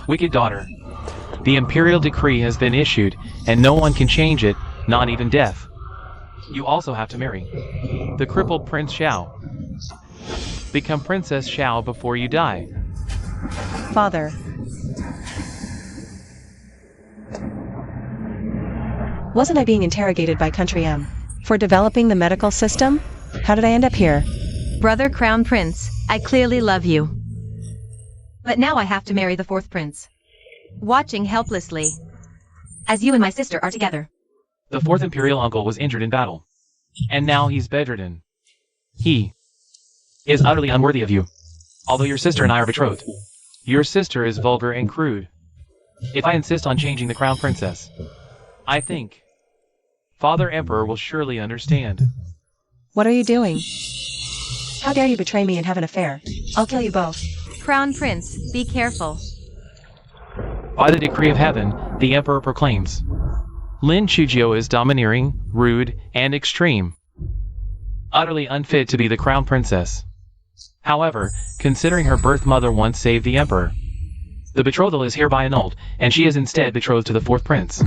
Wicked daughter. The imperial decree has been issued, and no one can change it, not even death. You also have to marry. The crippled Prince Xiao. Become Princess Xiao before you die. Father. Wasn't I being interrogated by Country M for developing the medical system? How did I end up here? Brother Crown Prince, I clearly love you. But now I have to marry the fourth prince. Watching helplessly as you and my sister are together. The fourth imperial uncle was injured in battle, and now he's bedridden. He is utterly unworthy of you. Although your sister and I are betrothed, your sister is vulgar and crude. If I insist on changing the crown princess, I think Father Emperor will surely understand. What are you doing? How dare you betray me and have an affair? I'll kill you both. Crown Prince, be careful. By the decree of heaven, the Emperor proclaims, Lin Chujiu is domineering, rude, and extreme. Utterly unfit to be the crown princess. However, considering her birth mother once saved the Emperor, the betrothal is hereby annulled, and she is instead betrothed to the fourth prince.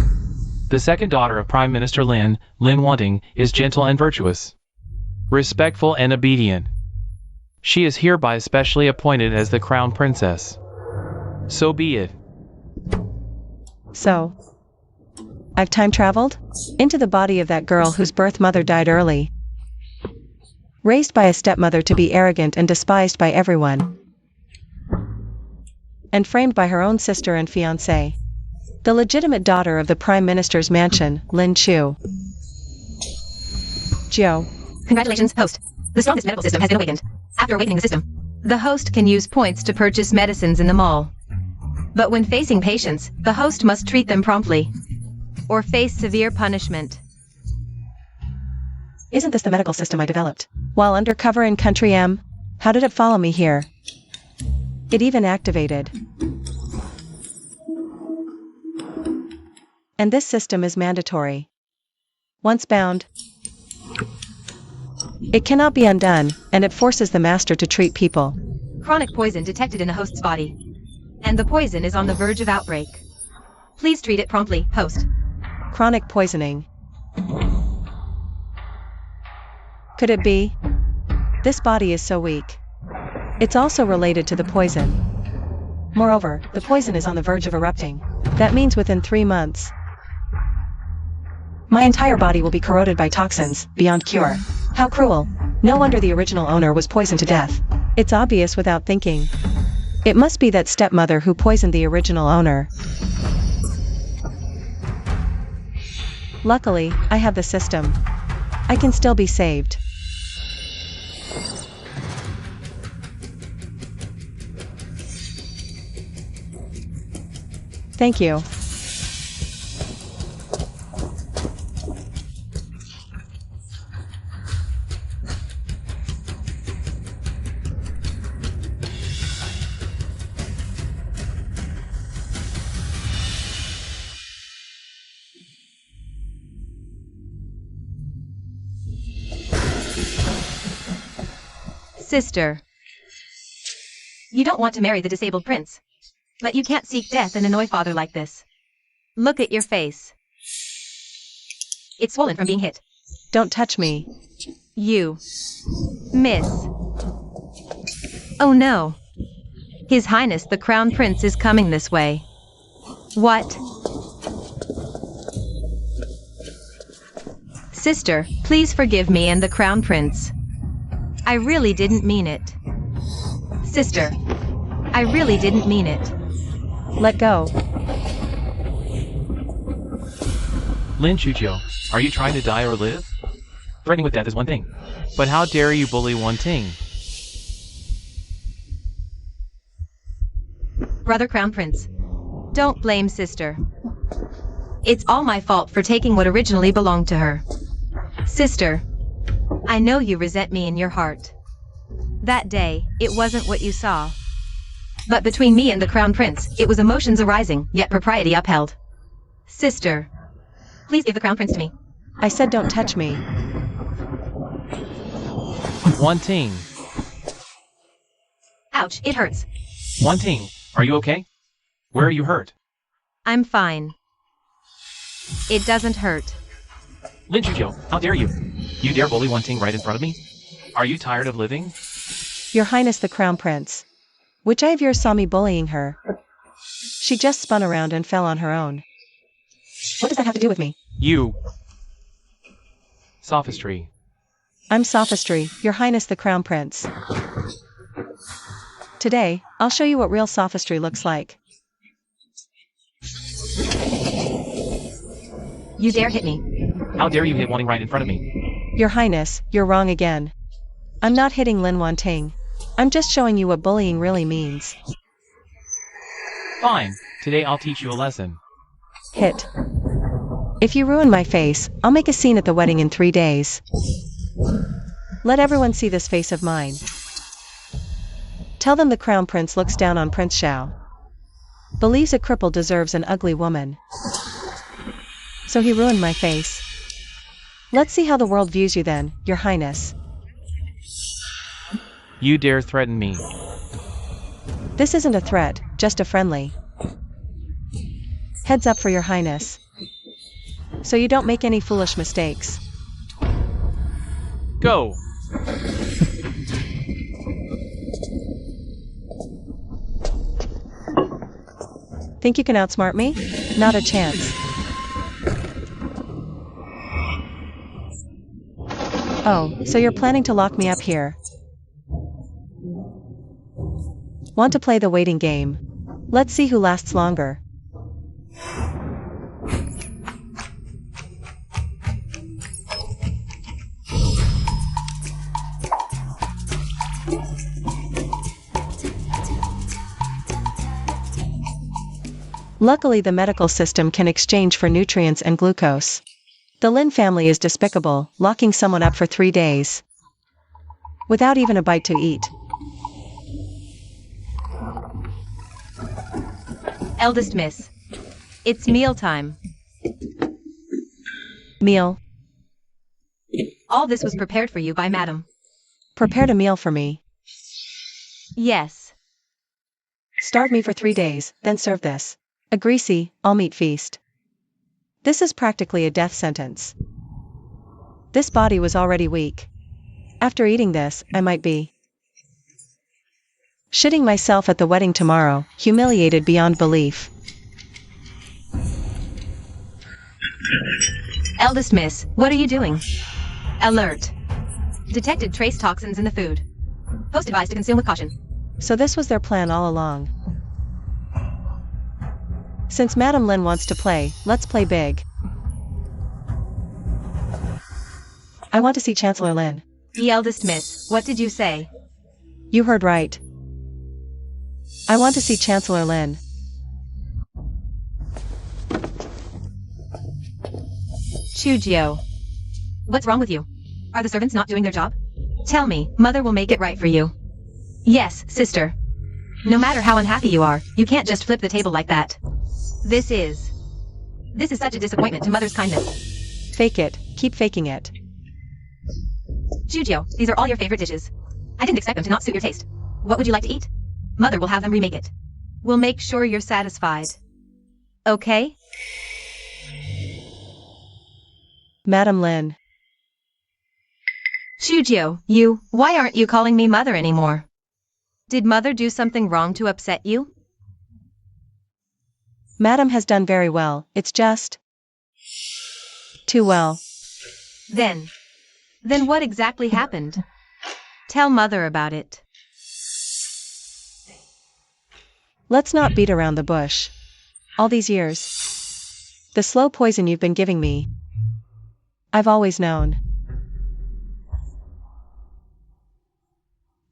The second daughter of Prime Minister Lin Wanting, is gentle and virtuous, respectful and obedient. She is hereby specially appointed as the crown princess. So be it. So, I've time traveled into the body of that girl whose birth mother died early. Raised by a stepmother to be arrogant and despised by everyone. And framed by her own sister and fiancé. The legitimate daughter of the Prime Minister's mansion, Lin Chu. Jiu. Congratulations, host. The strongest medical system has been awakened. After awakening the system, the host can use points to purchase medicines in the mall. But when facing patients, the host must treat them promptly, or face severe punishment. Isn't this the medical system I developed while undercover in Country M? How did it follow me here? It even activated. And this system is mandatory. Once bound, it cannot be undone, and it forces the master to treat people. Chronic poison detected in the host's body. And the poison is on the verge of outbreak. Please treat it promptly, host. Chronic poisoning. Could it be? This body is so weak. It's also related to the poison. Moreover, the poison is on the verge of erupting. That means within 3 months, my entire body will be corroded by toxins, beyond cure. How cruel. No wonder the original owner was poisoned to death. It's obvious without thinking. It must be that stepmother who poisoned the original owner. Luckily, I have the system. I can still be saved. Thank you. Sister. You don't want to marry the disabled prince. But you can't seek death and annoy father like this. Look at your face. It's swollen from being hit. Don't touch me. You. Miss. Oh no. His Highness the Crown Prince is coming this way. What? Sister, please forgive me and the Crown Prince. I really didn't mean it. Sister, I really didn't mean it. Let go. Lin Chujiu, are you trying to die or live? Threatening with death is one thing, but how dare you bully Wan Ting? Brother Crown Prince, don't blame sister. It's all my fault for taking what originally belonged to her. Sister, I know you resent me in your heart. That day, it wasn't what you saw. But between me and the Crown Prince, it was emotions arising, yet propriety upheld. Sister, please give the Crown Prince to me. I said don't touch me. Wan Ting. Ouch, it hurts. Wan Ting, are you okay? Where are you hurt? I'm fine. It doesn't hurt. Lin Chujio, how dare you? You dare bully Wan Ting right in front of me? Are you tired of living? Your Highness the Crown Prince. Which eye of yours saw me bullying her? She just spun around and fell on her own. What does that have to do with me? You. Sophistry. I'm sophistry, Your Highness the Crown Prince. Today, I'll show you what real sophistry looks like. You dare hit me. How dare you hit Wan Ting right in front of me? Your Highness, you're wrong again. I'm not hitting Lin Wan Ting. I'm just showing you what bullying really means. Fine. Today I'll teach you a lesson. Hit. If you ruin my face, I'll make a scene at the wedding in 3 days. Let everyone see this face of mine. Tell them the Crown Prince looks down on Prince Xiao. Believes a cripple deserves an ugly woman. So he ruined my face. Let's see how the world views you then, Your Highness. You dare threaten me. This isn't a threat, just a friendly. Heads up for Your Highness. So you don't make any foolish mistakes. Go! Think you can outsmart me? Not a chance. Oh, so you're planning to lock me up here. Want to play the waiting game? Let's see who lasts longer. Luckily the medical system can exchange for nutrients and glucose. The Lin family is despicable, locking someone up for 3 days. Without even a bite to eat. Eldest miss. It's mealtime. Meal. All this was prepared for you by Madam. Prepared a meal for me. Yes. Starve me for 3 days, then serve this. A greasy, all-meat feast. This is practically a death sentence. This body was already weak. After eating this, I might be shitting myself at the wedding tomorrow, humiliated beyond belief. Eldest miss, what are you doing? Alert. Detected trace toxins in the food. Post advised to consume with caution. So this was their plan all along. Since Madam Lin wants to play, let's play big. I want to see Chancellor Lin. The eldest miss, what did you say? You heard right. I want to see Chancellor Lin. Chujio. What's wrong with you? Are the servants not doing their job? Tell me, Mother will make it right for you. Yes, sister. No matter how unhappy you are, you can't just flip the table like that. This is such a disappointment to Mother's kindness. Fake it, keep faking it. Chujio, these are all your favorite dishes. I didn't expect them to not suit your taste. What would you like to eat? Mother will have them remake it. We'll make sure you're satisfied. Okay? Madam Lin. Chujio, why aren't you calling me Mother anymore? Did Mother do something wrong to upset you? Madam has done very well, it's just too well. Then what exactly happened? Tell Mother about it. Let's not beat around the bush. All these years. The slow poison you've been giving me. I've always known.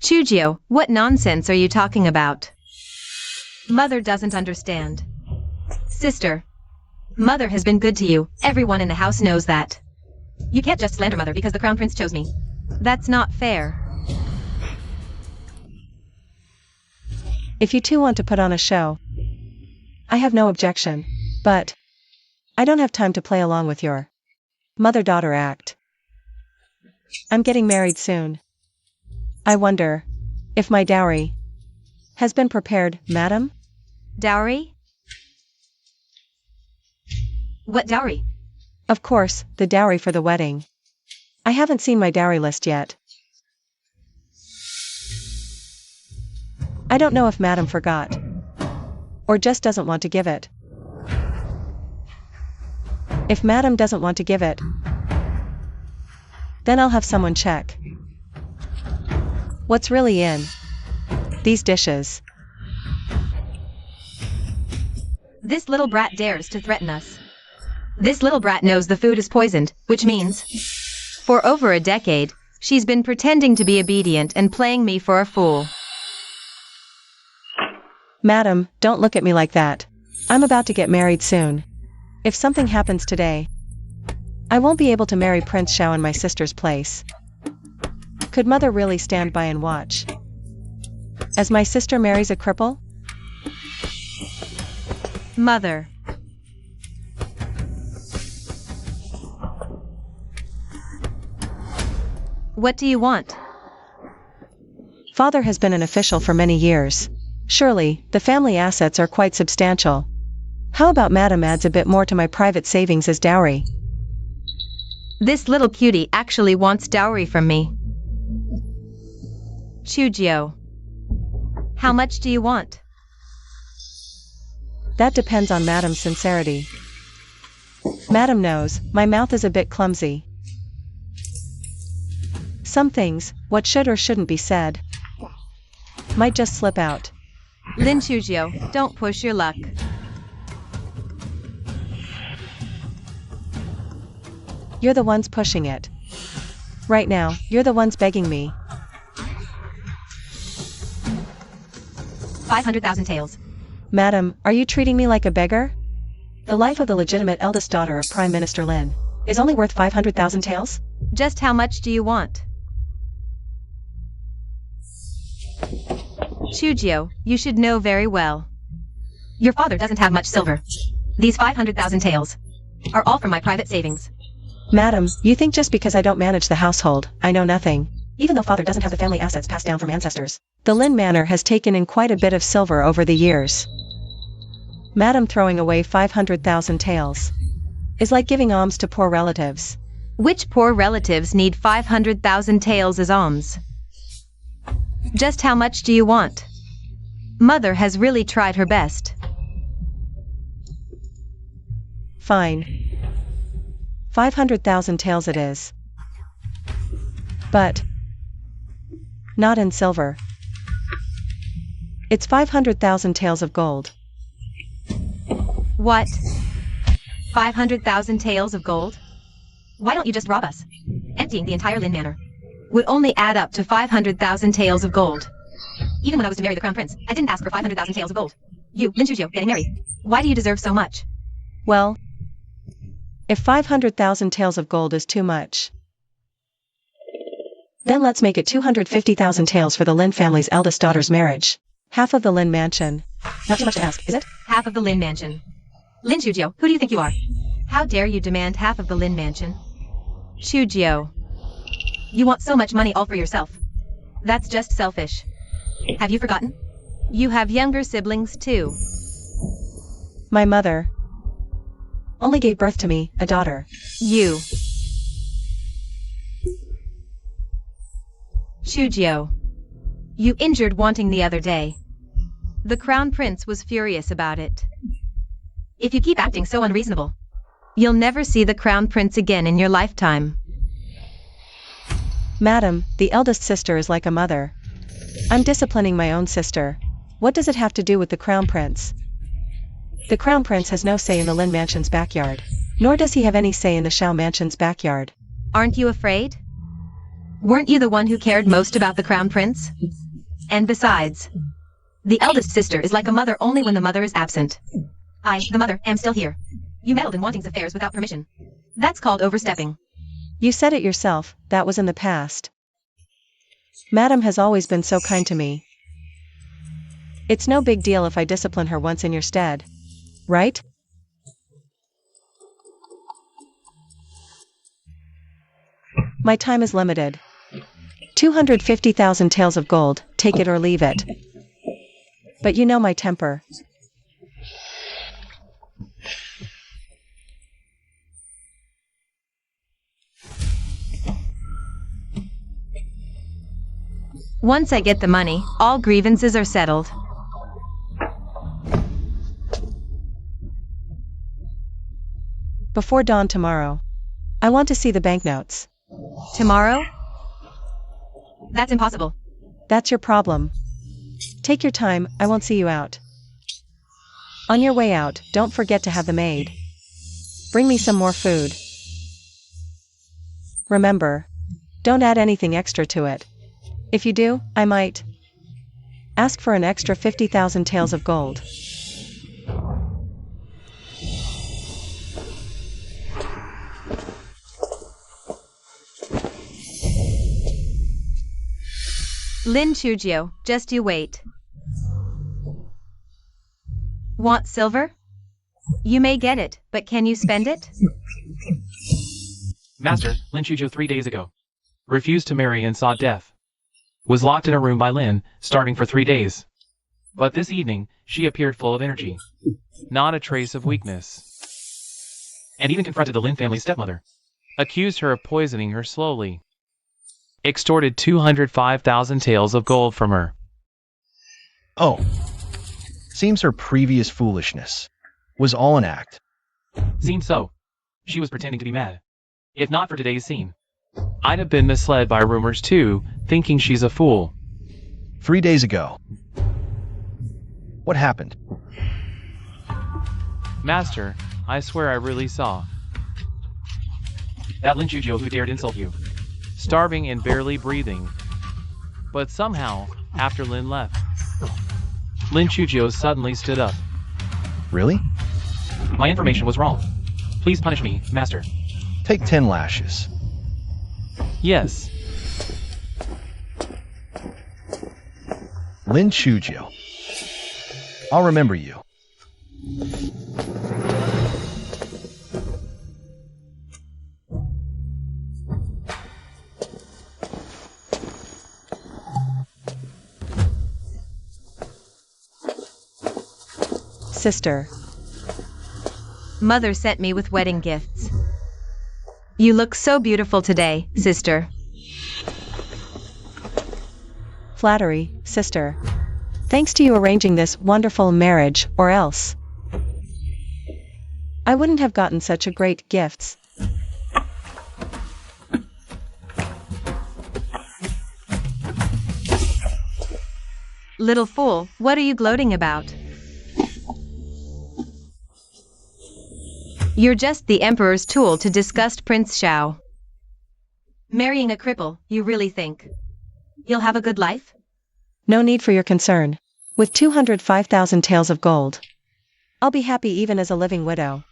Chujio, what nonsense are you talking about? Mother doesn't understand. Sister, Mother has been good to you, everyone in the house knows that. You can't just slander Mother because the Crown Prince chose me. That's not fair. If you two want to put on a show, I have no objection, but I don't have time to play along with your mother-daughter act. I'm getting married soon. I wonder if my dowry has been prepared, madam? Dowry? What dowry? Of course, the dowry for the wedding. I haven't seen my dowry list yet. I don't know if Madam forgot. Or just doesn't want to give it. If Madam doesn't want to give it, then I'll have someone check. What's really in these dishes? This little brat dares to threaten us. This little brat knows the food is poisoned, which means, for over a decade, she's been pretending to be obedient and playing me for a fool. Madam, don't look at me like that. I'm about to get married soon. If something happens today, I won't be able to marry Prince Xiao in my sister's place. Could Mother really stand by and watch as my sister marries a cripple? Mother. What do you want? Father has been an official for many years. Surely, the family assets are quite substantial. How about Madam adds a bit more to my private savings as dowry? This little cutie actually wants dowry from me. Chujio. How much do you want? That depends on Madam's sincerity. Madam knows, my mouth is a bit clumsy. Some things, what should or shouldn't be said, might just slip out. Lin Chujio, don't push your luck. You're the ones pushing it. Right now, you're the ones begging me. 500,000 taels. Madam, are you treating me like a beggar? The life of the legitimate eldest daughter of Prime Minister Lin is only worth 500,000 taels? Just how much do you want? Chujio, you should know very well. Your father doesn't have much silver. These 500,000 taels are all from my private savings. Madam, you think just because I don't manage the household, I know nothing. Even though father doesn't have the family assets passed down from ancestors, the Lin Manor has taken in quite a bit of silver over the years. Madam throwing away 500,000 taels is like giving alms to poor relatives. Which poor relatives need 500,000 taels as alms? Just how much do you want? Mother has really tried her best. Fine. 500,000 taels it is. But not in silver. It's 500,000 taels of gold. What? 500,000 taels of gold? Why don't you just rob us? Emptying the entire Lin Manor would only add up to 500,000 taels of gold. Even when I was to marry the crown prince, I didn't ask for 500,000 taels of gold. You, Lin Chujio, getting married. Why do you deserve so much? Well, if 500,000 taels of gold is too much, then let's make it 250,000 taels for the Lin family's eldest daughter's marriage. Half of the Lin mansion. Not too much to ask, is it? Half of the Lin mansion. Lin Chujio, who do you think you are? How dare you demand half of the Lin mansion? Chujio. You want so much money all for yourself. That's just selfish. Have you forgotten? You have younger siblings too. My mother only gave birth to me, a daughter. You. Chujio. You injured wanting the other day. The crown prince was furious about it. If you keep acting so unreasonable, you'll never see the crown prince again in your lifetime. Madam, the eldest sister is like a mother. I'm disciplining my own sister. What does it have to do with the crown prince? The crown prince has no say in the Lin mansion's backyard, nor does he have any say in the Xiao mansion's backyard. Aren't you afraid? Weren't you the one who cared most about the crown prince? And besides, the eldest sister is like a mother only when the mother is absent. I, the mother, am still here. You meddled in Wanting's affairs without permission. That's called overstepping. You said it yourself, that was in the past. Madam has always been so kind to me. It's no big deal if I discipline her once in your stead. Right? My time is limited. 250,000 taels of gold, take it or leave it. But you know my temper. Once I get the money, all grievances are settled. Before dawn tomorrow. I want to see the banknotes. Tomorrow? That's impossible. That's your problem. Take your time, I won't see you out. On your way out, don't forget to have the maid bring me some more food. Remember, don't add anything extra to it. If you do, I might ask for an extra 50,000 taels of gold. Lin Chugio, just you wait. Want silver? You may get it, but can you spend it? Master, Lin Chuzhou 3 days ago refused to marry and sought death. Was locked in a room by Lin, starving for 3 days. But this evening, she appeared full of energy. Not a trace of weakness. And even confronted the Lin family's stepmother. Accused her of poisoning her slowly. Extorted 205,000 taels of gold from her. Oh. Seems her previous foolishness was all an act. Seems so. She was pretending to be mad. If not for today's scene, I'd have been misled by rumors too, thinking she's a fool. 3 days ago. What happened? Master, I swear I really saw that Lin Chuzhou who dared insult you. Starving and barely breathing. But somehow, after Lin left, Lin Chuzhou suddenly stood up. Really? My information was wrong. Please punish me, Master. Take 10 lashes. Yes. Lin Chuzhou. I'll remember you. Sister. Mother sent me with wedding gifts. You look so beautiful today, sister. Flattery, sister. Thanks to you arranging this wonderful marriage, or else I wouldn't have gotten such a great gifts. Little fool, what are you gloating about? You're just the Emperor's tool to disgust Prince Xiao. Marrying a cripple, you really think you'll have a good life? No need for your concern. With 205,000 taels of gold, I'll be happy even as a living widow.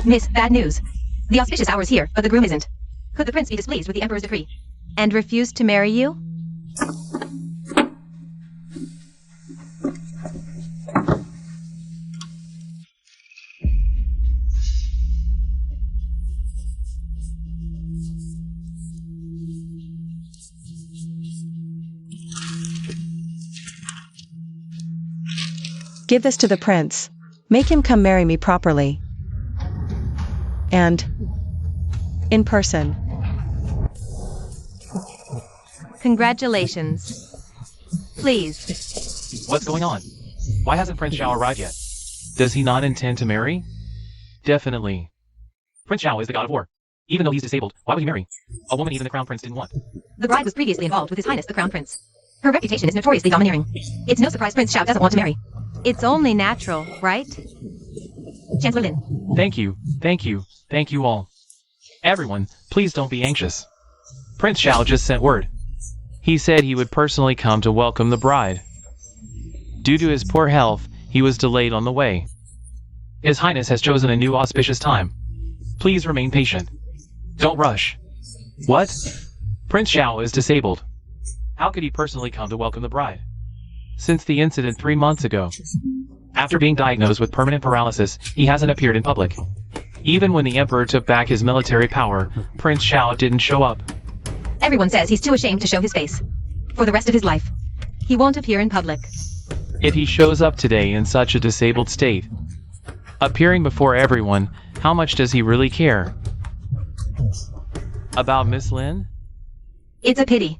Miss, bad news. The auspicious hour is here, but the groom isn't. Could the prince be displeased with the Emperor's decree and refuse to marry you? Give this to the prince. Make him come marry me properly. And in person. Congratulations. Please. What's going on? Why hasn't Prince Xiao arrived yet? Does he not intend to marry? Definitely. Prince Xiao is the god of war. Even though he's disabled, why would he marry a woman even the crown prince didn't want? The bride was previously involved with His Highness the Crown Prince. Her reputation is notoriously domineering. It's no surprise Prince Xiao doesn't want to marry. It's only natural, right? Chancellor Lin. Thank you, thank you, thank you all. Everyone, please don't be anxious. Prince Xiao just sent word. He said he would personally come to welcome the bride. Due to his poor health, he was delayed on the way. His Highness has chosen a new auspicious time. Please remain patient. Don't rush. What? Prince Xiao is disabled. How could he personally come to welcome the bride? Since the incident 3 months ago. After being diagnosed with permanent paralysis, he hasn't appeared in public. Even when the Emperor took back his military power, Prince Xiao didn't show up. Everyone says he's too ashamed to show his face. For the rest of his life, he won't appear in public. If he shows up today in such a disabled state, appearing before everyone, how much does he really care? About Miss Lin? It's a pity.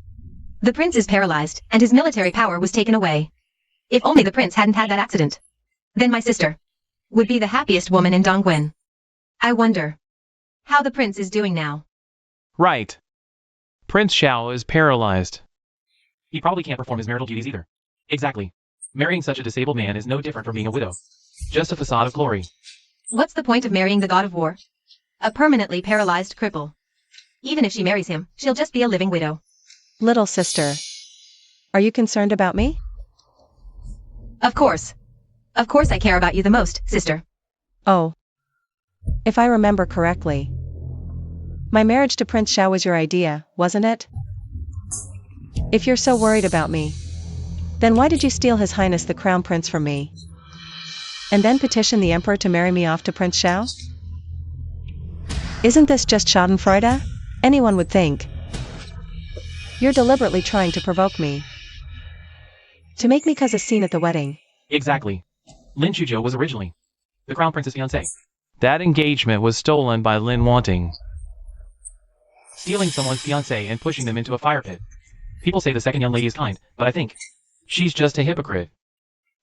The prince is paralyzed, and his military power was taken away. If only the prince hadn't had that accident. Then my sister would be the happiest woman in Dongguan. I wonder how the prince is doing now. Right. Prince Xiao is paralyzed. He probably can't perform his marital duties either. Exactly. Marrying such a disabled man is no different from being a widow. Just a facade of glory. What's the point of marrying the god of war? A permanently paralyzed cripple. Even if she marries him, she'll just be a living widow. Little sister. Are you concerned about me? Of course. Of course I care about you the most, sister. Oh. If I remember correctly. My marriage to Prince Xiao was your idea, wasn't it? If you're so worried about me, then why did you steal His Highness the Crown Prince from me? And then petition the Emperor to marry me off to Prince Xiao? Isn't this just schadenfreude? Anyone would think. You're deliberately trying to provoke me. To make me cause a scene at the wedding. Exactly. Lin Chuzhou was originally the Crown Prince's fiancé. That engagement was stolen by Lin wanting. Stealing someone's fiancé and pushing them into a fire pit. People say the second young lady is kind, but I think she's just a hypocrite.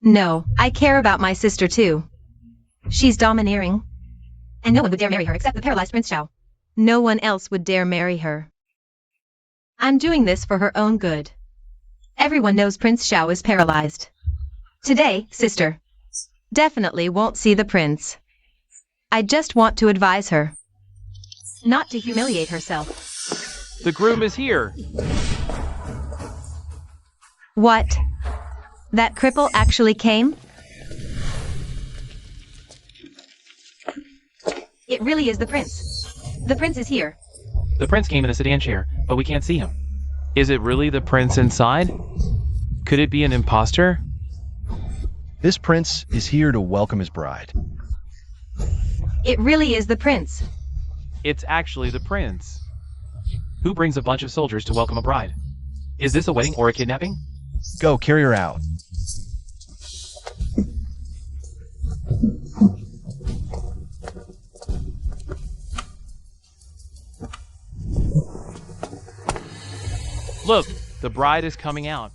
No, I care about my sister too. She's domineering. And no one would dare marry her except the paralyzed Prince Xiao. No one else would dare marry her. I'm doing this for her own good. Everyone knows Prince Xiao is paralyzed. Today, sister definitely won't see the prince. I just want to advise her not to humiliate herself. The groom is here. What? That cripple actually came? It really is the prince. The prince is here. The prince came in a sedan chair, but we can't see him. Is it really the prince inside? Could it be an imposter? This prince is here to welcome his bride. It really is the prince. It's actually the prince. Who brings a bunch of soldiers to welcome a bride? Is this a wedding or a kidnapping? Go, carry her out. Look, the bride is coming out.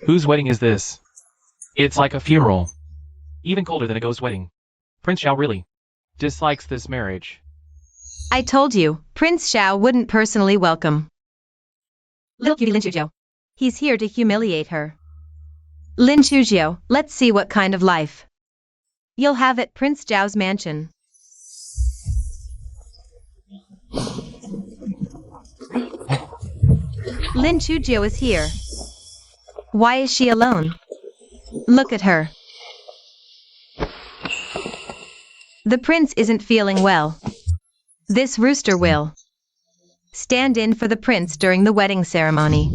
Whose wedding is this? It's like a funeral. Even colder than a ghost wedding. Prince Xiao really dislikes this marriage. I told you, Prince Xiao wouldn't personally welcome little cutie Lin Chuzhou. He's here to humiliate her. Lin Chuzhou, let's see what kind of life you'll have at Prince Xiao's mansion. Lin Chuzhou is here. Why is she alone? Look at her. The prince isn't feeling well. This rooster will stand in for the prince during the wedding ceremony.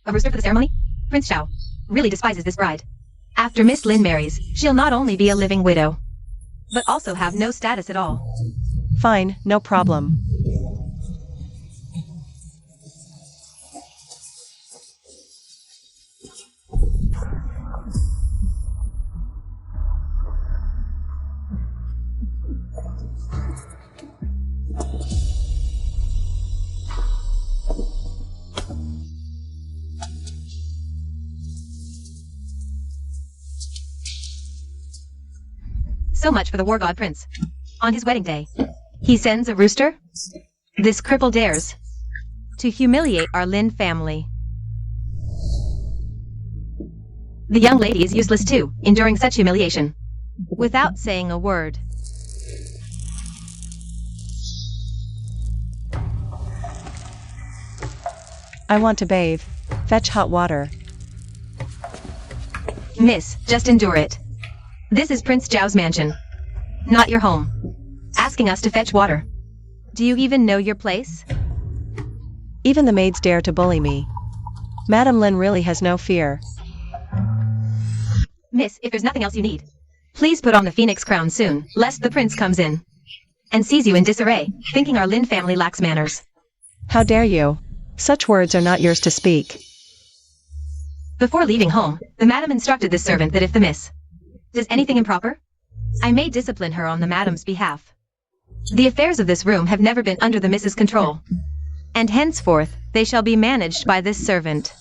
A rooster for the ceremony? Prince Xiao really despises this bride. After Miss Lin marries, she'll not only be a living widow, but also have no status at all. Fine, no problem. So much for the war god prince. On his wedding day, he sends a rooster? This cripple dares to humiliate our Lin family. The young lady is useless too, enduring such humiliation, without saying a word. I want to bathe. Fetch hot water. Miss, just endure it. This is Prince Zhao's mansion, not your home. Asking us to fetch water. Do you even know your place? Even the maids dare to bully me. Madame Lin really has no fear. Miss, if there's nothing else you need, Please put on the phoenix crown soon, lest the prince comes in and sees you in disarray, thinking our Lin family lacks manners. How dare you? Such words are not yours to speak. Before leaving home, the madam instructed this servant that if the miss does anything improper, I may discipline her on the madam's behalf. The affairs of this room have never been under the miss's control, and henceforth they shall be managed by this servant.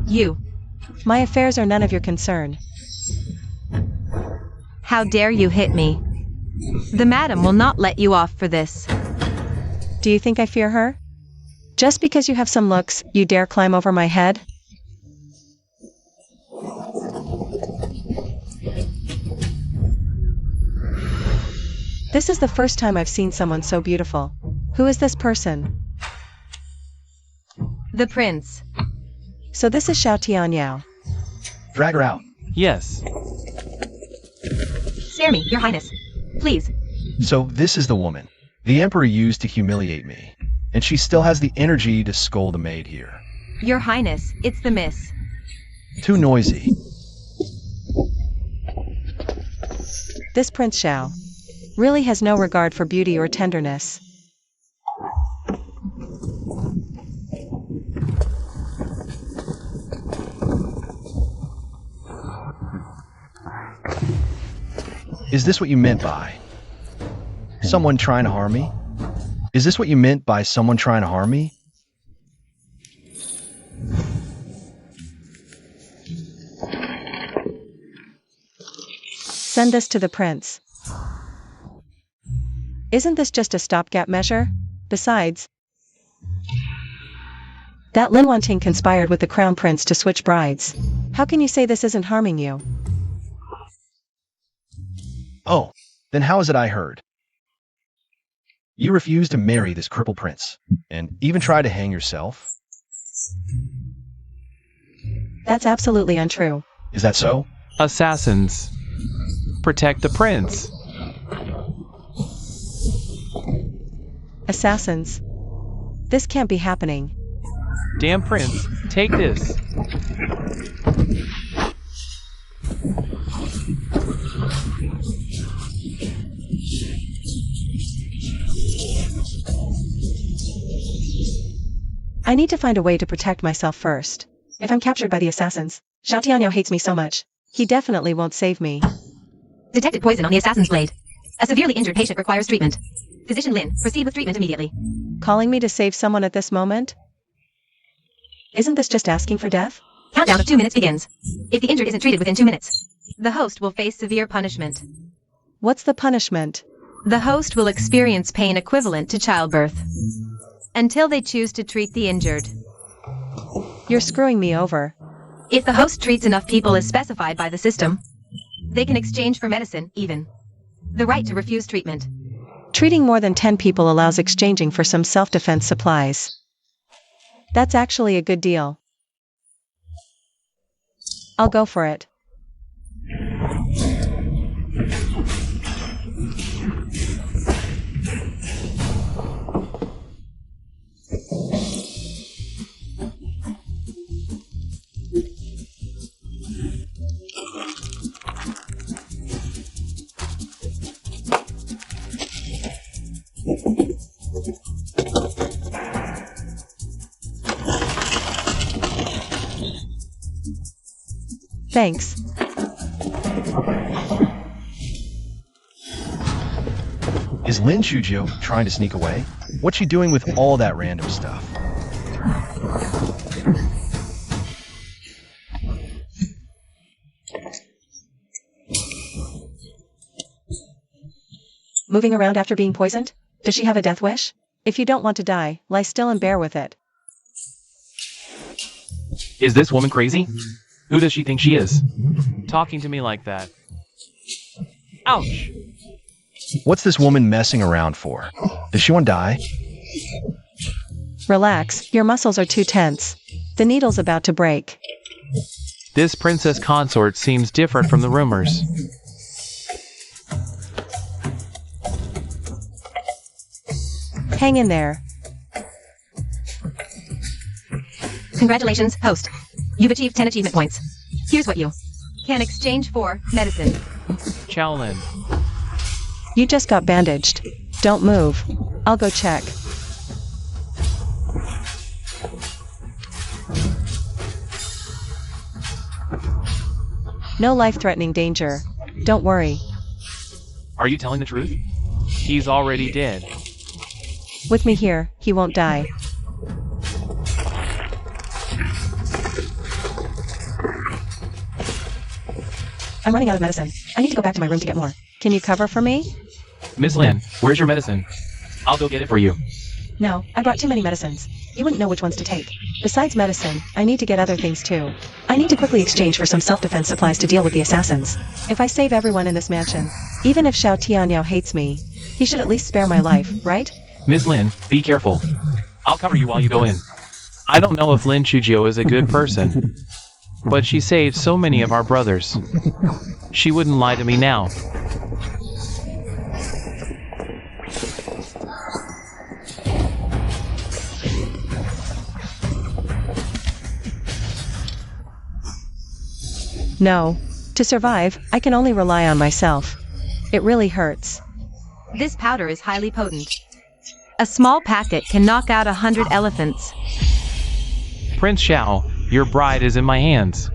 You. My affairs are none of your concern. How dare you hit me? The madam will not let you off for this. Do you think I fear her? Just because you have some looks, you dare climb over my head? This is the first time I've seen someone so beautiful. Who is this person? The prince. So this is Xiao Tianyao. Drag her out. Yes. Spare me, your highness. Please. So this is the woman the emperor used to humiliate me, and she still has the energy to scold a maid here. Your highness, it's the miss. Too noisy. This Prince Xiao really has no regard for beauty or tenderness. Is this what you meant by someone trying to harm me? Is this what you meant by someone trying to harm me? Send this to the prince. Isn't this just a stopgap measure? Besides, that Lin Wanting conspired with the crown prince to switch brides. How can you say this isn't harming you? Oh, then how is it I heard? You refused to marry this crippled prince, and even tried to hang yourself? That's absolutely untrue. Is that so? Assassins. Protect the prince. Assassins. This can't be happening. Damn prince, take this. I need to find a way to protect myself first. If I'm captured by the assassins, Xiao Tianyao hates me so much. He definitely won't save me. Detected poison on the assassin's blade. A severely injured patient requires treatment. Physician Lin, proceed with treatment immediately. Calling me to save someone at this moment? Isn't this just asking for death? Countdown of 2 minutes begins. If the injured isn't treated within 2 minutes, the host will face severe punishment. What's the punishment? The host will experience pain equivalent to childbirth until they choose to treat the injured. You're screwing me over. If the host treats enough people as specified by the system, they can exchange for medicine, even the right to refuse treatment. Treating more than 10 people allows exchanging for some self-defense supplies. That's actually a good deal. I'll go for it. Thanks. Is Lin Shujio trying to sneak away? What's she doing with all that random stuff? Moving around after being poisoned? Does she have a death wish? If you don't want to die, lie still and bear with it. Is this woman crazy? Who does she think she is? Talking to me like that. Ouch! What's this woman messing around for? Does she want to die? Relax, your muscles are too tense. The needle's about to break. This princess consort seems different from the rumors. Hang in there. Congratulations, host. You've achieved 10 achievement points. Here's what you can exchange for medicine. Shaolin. You just got bandaged. Don't move. I'll go check. No life-threatening danger. Don't worry. Are you telling the truth? He's already dead. With me here, he won't die. I'm running out of medicine. I need to go back to my room to get more. Can you cover for me? Miss Lin, where's your medicine? I'll go get it for you. No, I brought too many medicines. You wouldn't know which ones to take. Besides medicine, I need to get other things too. I need to quickly exchange for some self-defense supplies to deal with the assassins. If I save everyone in this mansion, even if Xiao Tianyao hates me, he should at least spare my life, right? Miss Lin, be careful. I'll cover you while you go in. I don't know if Lin Chujio is a good person, but she saved so many of our brothers. She wouldn't lie to me now. No. To survive, I can only rely on myself. It really hurts. This powder is highly potent. A small packet can knock out 100 elephants. Prince Xiao, your bride is in my hands.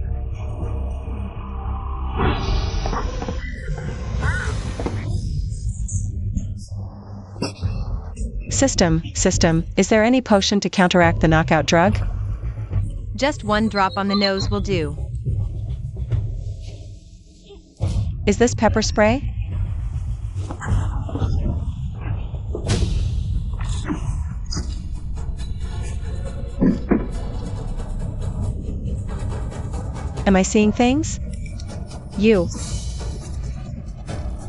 System, is there any potion to counteract the knockout drug? Just one drop on the nose will do. Is this pepper spray? Am I seeing things? You.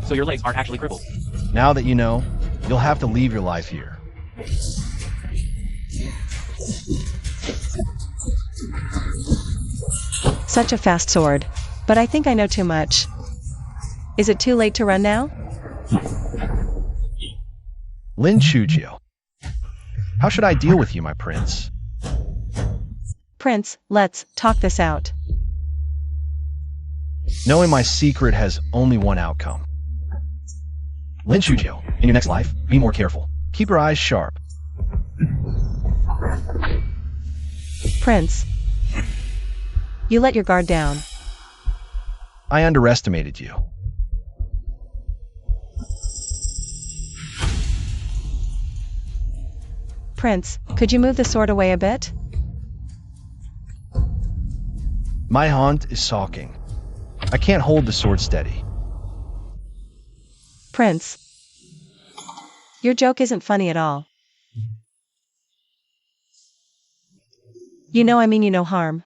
So your legs aren't actually crippled. Now that you know, you'll have to leave your life here. Such a fast sword. But I think I know too much. Is it too late to run now? Lin Chujio. How should I deal with you, my prince? Prince, let's talk this out. Knowing my secret has only one outcome. Lin Chujio, in your next life, be more careful. Keep your eyes sharp. Prince. You let your guard down. I underestimated you. Prince, could you move the sword away a bit? My haunt is sulking. I can't hold the sword steady. Prince. Your joke isn't funny at all. You know I mean you no harm.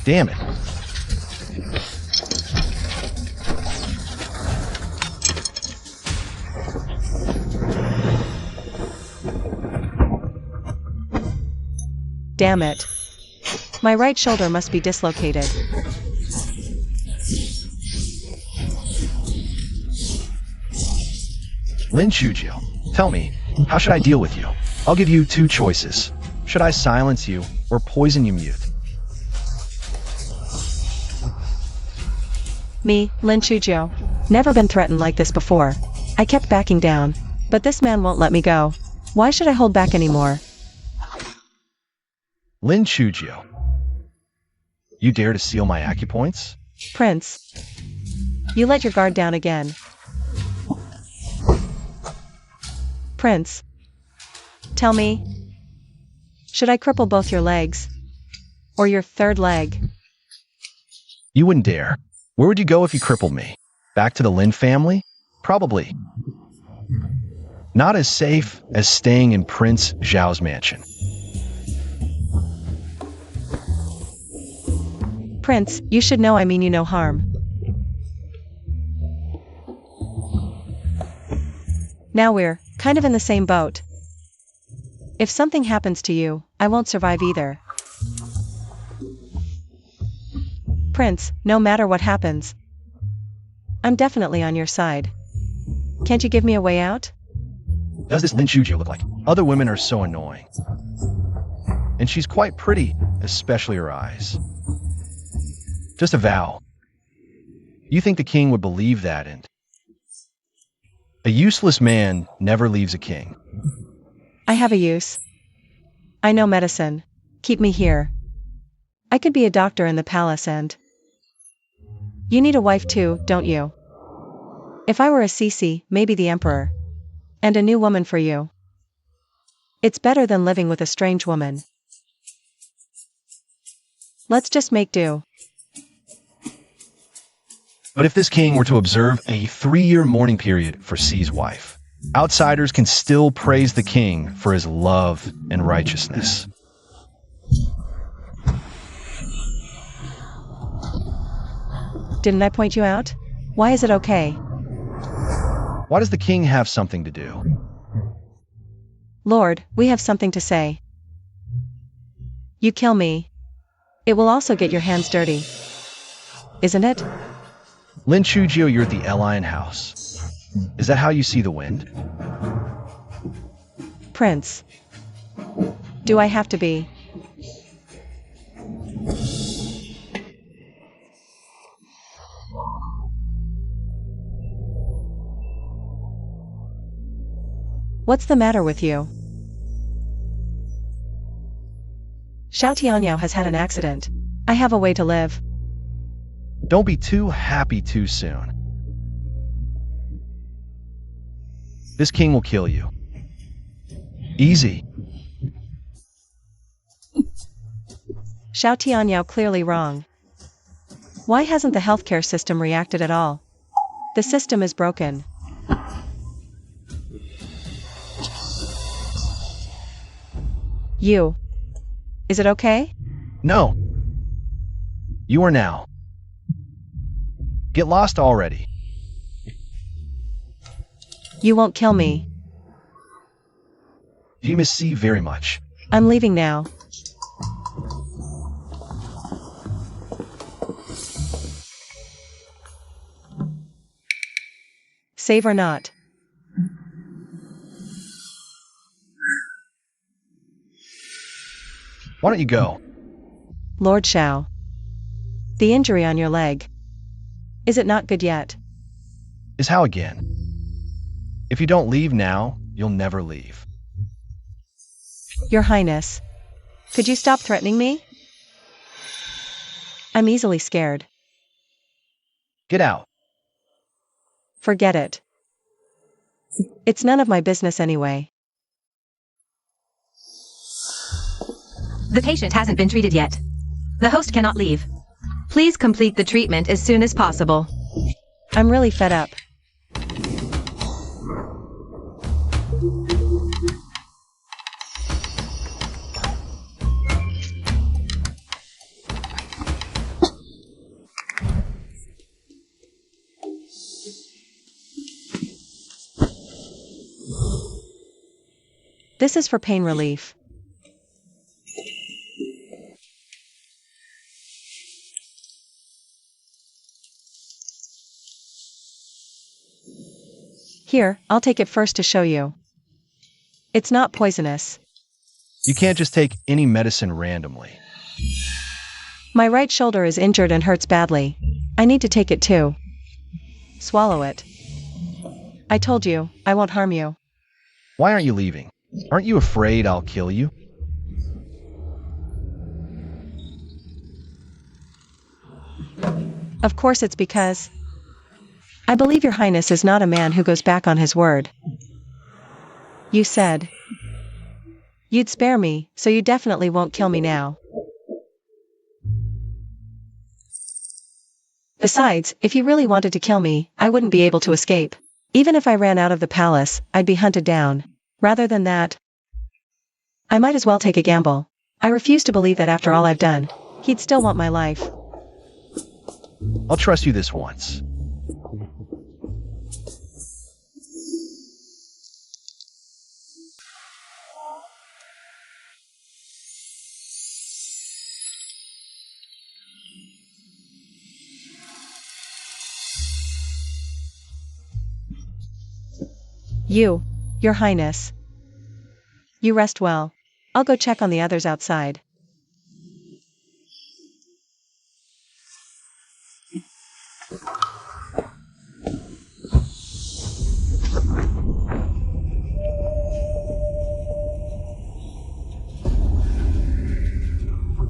Damn it. Damn it. My right shoulder must be dislocated. Lin Chujio, tell me, how should I deal with you? I'll give you two choices. Should I silence you or poison you mute? Me, Lin Chujio. Never been threatened like this before. I kept backing down, but this man won't let me go. Why should I hold back anymore? Lin Chujio. You dare to steal my acupoints? Prince. You let your guard down again. Prince. Tell me. Should I cripple both your legs? Or your third leg? You wouldn't dare. Where would you go if you crippled me? Back to the Lin family? Probably. Not as safe as staying in Prince Zhao's mansion. Prince, you should know I mean you no harm. Now we're kind of in the same boat. If something happens to you, I won't survive either. Prince, no matter what happens, I'm definitely on your side. Can't you give me a way out? Does this Lin Shujio look like? Other women are so annoying. And she's quite pretty, especially her eyes. Just a vow. You think the king would believe that, and a useless man never leaves a king. I have a use. I know medicine. Keep me here. I could be a doctor in the palace and... You need a wife too, don't you? If I were a Sisi, maybe the emperor. And a new woman for you. It's better than living with a strange woman. Let's just make do. But if this king were to observe a 3-year mourning period for C's wife, outsiders can still praise the king for his love and righteousness. Didn't I point you out? Why is it okay? Why does the king have something to do? Lord, we have something to say. You kill me. It will also get your hands dirty. Isn't it? Lin Shujio, you're at the Elion house. Is that how you see the wind? Prince. Do I have to be? What's the matter with you? Xiao Tianyao has had an accident. I have a way to live. Don't be too happy too soon. This king will kill you. Easy. Xiao Tianyao clearly wrong. Why hasn't the healthcare system reacted at all? The system is broken. You. Is it okay? No. You are now. Get lost already. You won't kill me. You miss C very much. I'm leaving now. Save or not? Why don't you go? Lord Xiao. The injury on your leg. Is it not good yet? Is how again? If you don't leave now, you'll never leave. Your Highness. Could you stop threatening me? I'm easily scared. Get out. Forget it. It's none of my business anyway. The patient hasn't been treated yet. The host cannot leave. Please complete the treatment as soon as possible. I'm really fed up. This is for pain relief. Here, I'll take it first to show you. It's not poisonous. You can't just take any medicine randomly. My right shoulder is injured and hurts badly. I need to take it too. Swallow it. I told you, I won't harm you. Why aren't you leaving? Aren't you afraid I'll kill you? Of course it's because I believe your Highness is not a man who goes back on his word. You said you'd spare me, so you definitely won't kill me now. Besides, if you really wanted to kill me, I wouldn't be able to escape. Even if I ran out of the palace, I'd be hunted down. Rather than that, I might as well take a gamble. I refuse to believe that after all I've done, he'd still want my life. I'll trust you this once. You. Your Highness. You rest well. I'll go check on the others outside.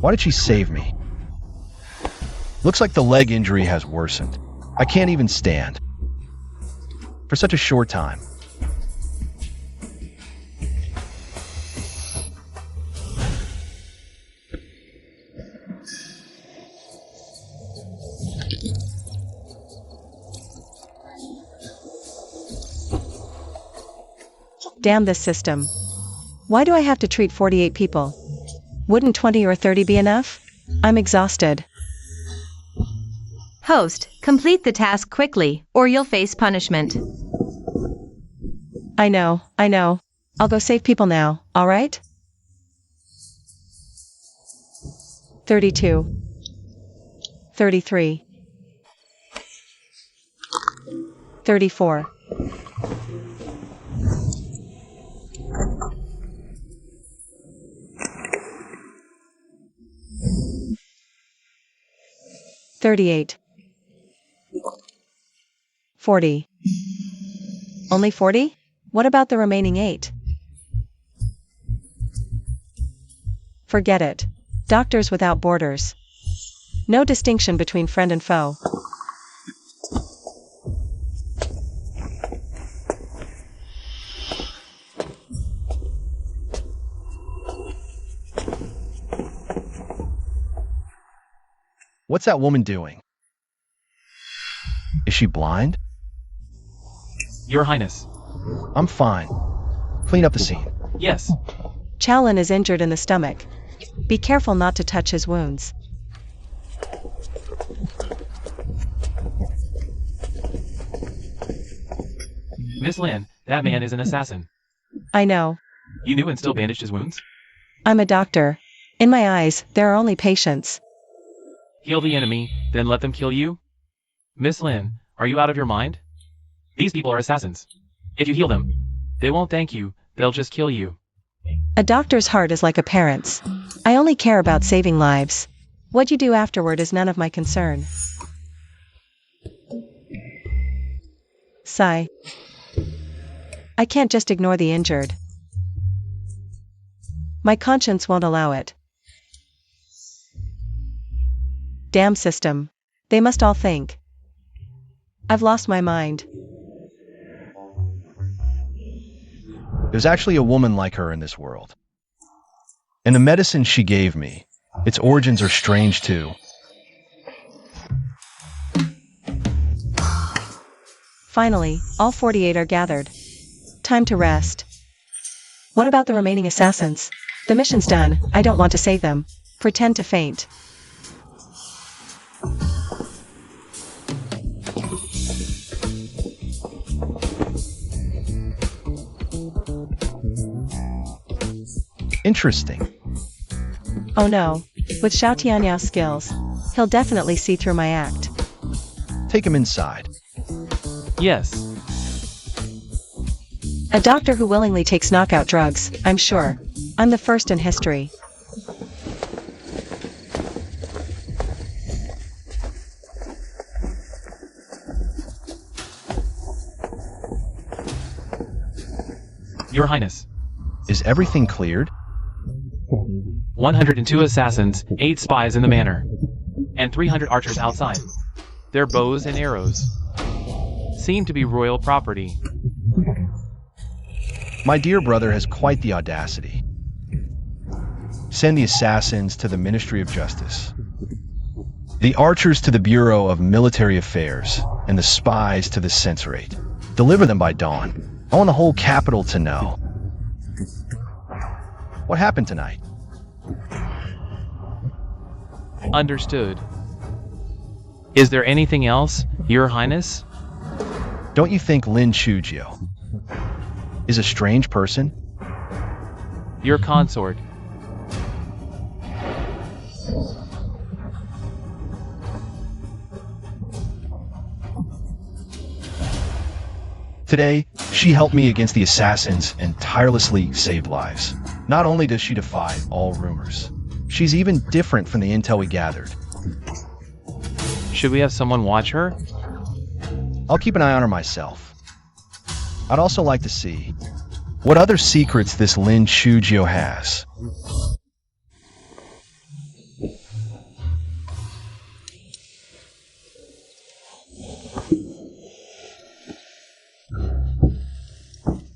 Why did she save me? Looks like the leg injury has worsened. I can't even stand. For such a short time. Damn this system. Why do I have to treat 48 people? Wouldn't 20 or 30 be enough? I'm exhausted. Host, complete the task quickly, or you'll face punishment. I know. I'll go save people now, alright? 32. 33. 34. 38. 40. Only 40? What about the remaining 8? Forget it. Doctors without borders. No distinction between friend and foe. What's that woman doing? Is she blind? Your Highness. I'm fine. Clean up the scene. Yes. Chalin is injured in the stomach. Be careful not to touch his wounds. Miss Lin, that man is an assassin. I know. You knew and still bandaged his wounds? I'm a doctor. In my eyes, there are only patients. Kill the enemy, then let them kill you? Miss Lin, are you out of your mind? These people are assassins. If you heal them, they won't thank you, they'll just kill you. A doctor's heart is like a parent's. I only care about saving lives. What you do afterward is none of my concern. Sigh. I can't just ignore the injured. My conscience won't allow it. Damn system. They must all think I've lost my mind. There's actually a woman like her in this world. And the medicine she gave me, its origins are strange too. Finally, all 48 are gathered. Time to rest. What about the remaining assassins? The mission's done, I don't want to save them. Pretend to faint. Interesting. Oh no. With Xiao Tianyao skills, he'll definitely see through my act. Take him inside. Yes. A doctor who willingly takes knockout drugs, I'm sure. I'm the first in history. Your Highness. Is everything cleared? 102 assassins, 8 spies in the manor, and 300 archers outside. Their bows and arrows seem to be royal property. My dear brother has quite the audacity. Send the assassins to the Ministry of Justice, the archers to the Bureau of Military Affairs, and the spies to the censorate. Deliver them by dawn. I want the whole capital to know. What happened tonight? Understood. Is there anything else, Your Highness? Don't you think Lin Chujio is a strange person? Your consort. Today, She helped me against the assassins and tirelessly saved lives. Not only does she defy all rumors, she's even different from the intel we gathered. Should we have someone watch her? I'll keep an eye on her myself. I'd also like to see what other secrets this Lin Chujio has.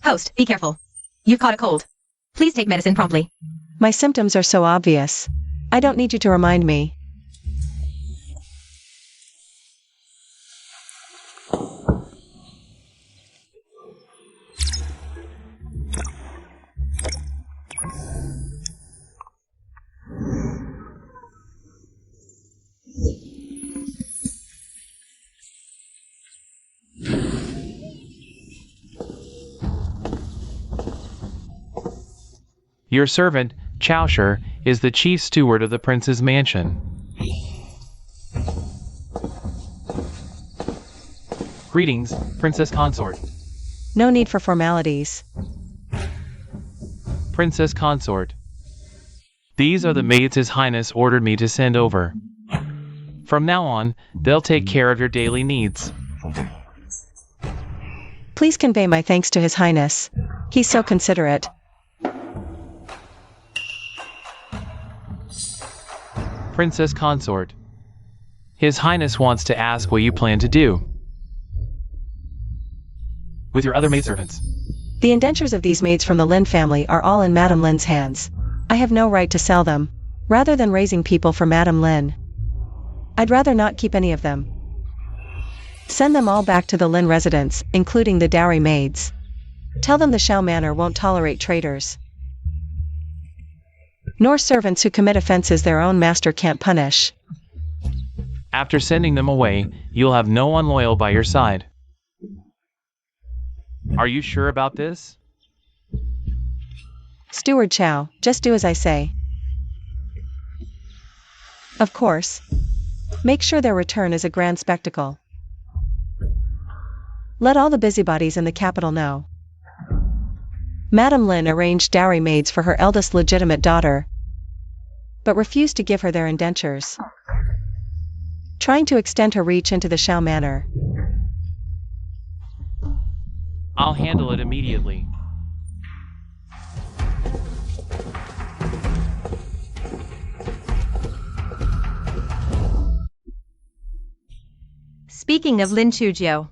Host, be careful. You've caught a cold. Please take medicine promptly. My symptoms are so obvious. I don't need you to remind me. Your servant, Chowsher, is the chief steward of the prince's mansion. Greetings, Princess Consort. No need for formalities. Princess Consort. These are the maids His Highness ordered me to send over. From now on, they'll take care of your daily needs. Please convey my thanks to His Highness. He's so considerate. Princess Consort. His Highness wants to ask what you plan to do with your other maidservants. The indentures of these maids from the Lin family are all in Madame Lin's hands. I have no right to sell them, rather than raising people for Madame Lin. I'd rather not keep any of them. Send them all back to the Lin residence, including the dowry maids. Tell them the Shao Manor won't tolerate traitors, nor servants who commit offenses their own master can't punish. After sending them away, you'll have no one loyal by your side. Are you sure about this? Steward Chow, just do as I say. Of course. Make sure their return is a grand spectacle. Let all the busybodies in the capital know. Madame Lin arranged dowry maids for her eldest legitimate daughter, but refused to give her their indentures, trying to extend her reach into the Shao Manor. I'll handle it immediately. Speaking of Lin Chujio,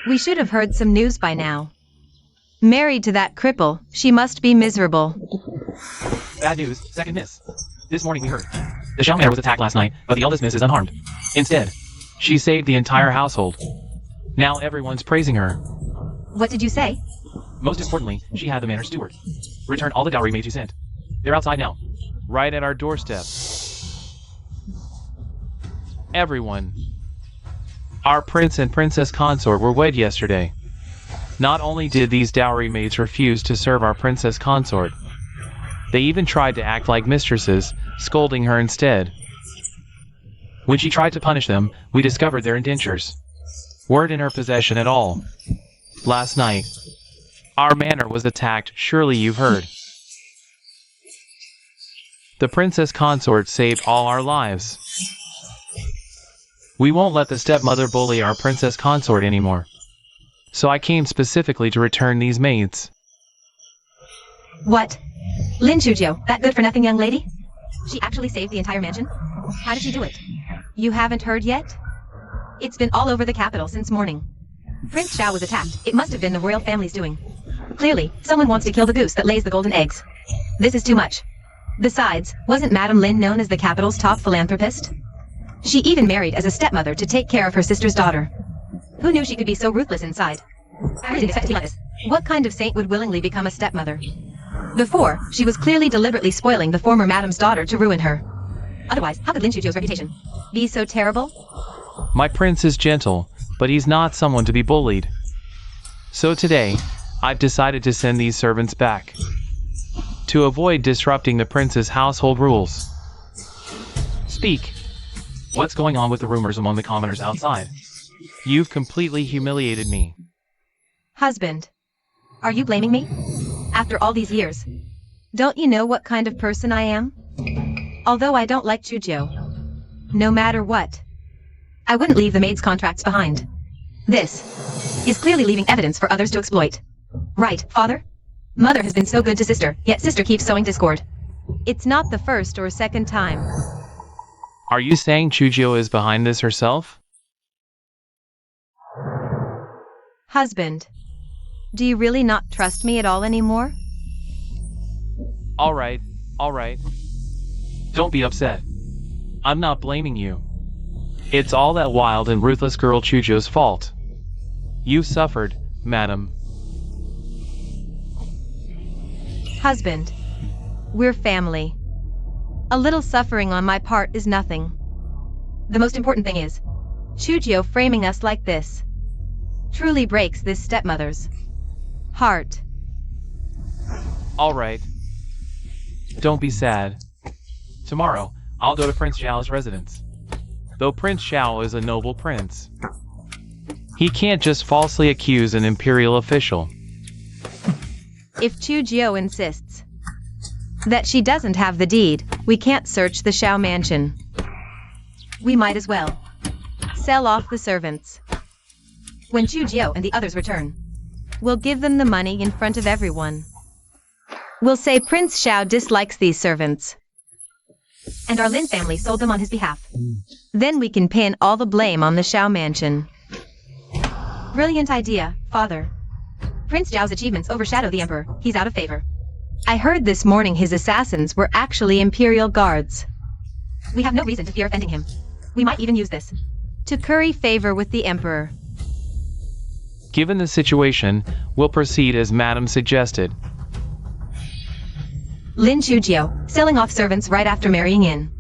we should have heard some news by now. Married to that cripple, she must be miserable. Bad news, second miss. This morning we heard. The Shao Manor was attacked last night, but the eldest miss is unharmed. Instead, she saved the entire household. Now everyone's praising her. What did you say? Most importantly, she had the manor steward return all the dowry maids you sent. They're outside now, right at our doorstep. Everyone. Our prince and princess consort were wed yesterday. Not only did these dowry maids refuse to serve our princess consort, they even tried to act like mistresses, scolding her instead. When she tried to punish them, we discovered their indentures weren't in her possession at all. Last night, our manor was attacked, surely you've heard. The princess consort saved all our lives. We won't let the stepmother bully our princess consort anymore. So I came specifically to return these maids. What? Lin Chujio, that good-for-nothing young lady? She actually saved the entire mansion? How did she do it? You haven't heard yet? It's been all over the capital since morning. Prince Xiao was attacked. It must have been the royal family's doing. Clearly, someone wants to kill the goose that lays the golden eggs. This is too much. Besides, wasn't Madame Lin known as the capital's top philanthropist? She even married as a stepmother to take care of her sister's daughter. Who knew she could be so ruthless inside? I didn't expect this. What kind of saint would willingly become a stepmother? Before, she was clearly deliberately spoiling the former madame's daughter to ruin her. Otherwise, how could Lin Chujio's reputation be so terrible? My prince is gentle, but he's not someone to be bullied. So today, I've decided to send these servants back, to avoid disrupting the prince's household rules. Speak. What's going on with the rumors among the commoners outside? You've completely humiliated me. Husband, are you blaming me? After all these years, don't you know what kind of person I am? Although I don't like Chujio, no matter what, I wouldn't leave the maid's contracts behind. This is clearly leaving evidence for others to exploit. Right, father? Mother has been so good to sister, yet sister keeps sowing discord. It's not the first or second time. Are you saying Chujio is behind this herself? Husband, do you really not trust me at all anymore? All right. Don't be upset. I'm not blaming you. It's all that wild and ruthless girl Chujio's fault. You suffered, madam. Husband, we're family. A little suffering on my part is nothing. The most important thing is, Chujio framing us like this truly breaks this stepmother's heart. All right. Don't be sad. Tomorrow, I'll go to Prince Xiao's residence. Though Prince Xiao is a noble prince, he can't just falsely accuse an imperial official. If Chujio insists that she doesn't have the deed, we can't search the Xiao mansion. We might as well sell off the servants. When Chujio and the others return, we'll give them the money in front of everyone. We'll say Prince Xiao dislikes these servants, and our Lin family sold them on his behalf. Then we can pin all the blame on the Xiao mansion. Brilliant idea, father. Prince Xiao's achievements overshadow the emperor. He's out of favor. I heard this morning his assassins were actually imperial guards. We have no reason to fear offending him. We might even use this to curry favor with the emperor. Given the situation, we'll proceed as madam suggested. Lin Chujio, selling off servants right after marrying in.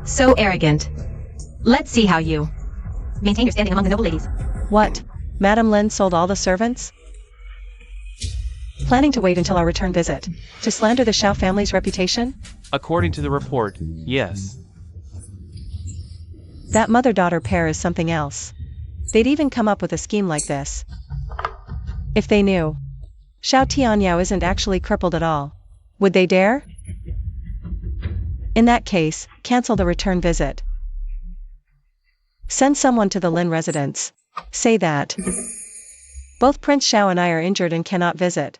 So arrogant. Let's see how you maintain your standing among the noble ladies. What? Madame Lin sold all the servants? Planning to wait until our return visit, to slander the Xiao family's reputation? According to the report, yes. That mother-daughter pair is something else. They'd even come up with a scheme like this. If they knew Xiao Tianyao isn't actually crippled at all, would they dare? In that case, cancel the return visit. Send someone to the Lin residence. Say that both Prince Xiao and I are injured and cannot visit.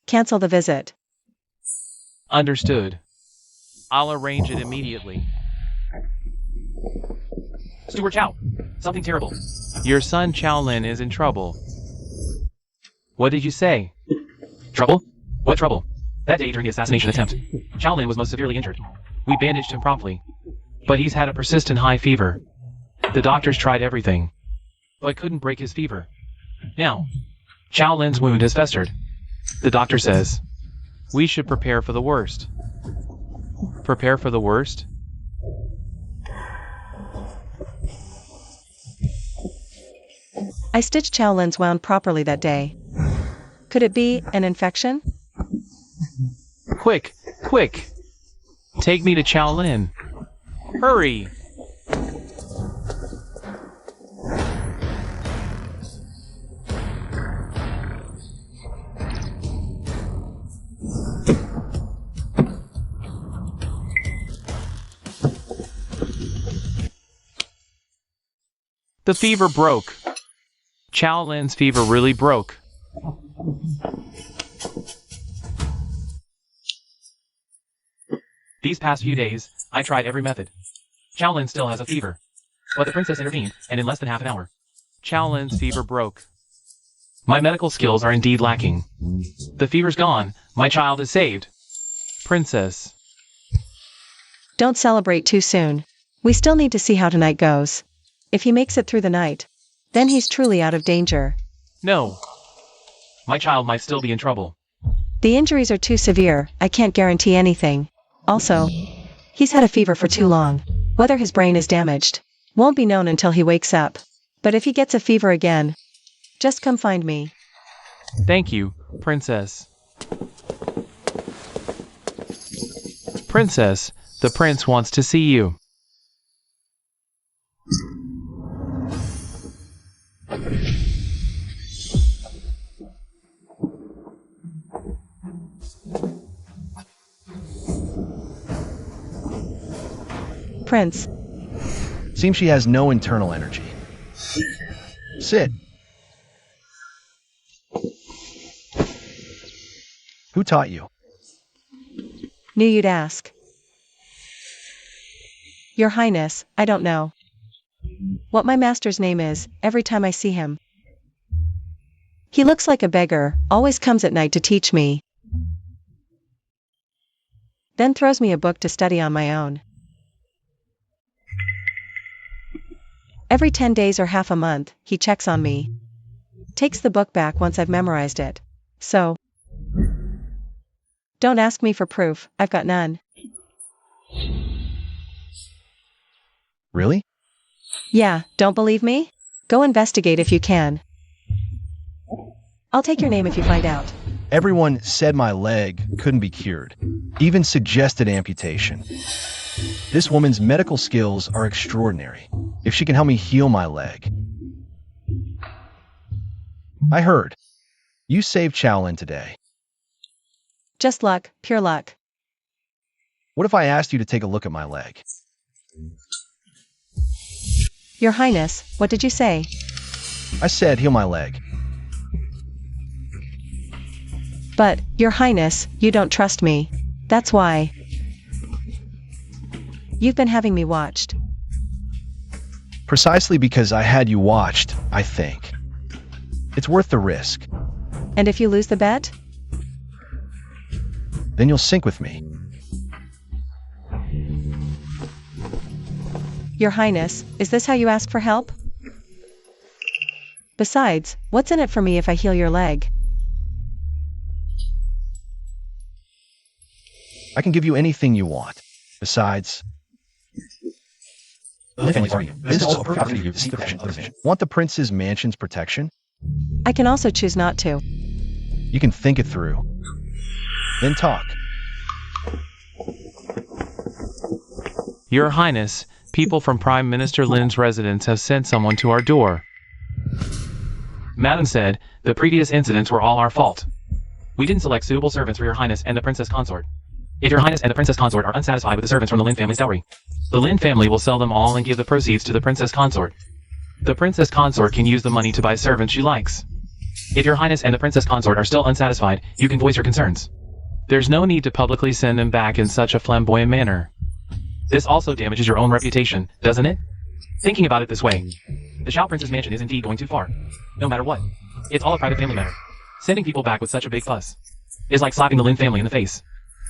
Cancel the visit. Understood. I'll arrange it immediately. Steward Xiao, something terrible. Your son Xiao Lin is in trouble. What did you say? Trouble? What trouble? That day during the assassination attempt, Xiao Lin was most severely injured. We bandaged him promptly, but he's had a persistent high fever. The doctors tried everything, but couldn't break his fever. Now, Xiao Lin's wound has festered. The doctor says we should prepare for the worst. Prepare for the worst? I stitched Xiao Lin's wound properly that day. Could it be an infection? Quick! Take me to Xiao Lin. Hurry! The fever broke. Xiao Lin's fever really broke. These past few days, I tried every method. Xiao Lin still has a fever. But the princess intervened, and in less than half an hour, Xiao Lin's fever broke. My medical skills are indeed lacking. The fever's gone. My child is saved. Princess. Don't celebrate too soon. We still need to see how tonight goes. If he makes it through the night, then he's truly out of danger. No. My child might still be in trouble. The injuries are too severe, I can't guarantee anything. Also, he's had a fever for too long. Whether his brain is damaged won't be known until he wakes up. But if he gets a fever again, just come find me. Thank you, Princess. Princess, the prince wants to see you. Prince, Seems she has no internal energy. Sit. Who taught you? knew you'd ask. Your Highness, I don't know what my master's name is every time I see him. He looks like a beggar, always comes at night to teach me, then throws me a book to study on my own. Every 10 days or half a month, he checks on me. Takes the book back once I've memorized it. So, don't ask me for proof, I've got none. Really? Yeah, don't believe me? Go investigate if you can. I'll take your name if you find out. Everyone said my leg couldn't be cured, even suggested amputation. This woman's medical skills are extraordinary. If she can help me heal my leg. I heard. You saved Shaolin today. Just luck, pure luck. What if I asked you to take a look at my leg? Your Highness, what did you say? I said heal my leg. But, Your Highness, you don't trust me. That's why. You've been having me watched. Precisely because I had you watched, I think. It's worth the risk. And if you lose the bet? Then you'll sink with me. Your Highness, is this how you ask for help? Besides, what's in it for me if I heal your leg? I can give you anything you want. Besides, this is also a perfect opportunity to seek protection of the vision. Want the prince's mansion's protection? I can also choose not to. You can think it through. Then talk. Your Highness, people from Prime Minister Lin's residence have sent someone to our door. Madam said, the previous incidents were all our fault. We didn't select suitable servants for Your Highness and the Princess Consort. If Your Highness and the Princess Consort are unsatisfied with the servants from the Lin family's dowry, the Lin family will sell them all and give the proceeds to the Princess Consort. The Princess Consort can use the money to buy servants she likes. If Your Highness and the Princess Consort are still unsatisfied, you can voice your concerns. There's no need to publicly send them back in such a flamboyant manner. This also damages your own reputation, doesn't it? Thinking about it this way, the Shao Prince's mansion is indeed going too far. No matter what, it's all a private family matter. Sending people back with such a big fuss is like slapping the Lin family in the face.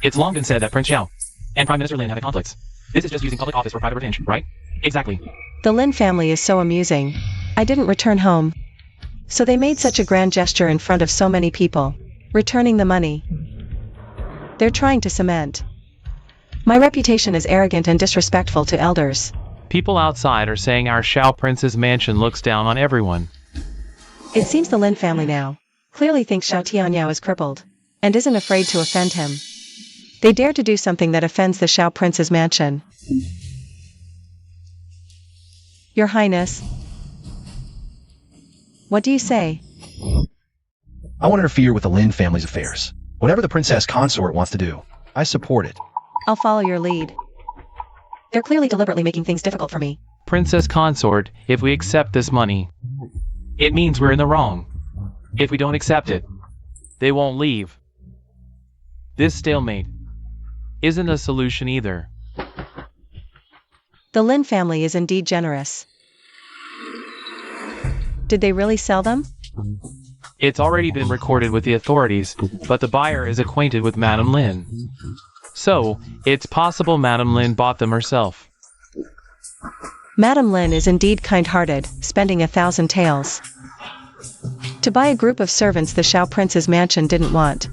It's long been said that Prince Xiao and Prime Minister Lin have conflicts. This is just using public office for private revenge, right? Exactly. The Lin family is so amusing. I didn't return home. So they made such a grand gesture in front of so many people, returning the money. They're trying to cement. My reputation is arrogant and disrespectful to elders. People outside are saying our Shao Prince's mansion looks down on everyone. It seems the Lin family now clearly thinks Xiao Tianyao is crippled, and isn't afraid to offend him. They dare to do something that offends the Shao Prince's mansion. Your Highness, what do you say? I want to interfere with the Lin family's affairs. Whatever the Princess Consort wants to do, I support it. I'll follow your lead. They're clearly deliberately making things difficult for me. Princess Consort, if we accept this money, it means we're in the wrong. If we don't accept it, they won't leave. This stalemate isn't a solution either. The Lin family is indeed generous. Did they really sell them? It's already been recorded with the authorities, but the buyer is acquainted with Madame Lin. So, it's possible Madame Lin bought them herself. Madame Lin is indeed kind-hearted, spending 1,000 taels to buy a group of servants the Shao Prince's mansion didn't want.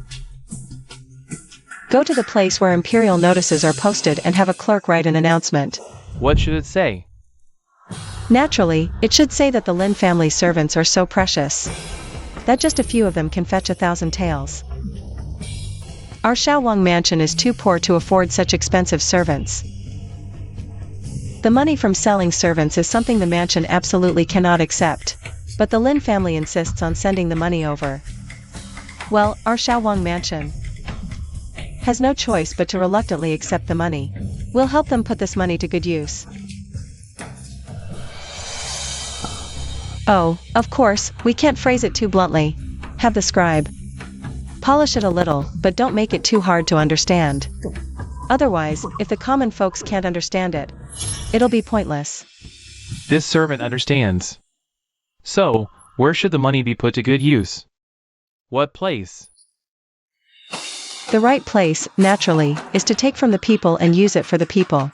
Go to the place where imperial notices are posted and have a clerk write an announcement. What should it say? Naturally, it should say that the Lin family servants are so precious that just a few of them can fetch 1,000 taels. Our Shaowang mansion is too poor to afford such expensive servants. The money from selling servants is something the mansion absolutely cannot accept, but the Lin family insists on sending the money over. Well, our Shaowang mansion has no choice but to reluctantly accept the money. We'll help them put this money to good use. Oh, of course, we can't phrase it too bluntly. Have the scribe polish it a little, but don't make it too hard to understand. Otherwise, if the common folks can't understand it, it'll be pointless. This servant understands. So, where should the money be put to good use? What place? The right place, naturally, is to take from the people and use it for the people.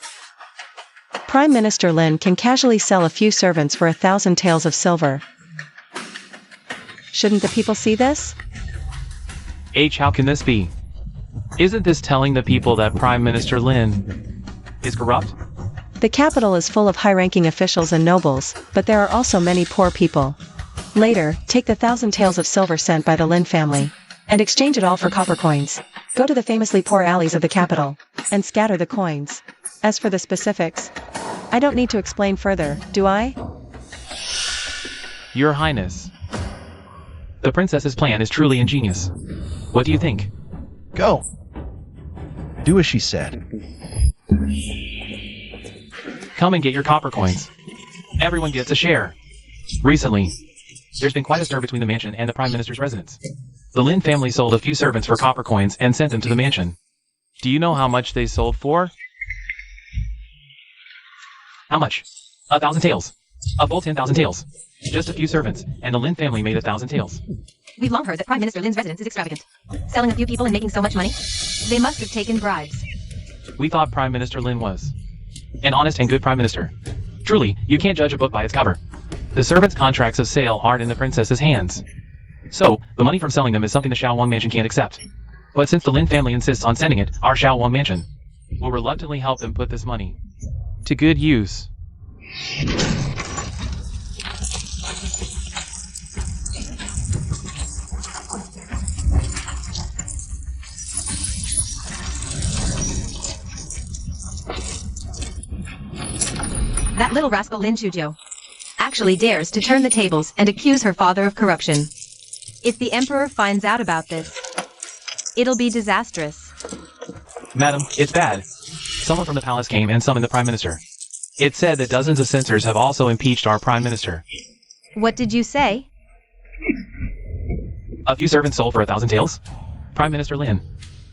Prime Minister Lin can casually sell a few servants for 1,000 taels of silver. Shouldn't the people see this? How can this be? Isn't this telling the people that Prime Minister Lin is corrupt? The capital is full of high-ranking officials and nobles, but there are also many poor people. Later, take the 1,000 taels of silver sent by the Lin family, and exchange it all for copper coins. Go to the famously poor alleys of the capital, and scatter the coins. As for the specifics, I don't need to explain further, do I? Your Highness. The princess's plan is truly ingenious. What do you think? Go. Do as she said. Come and get your copper coins. Everyone gets a share. Recently, there's been quite a stir between the mansion and the Prime Minister's residence. The Lin family sold a few servants for copper coins and sent them to the mansion. Do you know how much they sold for? How much? 1,000 taels. A full 10,000 taels. Just a few servants, and the Lin family made 1,000 taels. We've long heard that Prime Minister Lin's residence is extravagant. Selling a few people and making so much money? They must have taken bribes. We thought Prime Minister Lin was an honest and good Prime Minister. Truly, you can't judge a book by its cover. The servants' contracts of sale aren't in the princess's hands. So, the money from selling them is something the Shao Wang mansion can't accept. But since the Lin family insists on sending it, our Shao Wang mansion will reluctantly help them put this money to good use. That little rascal Lin Shujiu actually dares to turn the tables and accuse her father of corruption. If the emperor finds out about this, it'll be disastrous. Madam, it's bad. Someone from the palace came and summoned the Prime Minister. It said that dozens of censors have also impeached our Prime Minister. What did you say? A few servants sold for 1,000 taels? Prime Minister Lin,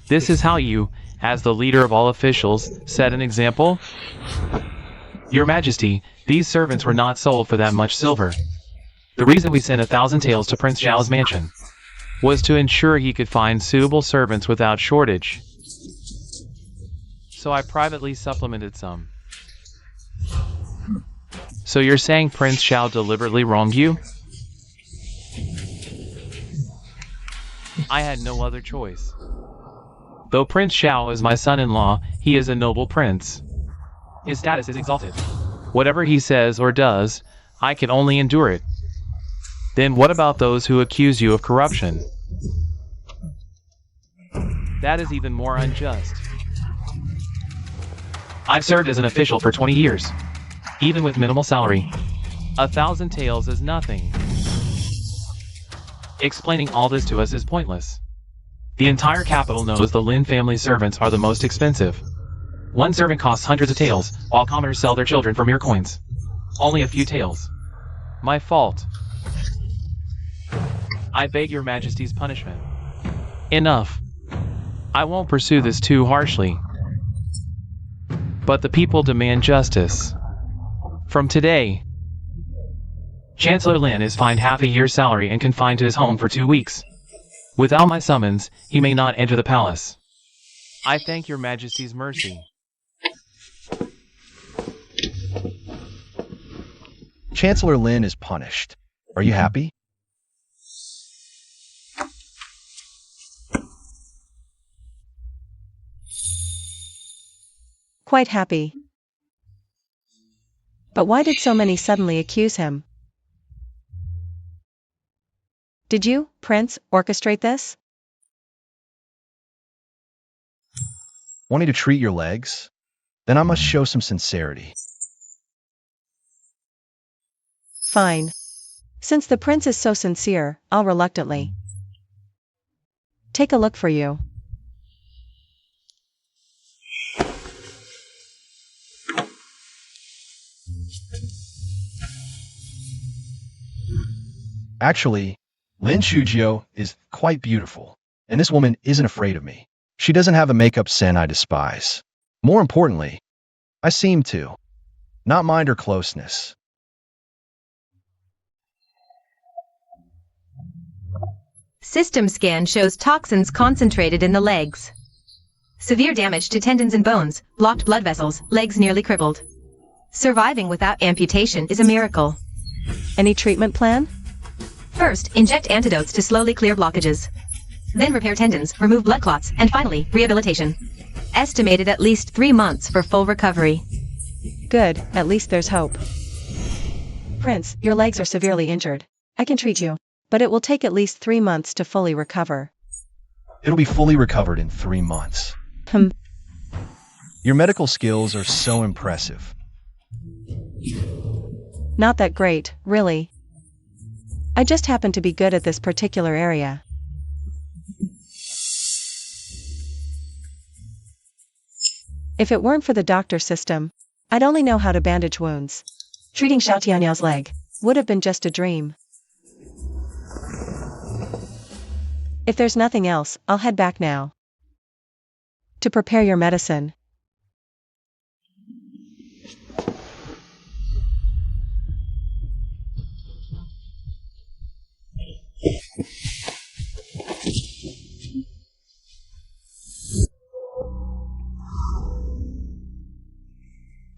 this is how you, as the leader of all officials, set an example? Your Majesty, these servants were not sold for that much silver. The reason we sent 1,000 taels to Prince Zhao's mansion was to ensure he could find suitable servants without shortage. So I privately supplemented some. So you're saying Prince Zhao deliberately wronged you? I had no other choice. Though Prince Zhao is my son-in-law, he is a noble prince. His status is exalted. Whatever he says or does, I can only endure it. Then what about those who accuse you of corruption? That is even more unjust. I've served as an official for 20 years. Even with minimal salary, 1,000 taels is nothing. Explaining all this to us is pointless. The entire capital knows the Lin family servants are the most expensive. One servant costs hundreds of taels, while commoners sell their children for mere coins. Only a few taels. My fault. I beg your Majesty's punishment. Enough. I won't pursue this too harshly. But the people demand justice. From today, Chancellor Lin is fined half a year's salary and confined to his home for 2 weeks. Without my summons, he may not enter the palace. I thank your Majesty's mercy. Chancellor Lin is punished. Are you happy? Quite happy. But why did so many suddenly accuse him? Did you, Prince, orchestrate this? Wanting to treat your legs? Then I must show some sincerity. Fine. Since the prince is so sincere, I'll reluctantly take a look for you. Actually, Lin Shujio is quite beautiful, and this woman isn't afraid of me. She doesn't have a makeup sin I despise. More importantly, I seem to not mind her closeness. System scan shows toxins concentrated in the legs. Severe damage to tendons and bones, blocked blood vessels, legs nearly crippled. Surviving without amputation is a miracle. Any treatment plan? First, inject antidotes to slowly clear blockages. Then repair tendons, remove blood clots, and finally, rehabilitation. Estimated at least 3 months for full recovery. Good, at least there's hope. Prince, your legs are severely injured. I can treat you, but it will take at least 3 months to fully recover. It'll be fully recovered in 3 months. Your medical skills are so impressive. Not that great, really. I just happen to be good at this particular area. If it weren't for the doctor system, I'd only know how to bandage wounds. Treating Xiao Tianyao leg would have been just a dream. If there's nothing else, I'll head back now. To prepare your medicine.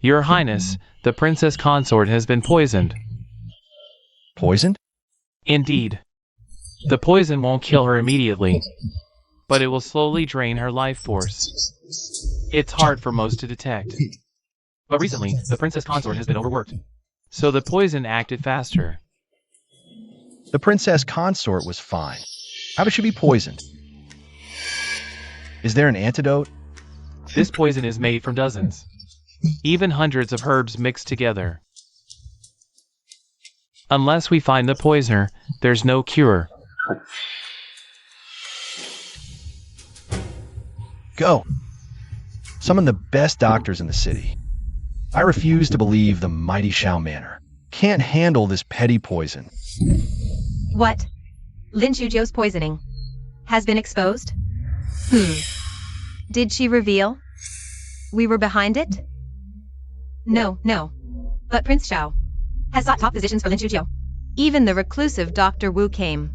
Your Highness, the princess consort has been poisoned. Poisoned? Indeed. The poison won't kill her immediately, but it will slowly drain her life force. It's hard for most to detect. But recently, the princess consort has been overworked, so the poison acted faster. The princess consort was fine. How could she be poisoned? Is there an antidote? This poison is made from dozens, even hundreds of herbs mixed together. Unless we find the poisoner, there's no cure. Go. Summon the best doctors in the city. I refuse to believe the mighty Shao Manor can't handle this petty poison. What? Lin Shujio's poisoning has been exposed? Did she reveal we were behind it? No. But Prince Xiao has sought top positions for Lin Shujio. Even the reclusive Dr. Wu came.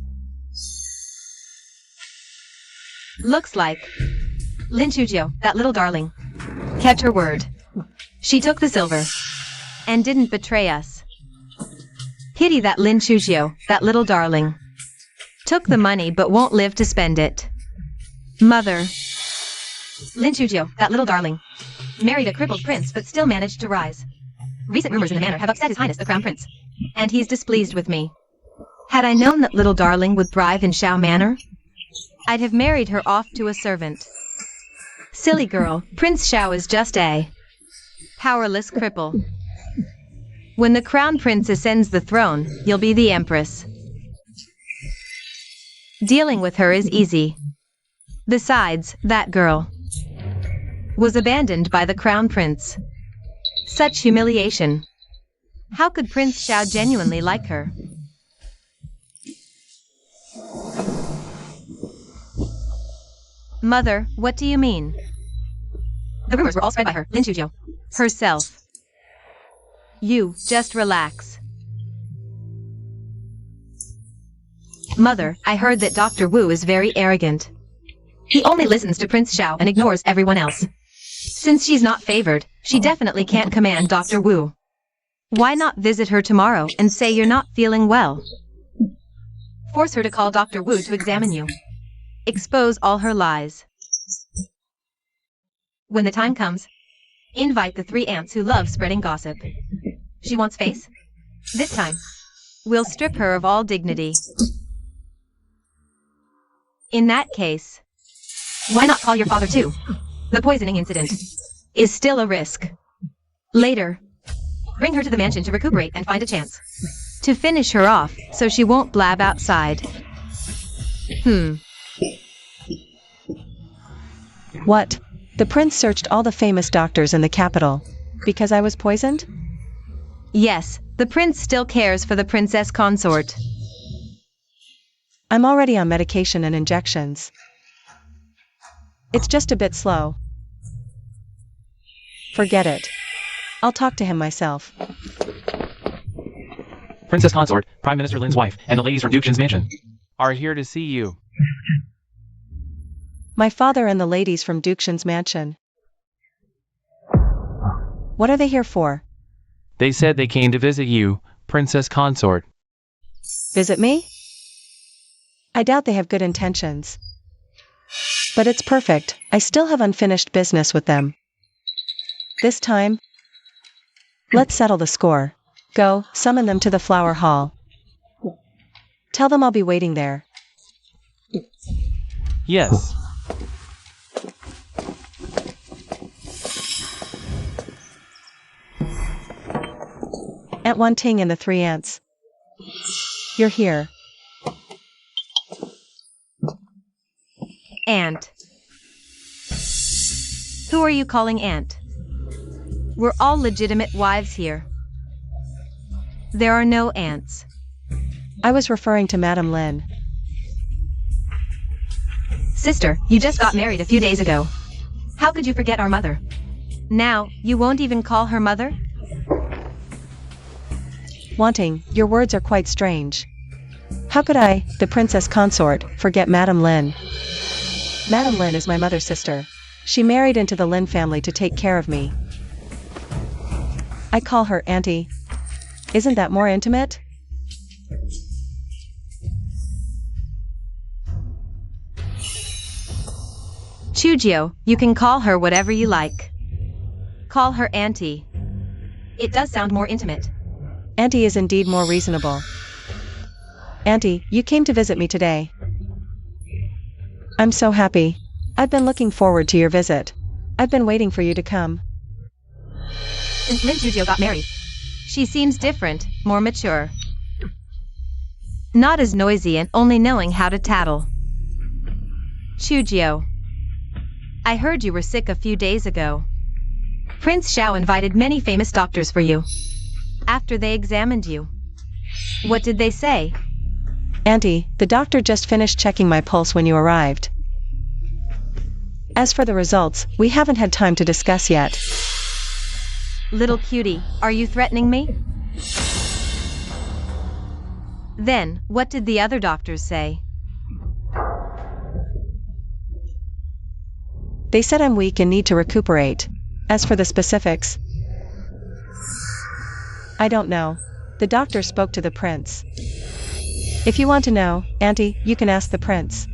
Looks like Lin Shujio, that little darling, kept her word. She took the silver and didn't betray us. Pity that Lin Shujio, that little darling, took the money but won't live to spend it. Mother. Lin Shujio, that little darling, married a crippled prince but still managed to rise. Recent rumors in the manor have upset His Highness the Crown Prince, and he's displeased with me. Had I known that little darling would thrive in Shao Manor, I'd have married her off to a servant. Silly girl, Prince Xiao is just a powerless cripple. When the Crown Prince ascends the throne, you'll be the Empress. Dealing with her is easy. Besides, that girl was abandoned by the Crown Prince. Such humiliation. How could Prince Xiao genuinely like her? Mother, what do you mean? The rumors were all spread by her, Lin Shujio. Herself. You, just relax. Mother, I heard that Dr. Wu is very arrogant. He only listens to Prince Xiao and ignores everyone else. Since she's not favored, she definitely can't command Dr. Wu. Why not visit her tomorrow and say you're not feeling well? Force her to call Dr. Wu to examine you. Expose all her lies. When the time comes, invite the 3 ants who love spreading gossip. She wants face? This time, we'll strip her of all dignity. In that case, why not call your father too? The poisoning incident is still a risk. Later, bring her to the mansion to recuperate and find a chance to finish her off so she won't blab outside. What? The prince searched all the famous doctors in the capital because I was poisoned? Yes, the prince still cares for the princess consort. I'm already on medication and injections. It's just a bit slow. Forget it. I'll talk to him myself. Princess Consort, Prime Minister Lin's wife, and the ladies from Duke's mansion are here to see you. My father and the ladies from Duke's mansion. What are they here for? They said they came to visit you, Princess Consort. Visit me? I doubt they have good intentions. But it's perfect, I still have unfinished business with them. This time, let's settle the score. Go, summon them to the flower hall. Tell them I'll be waiting there. Yes. Aunt Wan Ting and the three aunts. You're here. Aunt. Who are you calling aunt? We're all legitimate wives here. There are no aunts. I was referring to Madame Lin. Sister, you just got married a few days ago. How could you forget our mother? Now, you won't even call her mother? Wanting, your words are quite strange. How could I, the princess consort, forget Madame Lin? Madame Lin is my mother's sister. She married into the Lin family to take care of me. I call her auntie. Isn't that more intimate? Chujio, you can call her whatever you like. Call her auntie. It does sound more intimate. Auntie is indeed more reasonable. Auntie, you came to visit me today. I'm so happy. I've been looking forward to your visit. I've been waiting for you to come. Since Lin Chujio got married, she seems different, more mature. Not as noisy and only knowing how to tattle. Chujio, I heard you were sick a few days ago. Prince Xiao invited many famous doctors for you. After they examined you, what did they say? Auntie, the doctor just finished checking my pulse when you arrived. As for the results, we haven't had time to discuss yet. Little cutie, are you threatening me? Then, what did the other doctors say? They said I'm weak and need to recuperate. As for the specifics, I don't know. The doctor spoke to the prince. If you want to know, Auntie, you can ask the prince.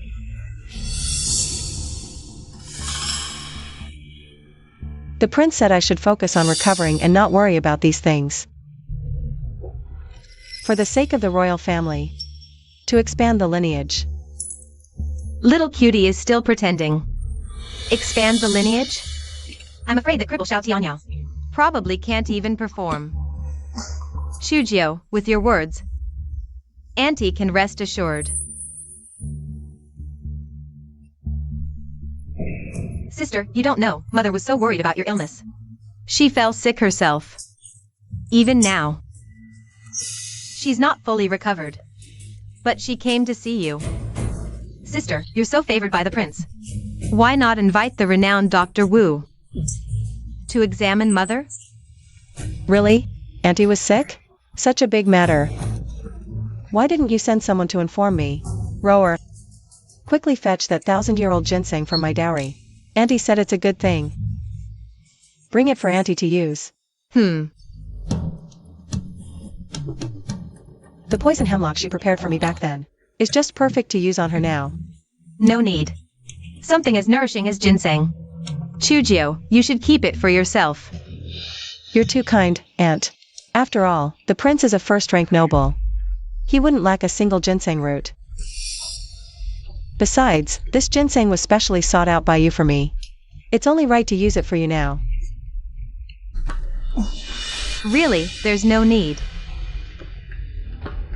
The prince said I should focus on recovering and not worry about these things. For the sake of the royal family. To expand the lineage. Little cutie is still pretending. Expand the lineage? I'm afraid that cripple Xiao Tianyao probably can't even perform. Chujio, with your words, Auntie can rest assured. Sister, you don't know, Mother was so worried about your illness. She fell sick herself. Even now. She's not fully recovered. But she came to see you. Sister, you're so favored by the prince. Why not invite the renowned Dr. Wu to examine Mother? Really? Auntie was sick? Such a big matter. Why didn't you send someone to inform me? Rower. Quickly fetch that 1,000-year-old ginseng from my dowry. Auntie said it's a good thing. Bring it for Auntie to use. The poison hemlock she prepared for me back then is just perfect to use on her now. No need. Something as nourishing as ginseng. Chujio, you should keep it for yourself. You're too kind, Aunt. After all, the prince is a first-rank noble. He wouldn't lack a single ginseng root. Besides, this ginseng was specially sought out by you for me. It's only right to use it for you now. Really, there's no need.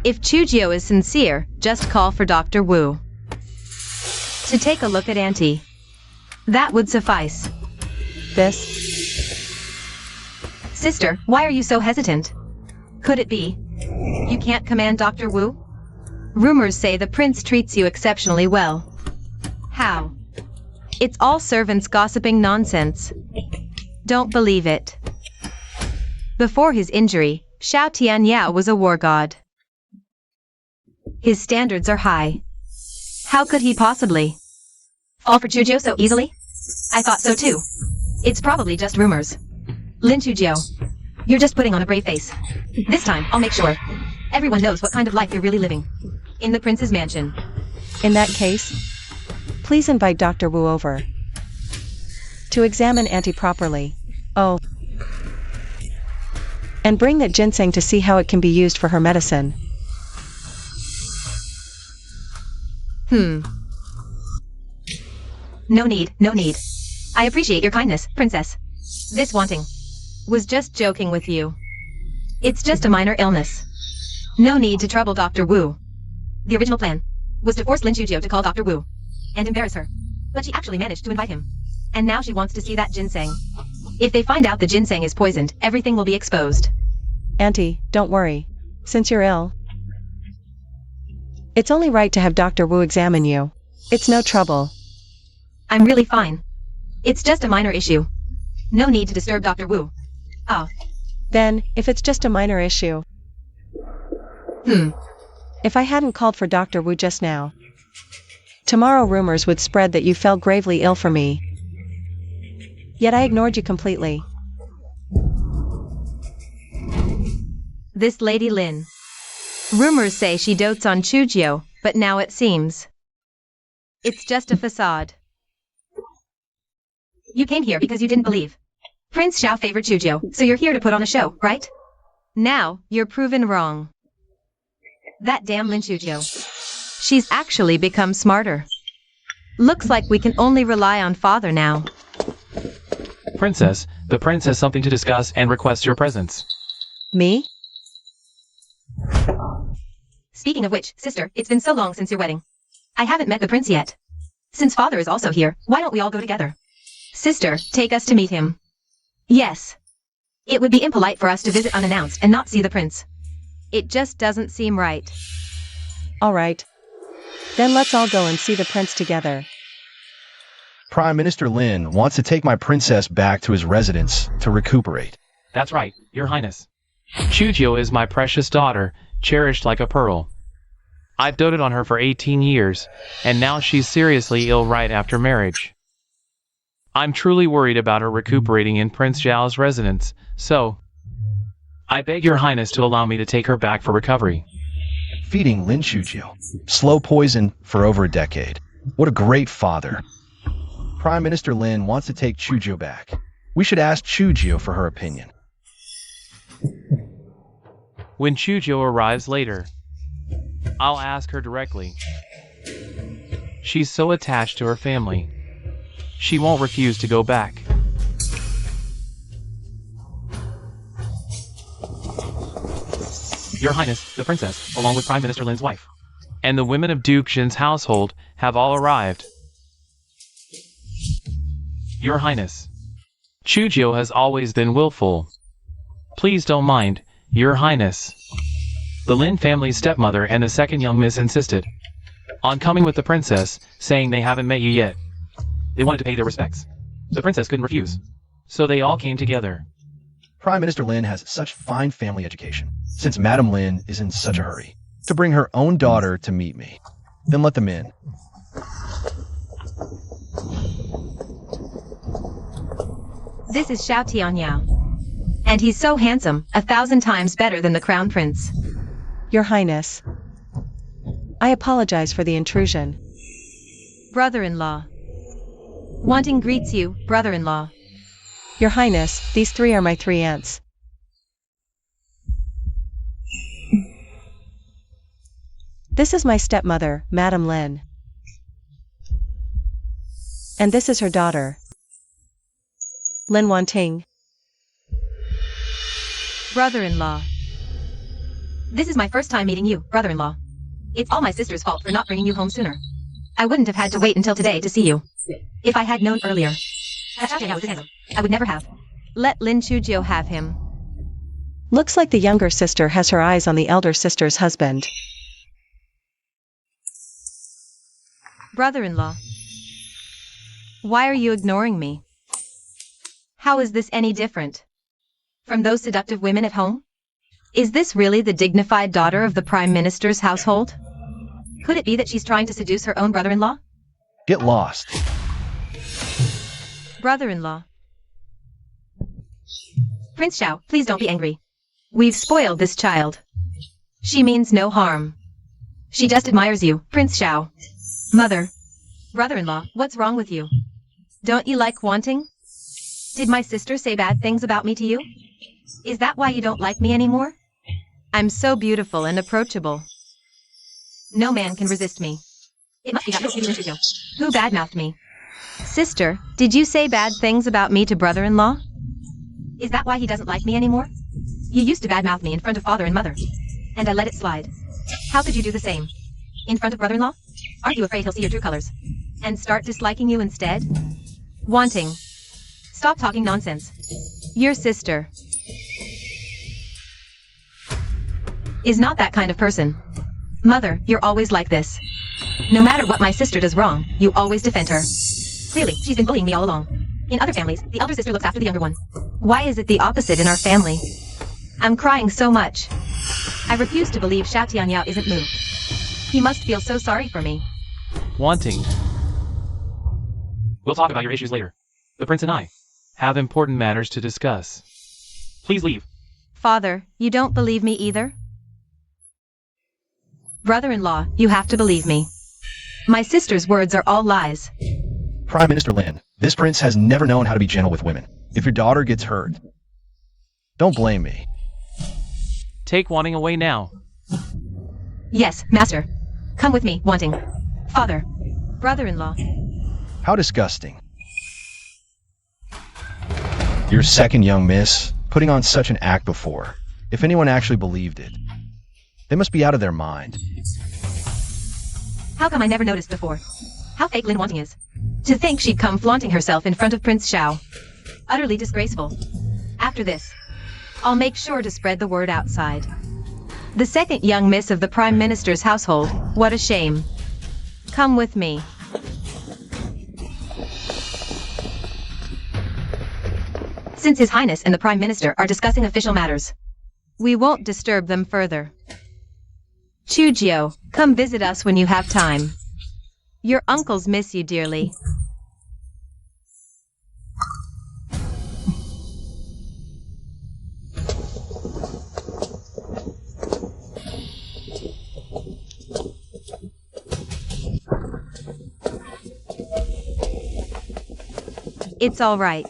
If Chujio is sincere, just call for Dr. Wu to take a look at Auntie. That would suffice. This? Sister, why are you so hesitant? Could it be you can't command Dr. Wu? Rumors say the prince treats you exceptionally well. How? It's all servants gossiping nonsense. Don't believe it. Before his injury, Xiao Tianyao was a war god. His standards are high. How could he possibly fall for Chujio so easily? I thought so too. It's probably just rumors. Lin Chujio, you're just putting on a brave face. This time, I'll make sure everyone knows what kind of life you're really living in the prince's mansion. In that case, please invite Dr. Wu over to examine Auntie properly. Oh. And bring that ginseng to see how it can be used for her medicine. No need, no need. I appreciate your kindness, princess. This wanting was just joking with you. It's just a minor illness. No need to trouble Dr. Wu. The original plan was to force Lin Chujio to call Dr. Wu and embarrass her. But she actually managed to invite him. And now she wants to see that ginseng. If they find out the ginseng is poisoned, everything will be exposed. Auntie, don't worry. Since you're ill, it's only right to have Dr. Wu examine you. It's no trouble. I'm really fine. It's just a minor issue. No need to disturb Dr. Wu. Oh. Then, if it's just a minor issue. If I hadn't called for Dr. Wu just now, tomorrow rumors would spread that you fell gravely ill for me. Yet I ignored you completely. This Lady Lin. Rumors say she dotes on Chujio, but now it seems it's just a facade. You came here because you didn't believe Prince Xiao favored Chujio, so you're here to put on a show, right? Now, you're proven wrong. That damn Lin Chujio. She's actually become smarter. Looks like we can only rely on father now. Princess, the prince has something to discuss and requests your presence. Me? Speaking of which, sister, it's been so long since your wedding. I haven't met the prince yet. Since father is also here, why don't we all go together? Sister, take us to meet him. Yes. It would be impolite for us to visit unannounced and not see the prince. It just doesn't seem right. All right. Then let's all go and see the prince together. Prime Minister Lin wants to take my princess back to his residence to recuperate. That's right, Your Highness. Chujio is my precious daughter, cherished like a pearl. I've doted on her for 18 years, and now she's seriously ill right after marriage. I'm truly worried about her recuperating in Prince Zhao's residence, so I beg Your Highness to allow me to take her back for recovery. Feeding Lin Chujio. Slow poison for over a decade. What a great father. Prime Minister Lin wants to take Chujio back. We should ask Chujio for her opinion. When Chujio arrives later, I'll ask her directly. She's so attached to her family. She won't refuse to go back. Your Highness, the princess, along with Prime Minister Lin's wife, and the women of Duke Jin's household, have all arrived. Your Highness, Chujio has always been willful. Please don't mind, Your Highness. The Lin family's stepmother and the second young miss insisted on coming with the princess, saying they haven't met you yet. They wanted to pay their respects. The princess couldn't refuse, so they all came together. Prime Minister Lin has such fine family education, since Madame Lin is in such a hurry to bring her own daughter to meet me. Then let them in. This is Xiao Tianyao. And he's so handsome, 1,000 times better than the crown prince. Your Highness, I apologize for the intrusion. Brother-in-law. Wanting greets you, brother-in-law. Your Highness, these three are my 3 aunts. This is my stepmother, Madame Lin. And this is her daughter, Lin Wanting. Brother-in-law. This is my first time meeting you, brother-in-law. It's all my sister's fault for not bringing you home sooner. I wouldn't have had to wait until today to see you. If I had known earlier I would never have let Lin Chujio have him. Looks like the younger sister has her eyes on the elder sister's husband. Brother-in-law. Why are you ignoring me? How is this any different from those seductive women at home? Is this really the dignified daughter of the Prime Minister's household? Could it be that she's trying to seduce her own brother-in-law? Get lost. Brother-in-law. Prince Xiao, please don't be angry. We've spoiled this child. She means no harm. She just admires you, Prince Xiao. Mother. Brother-in-law, what's wrong with you? Don't you like wanting? Did my sister say bad things about me to you? Is that why you don't like me anymore? I'm so beautiful and approachable. No man can resist me. It must be that little Yu who badmouthed me. Sister, did you say bad things about me to brother-in-law? Is that why he doesn't like me anymore? You used to badmouth me in front of father and mother, and I let it slide. How could you do the same? In front of brother-in-law? Aren't you afraid he'll see your true colors and start disliking you instead? Wanting. Stop talking nonsense. Your sister is not that kind of person. Mother, you're always like this. No matter what my sister does wrong, you always defend her. Clearly, she's been bullying me all along. In other families, the elder sister looks after the younger one. Why is it the opposite in our family? I'm crying so much. I refuse to believe Xiao Tianyao isn't moved. He must feel so sorry for me. Wanting. We'll talk about your issues later. The prince and I have important matters to discuss. Please leave. Father, you don't believe me either? Brother-in-law, you have to believe me. My sister's words are all lies. Prime Minister Lin, this prince has never known how to be gentle with women. If your daughter gets hurt, don't blame me. Take Wanting away now. Yes, master. Come with me, Wanting. Father. Brother-in-law. How disgusting. Your second young miss, putting on such an act before. If anyone actually believed it, they must be out of their mind. How come I never noticed before? How fake Lin Wanting is. To think she'd come flaunting herself in front of Prince Xiao. Utterly disgraceful. After this, I'll make sure to spread the word outside. The second young miss of the Prime Minister's household, what a shame. Come with me. Since His Highness and the Prime Minister are discussing official matters, we won't disturb them further. Chujio, come visit us when you have time. Your uncles miss you dearly. It's all right.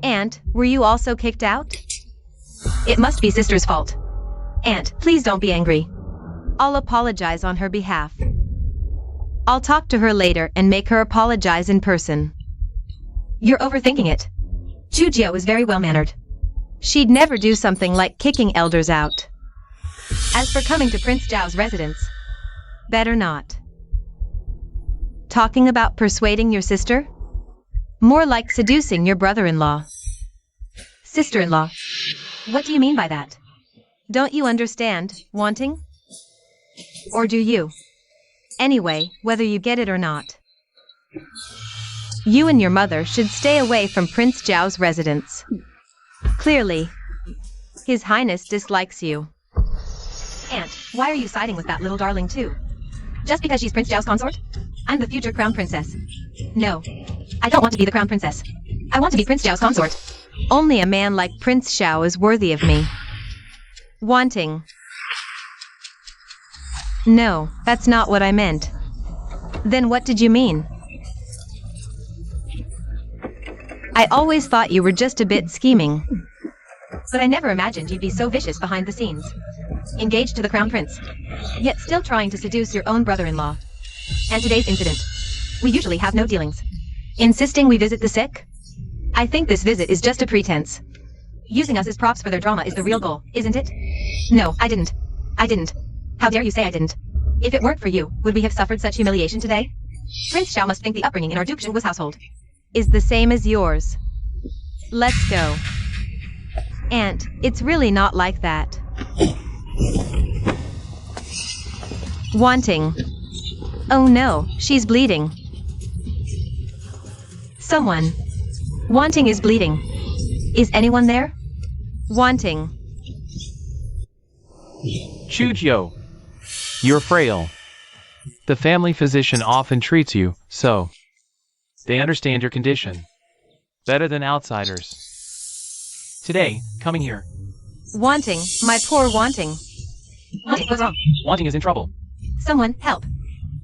Aunt, were you also kicked out? It must be sister's fault. Aunt, please don't be angry. I'll apologize on her behalf. I'll talk to her later and make her apologize in person. You're overthinking it. Chujio is very well-mannered. She'd never do something like kicking elders out. As for coming to Prince Zhao's residence, better not. Talking about persuading your sister? More like seducing your brother-in-law. Sister-in-law. What do you mean by that? Don't you understand, Wanting? Or do you? Anyway, whether you get it or not, you and your mother should stay away from Prince Zhao's residence. Clearly, His Highness dislikes you. Aunt, why are you siding with that little darling too? Just because she's Prince Zhao's consort? I'm the future crown princess. No, I don't want to be the crown princess. I want to be Prince Zhao's consort. Only a man like Prince Xiao is worthy of me. Wanting. No, that's not what I meant. Then what did you mean? I always thought you were just a bit scheming. But I never imagined you'd be so vicious behind the scenes. Engaged to the crown prince, yet still trying to seduce your own brother-in-law. And today's incident. We usually have no dealings. Insisting we visit the sick? I think this visit is just a pretense. Using us as props for their drama is the real goal, isn't it? No, I didn't. I didn't. How dare you say I didn't? If it weren't for you, would we have suffered such humiliation today? Prince Xiao must think the upbringing in our Duke Zhengguo's household is the same as yours. Let's go. Aunt, it's really not like that. Wanting. Oh no, she's bleeding. Someone. Wanting is bleeding. Is anyone there? Wanting. Chujio, you're frail. The family physician often treats you so. They understand your condition better than outsiders. Today, coming here. Wanting, my poor Wanting. Wanting, what's wrong? Wanting is in trouble. Someone, help.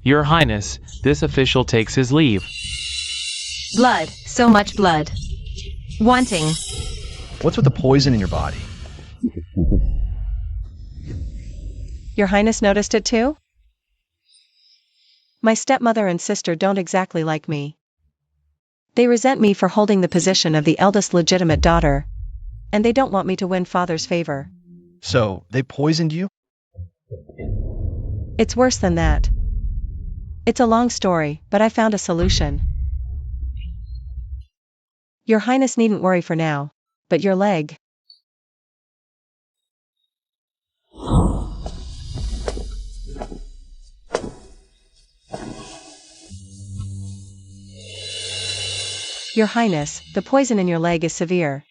Your Highness, this official takes his leave. Blood, so much blood. Wanting. What's with the poison in your body? Your Highness noticed it too? My stepmother and sister don't exactly like me. They resent me for holding the position of the eldest legitimate daughter, and they don't want me to win father's favor. So, they poisoned you? It's worse than that. It's a long story, but I found a solution. Your Highness needn't worry for now, but your leg. Your Highness, the poison in your leg is severe.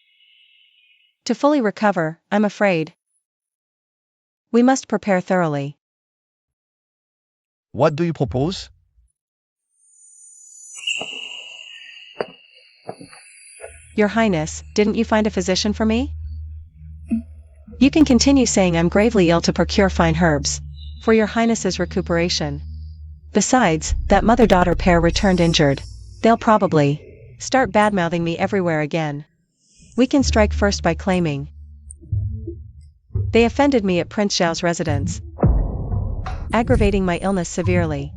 To fully recover, I'm afraid, we must prepare thoroughly. What do you propose? Your Highness, didn't you find a physician for me? You can continue saying I'm gravely ill to procure fine herbs for your Highness's recuperation. Besides, that mother-daughter pair returned injured. They'll probably start bad-mouthing me everywhere again. We can strike first by claiming they offended me at Prince Zhao's residence, aggravating my illness severely.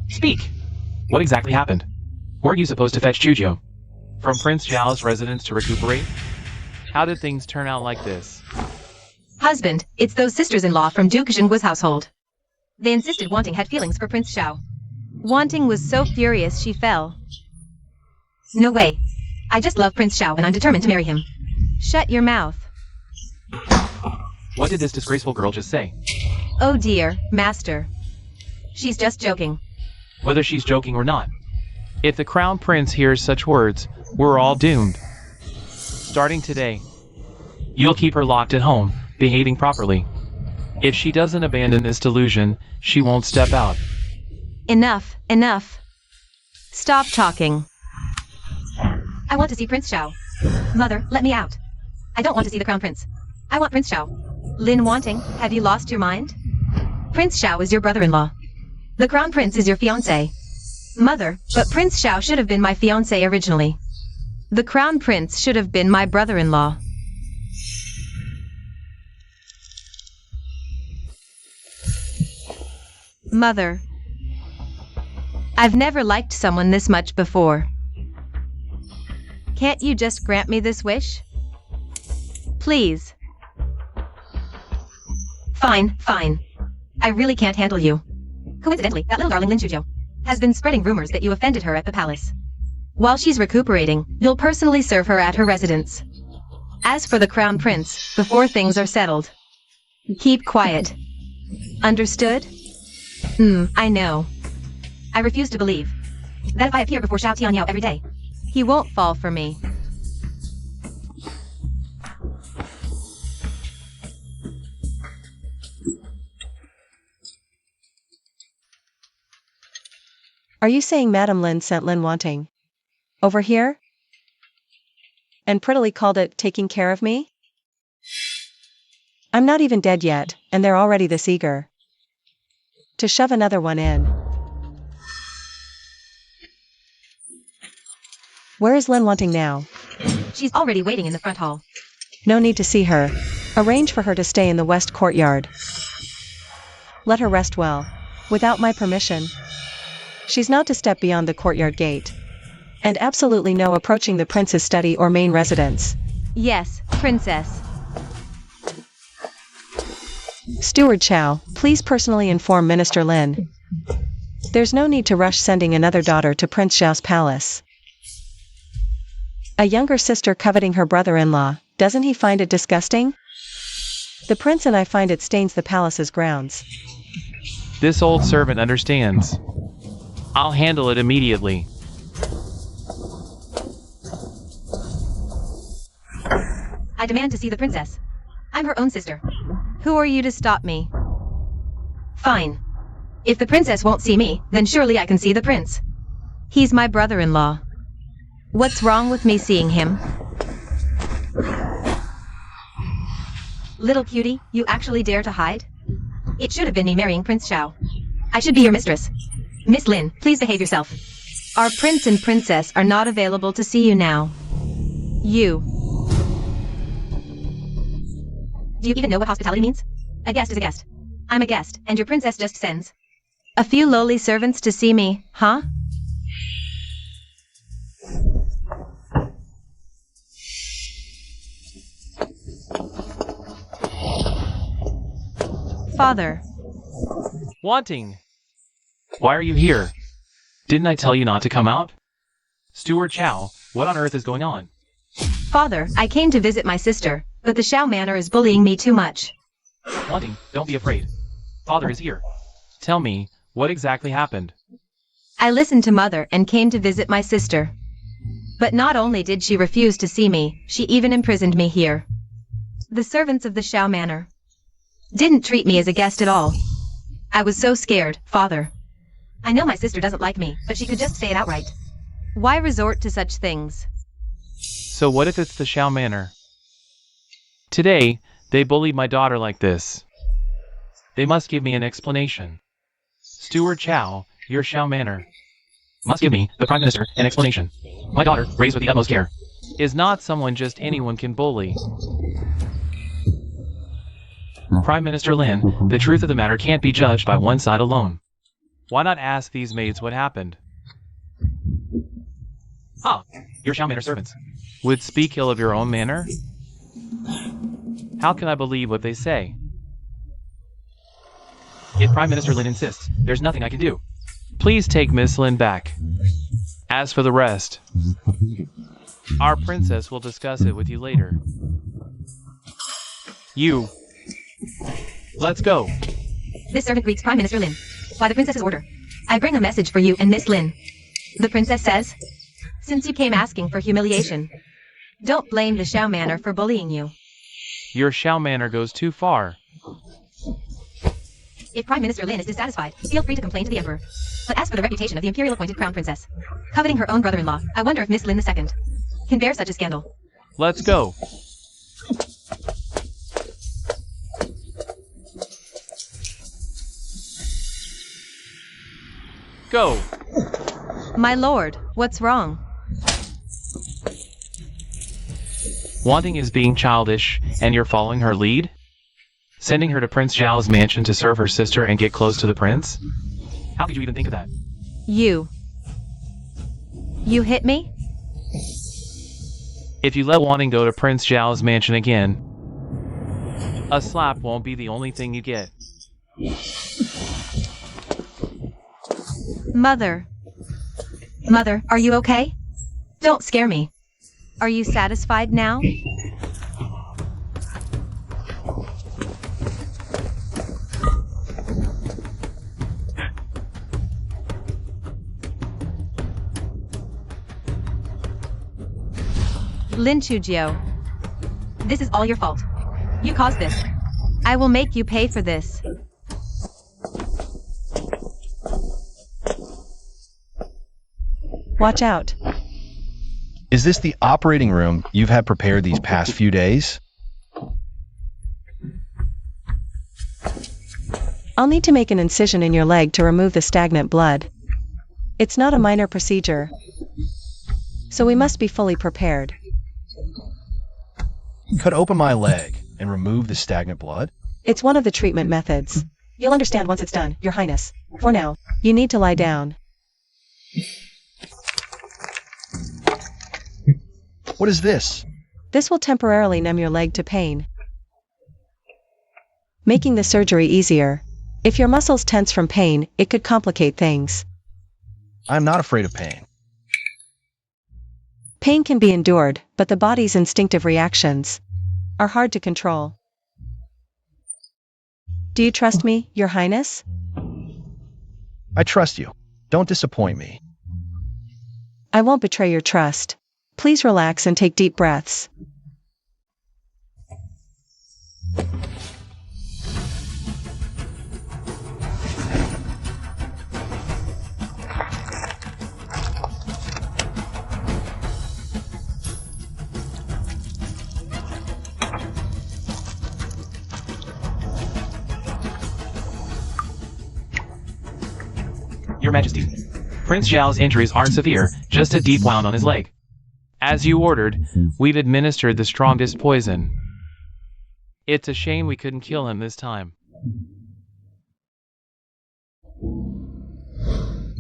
Speak! What exactly happened? Weren't you supposed to fetch Chujio from Prince Zhao's residence to recuperate? How did things turn out like this? Husband, it's those sisters-in-law from Duke Zhengguo's household. They insisted Wanting had feelings for Prince Zhao. Wanting was so furious she fell. No way. I just love Prince Zhao and I'm determined to marry him. Shut your mouth. What did this disgraceful girl just say? Oh dear, master. She's just joking. Whether she's joking or not. If the crown prince hears such words, we're all doomed. Starting today, you'll keep her locked at home, behaving properly. If she doesn't abandon this delusion, she won't step out. Enough, enough. Stop talking. I want to see Prince Zhao. Mother, let me out. I don't want to see the crown prince. I want Prince Zhao. Lin Wanting, have you lost your mind? Prince Zhao is your brother-in-law. The crown prince is your fiancé. Mother, but Prince Zhao should have been my fiancé originally. The crown prince should have been my brother-in-law. Mother, I've never liked someone this much before. Can't you just grant me this wish? Please. Fine, fine. I really can't handle you. Coincidentally, that little darling Lin Chujio has been spreading rumors that you offended her at the palace. While she's recuperating, you'll personally serve her at her residence. As for the crown prince, before things are settled, keep quiet. Understood? I know. I refuse to believe that if I appear before Xiao Tianyao every day, he won't fall for me. Are you saying Madame Lin sent Lin Wanting over here and prettily called it taking care of me? I'm not even dead yet, and they're already this eager to shove another one in. Where is Lin Wanting now? She's already waiting in the front hall. No need to see her. Arrange for her to stay in the west courtyard. Let her rest well. Without my permission. She's not to step beyond the courtyard gate. And absolutely no approaching the prince's study or main residence. Yes, princess. Steward Chow, please personally inform Minister Lin. There's no need to rush sending another daughter to Prince Zhao's palace. A younger sister coveting her brother-in-law, doesn't he find it disgusting? The prince and I find it stains the palace's grounds. This old servant understands. I'll handle it immediately. I demand to see the princess. I'm her own sister. Who are you to stop me? Fine. If the princess won't see me, then surely I can see the prince. He's my brother-in-law. What's wrong with me seeing him? Little cutie, you actually dare to hide? It should have been me marrying Prince Xiao. I should be your mistress. Miss Lin, please behave yourself. Our prince and princess are not available to see you now. You. Do you even know what hospitality means? A guest is a guest. I'm a guest, and your princess just sends a few lowly servants to see me, huh? Father. Wanting. Why are you here? Didn't I tell you not to come out? Steward Chow, what on earth is going on? Father, I came to visit my sister, but the Xiao Manor is bullying me too much. Wanting, don't be afraid. Father is here. Tell me, what exactly happened? I listened to Mother and came to visit my sister. But not only did she refuse to see me, she even imprisoned me here. The servants of the Xiao Manor didn't treat me as a guest at all. I was so scared, Father. I know my sister doesn't like me, but she could just say it outright. Why resort to such things? So what if it's the Xiao Manor? Today, they bullied my daughter like this. They must give me an explanation. Steward Chow, your Xiao Manor must give me, the Prime Minister, an explanation. My daughter, raised with the utmost care, is not someone just anyone can bully. Prime Minister Lin, the truth of the matter can't be judged by one side alone. Why not ask these maids what happened? Ah, your Xiao Manor servants would speak ill of your own manor? How can I believe what they say? If Prime Minister Lin insists, there's nothing I can do. Please take Miss Lin back. As for the rest, our princess will discuss it with you later. You. Let's go. This servant greets Prime Minister Lin. By the princess's order, I bring a message for you and Miss Lin. The princess says, since you came asking for humiliation, don't blame the Xiao Manor for bullying you. Your Xiao Manor goes too far. If Prime Minister Lin is dissatisfied, feel free to complain to the Emperor. But as for the reputation of the imperial appointed crown princess, coveting her own brother-in-law, I wonder if Miss Lin II can bear such a scandal. Let's go. Go. My lord, what's wrong? Wanting is being childish, and you're following her lead? Sending her to Prince Zhao's mansion to serve her sister and get close to the prince? How could you even think of that? You hit me? If you let Wanting go to Prince Zhao's mansion again, a slap won't be the only thing you get. Mother. Mother, are you okay? Don't scare me. Are you satisfied now? Lin Chujio. This is all your fault. You caused this. I will make you pay for this. Watch out. Is this the operating room you've had prepared these past few days? I'll need to make an incision in your leg to remove the stagnant blood. It's not a minor procedure, so we must be fully prepared. Cut open my leg and remove the stagnant blood? It's one of the treatment methods. You'll understand once it's done, Your Highness. For now, you need to lie down. What is this? This will temporarily numb your leg to pain, making the surgery easier. If your muscles tense from pain, it could complicate things. I'm not afraid of pain. Pain can be endured, but the body's instinctive reactions are hard to control. Do you trust me, Your Highness? I trust you. Don't disappoint me. I won't betray your trust. Please relax and take deep breaths. Your Majesty, Prince Zhao's injuries aren't severe, just a deep wound on his leg. As you ordered, we've administered the strongest poison. It's a shame we couldn't kill him this time.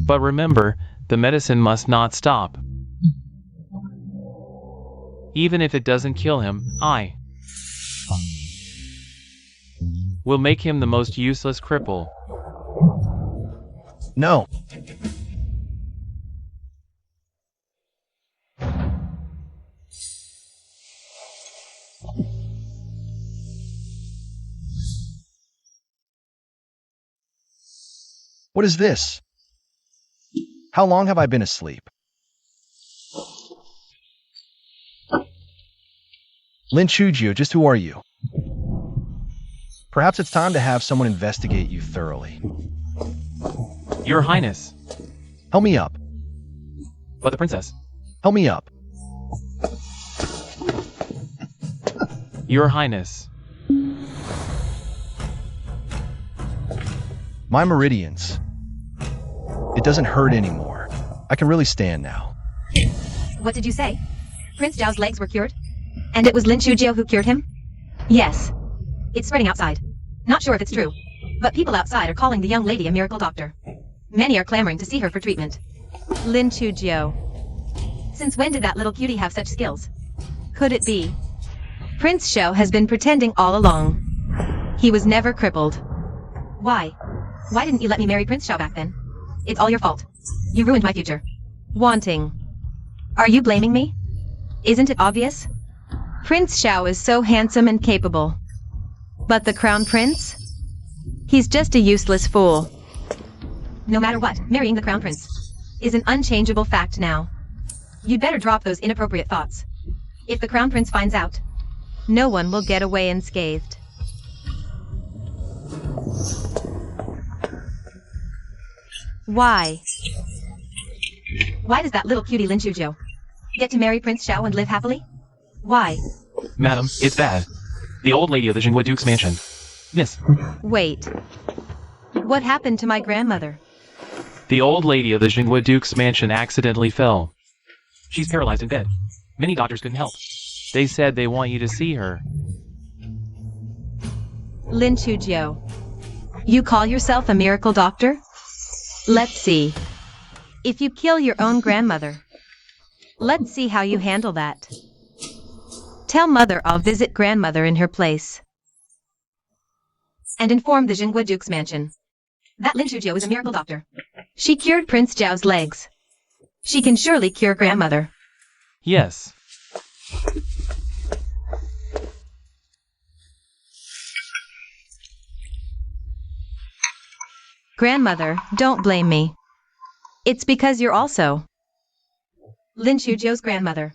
But remember, the medicine must not stop. Even if it doesn't kill him, I will make him the most useless cripple. No. What is this? How long have I been asleep? Lin Chujio, just who are you? Perhaps it's time to have someone investigate you thoroughly. Your Highness. Help me up. But the princess. Help me up. Your Highness. My meridians. It doesn't hurt anymore. I can really stand now. What did you say? Prince Zhao's legs were cured? And it was Lin Chujio who cured him? Yes. It's spreading outside. Not sure if it's true, but people outside are calling the young lady a miracle doctor. Many are clamoring to see her for treatment. Lin Chujio. Since when did that little cutie have such skills? Could it be? Prince Zhao has been pretending all along. He was never crippled. Why? Why didn't you let me marry Prince Zhao back then? It's all your fault. You ruined my future. Wanting. Are you blaming me? Isn't it obvious? Prince Zhao is so handsome and capable. But the crown prince? He's just a useless fool. No matter what, marrying the crown prince is an unchangeable fact now. You'd better drop those inappropriate thoughts. If the crown prince finds out, no one will get away unscathed. Why? Why does that little cutie Lin Chujio get to marry Prince Zhao and live happily? Why? Madam, it's bad. The old lady of the Jinghua Duke's mansion. Miss. Wait. What happened to my grandmother? The old lady of the Jinghua Duke's mansion accidentally fell. She's paralyzed in bed. Many doctors couldn't help. They said they want you to see her. Lin Chujio. You call yourself a miracle doctor? Let's see. If you kill your own grandmother, let's see how you handle that. Tell mother I'll visit grandmother in her place. And inform the Jinghua Duke's mansion that Lin Chujio is a miracle doctor. She cured Prince Zhao's legs. She can surely cure grandmother. Yes. Grandmother, don't blame me. It's because you're also Lin Chujio's grandmother.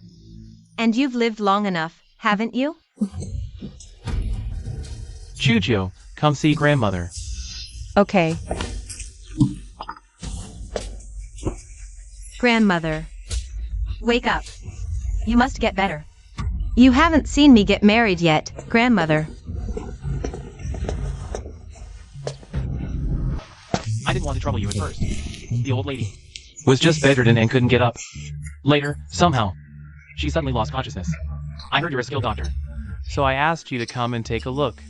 And you've lived long enough, haven't you? Chujio, come see grandmother. Okay. Grandmother. Wake up. You must get better. You haven't seen me get married yet, grandmother. I didn't want to trouble you at first. The old lady was just bedridden and couldn't get up. Later, somehow, she suddenly lost consciousness. I heard you're a skilled doctor, so I asked you to come and take a look.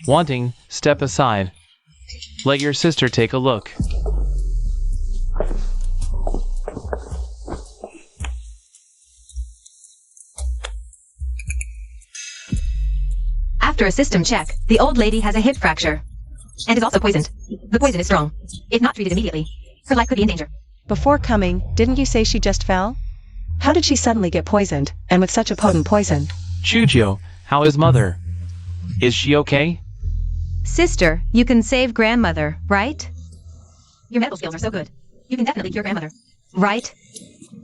Wanting, step aside. Let your sister take a look. After a system check, the old lady has a hip fracture. And is also poisoned. The poison is strong. If not treated immediately, her life could be in danger. Before coming, didn't you say she just fell? How did she suddenly get poisoned, and with such a potent poison? Chujio, how is mother? Is she okay? Sister, you can save grandmother, right? Your medical skills are so good. You can definitely cure grandmother. Right?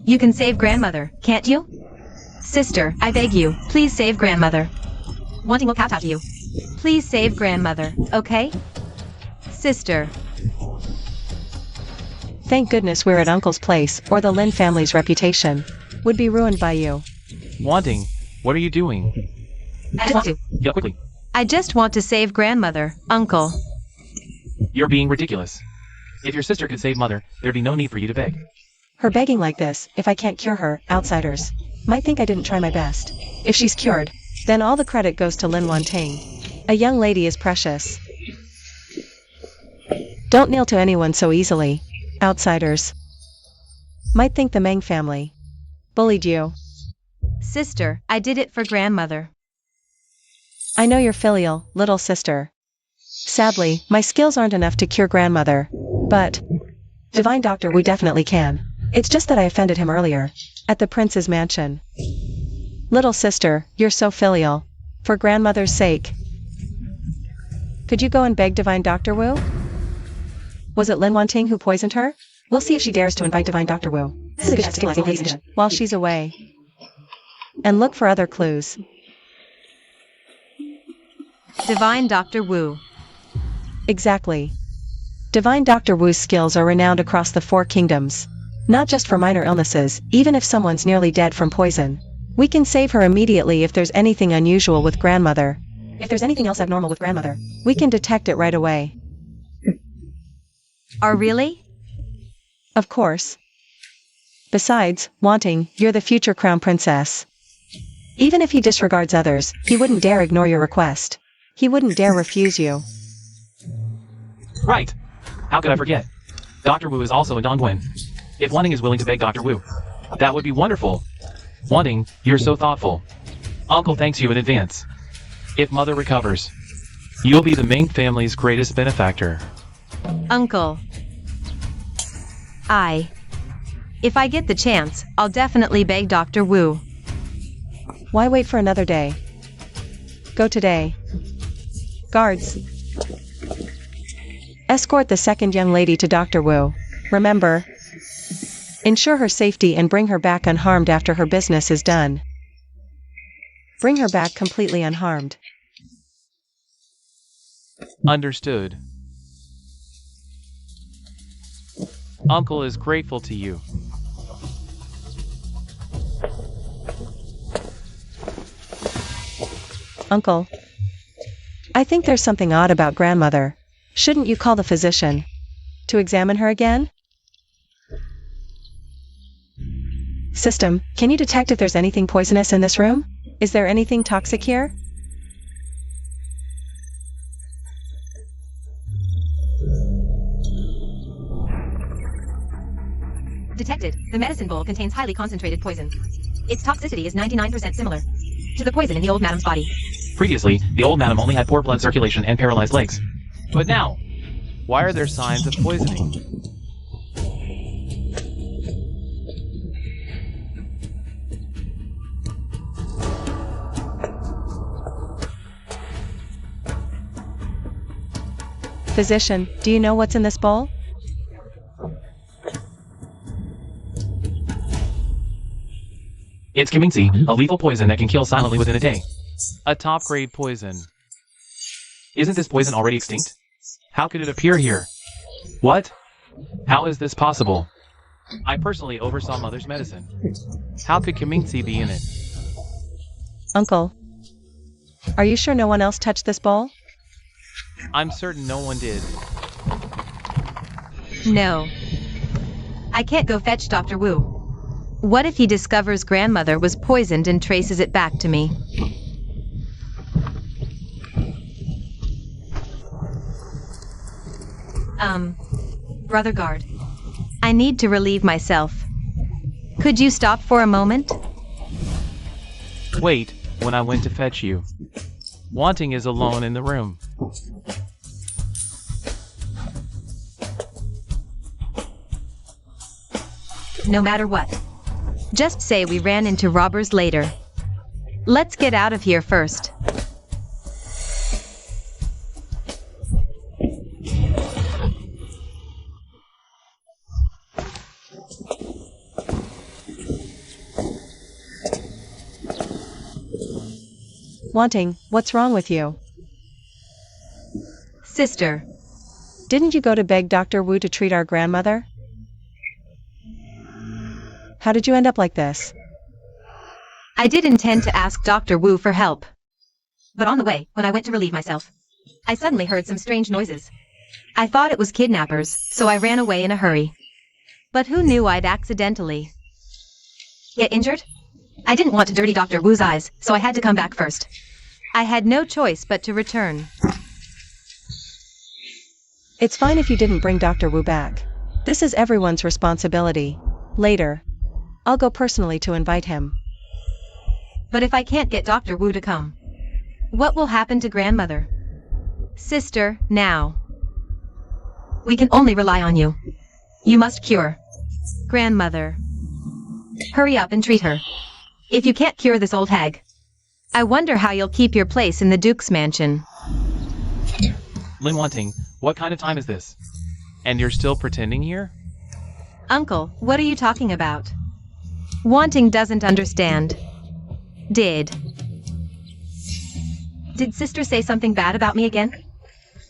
You can save grandmother, can't you? Sister, I beg you, please save grandmother. Wanting will kowtow to you. Please save grandmother, okay? Sister. Thank goodness we're at Uncle's place, or the Lin family's reputation would be ruined by you. Wanting, what are you doing? I just want to. Get up quickly. I just want to save grandmother, Uncle. You're being ridiculous. If your sister could save mother, there'd be no need for you to beg. Her begging like this, if I can't cure her, outsiders might think I didn't try my best. If she's cured, then all the credit goes to Lin Wanting. A young lady is precious. Don't kneel to anyone so easily. Outsiders might think the Meng family bullied you. Sister, I did it for grandmother. I know you're filial, little sister. Sadly, my skills aren't enough to cure grandmother. But Divine Doctor Wu definitely can. It's just that I offended him earlier at the prince's mansion. Little sister, you're so filial. For grandmother's sake. Could you go and beg Divine Doctor Wu? Was it Lin Wanting who poisoned her? We'll see if she dares to invite Divine Doctor Wu. This is a good chance to get ladies while she's away. And look for other clues. Divine Dr. Wu. Exactly. Divine Dr. Wu's skills are renowned across the 4 kingdoms. Not just for minor illnesses, even if someone's nearly dead from poison. We can save her immediately if there's anything unusual with grandmother. If there's anything else abnormal with grandmother, we can detect it right away. Oh, really? Of course. Besides, Wanting, you're the future crown princess. Even if he disregards others, he wouldn't dare ignore your request. He wouldn't dare refuse you. Right. How could I forget? Dr. Wu is also a Dongguan. If Wanting is willing to beg Dr. Wu, that would be wonderful. Wanting, you're so thoughtful. Uncle thanks you in advance. If mother recovers, you'll be the Ming family's greatest benefactor. Uncle. If I get the chance, I'll definitely beg Dr. Wu. Why wait for another day? Go today. Guards. Escort the second young lady to Dr. Wu. Remember, ensure her safety and bring her back unharmed after her business is done. Bring her back completely unharmed. Understood. Uncle is grateful to you. Uncle, I think there's something odd about grandmother. Shouldn't you call the physician to examine her again? System, can you detect if there's anything poisonous in this room? Is there anything toxic here? Detected. The medicine bowl contains highly concentrated poison. Its toxicity is 99% similar to the poison in the old madam's body. Previously, the old madam only had poor blood circulation and paralyzed legs. But now, why are there signs of poisoning? Physician, do you know what's in this bowl? It's Kimingzi, a lethal poison that can kill silently within a day. A top-grade poison. Isn't this poison already extinct? How could it appear here? What? How is this possible? I personally oversaw Mother's medicine. How could Kimingzi be in it? Uncle, are you sure no one else touched this bowl? I'm certain no one did. No. I can't go fetch Dr. Wu. What if he discovers grandmother was poisoned and traces it back to me? Brother Guard. I need to relieve myself. Could you stop for a moment? Wait, when I went to fetch you. Wanting is alone in the room. No matter what. Just say we ran into robbers later. Let's get out of here first. Wanting, what's wrong with you? Sister, Didn't you go to beg Dr. Wu to treat our grandmother? How did you end up like this? I did intend to ask Dr. Wu for help. But on the way, when I went to relieve myself, I suddenly heard some strange noises. I thought it was kidnappers, so I ran away in a hurry. But who knew I'd accidentally get injured? I didn't want to dirty Dr. Wu's eyes, so I had to come back first. I had no choice but to return. It's fine if you didn't bring Dr. Wu back. This is everyone's responsibility. Later, I'll go personally to invite him. But if I can't get Dr. Wu to come, what will happen to grandmother? Sister, now. We can only rely on you. You must cure grandmother. Hurry up and treat her. If you can't cure this old hag, I wonder how you'll keep your place in the Duke's mansion. Lin Wanting, what kind of time is this? And you're still pretending here? Uncle, what are you talking about? Wanting doesn't understand. Did Sister say something bad about me again?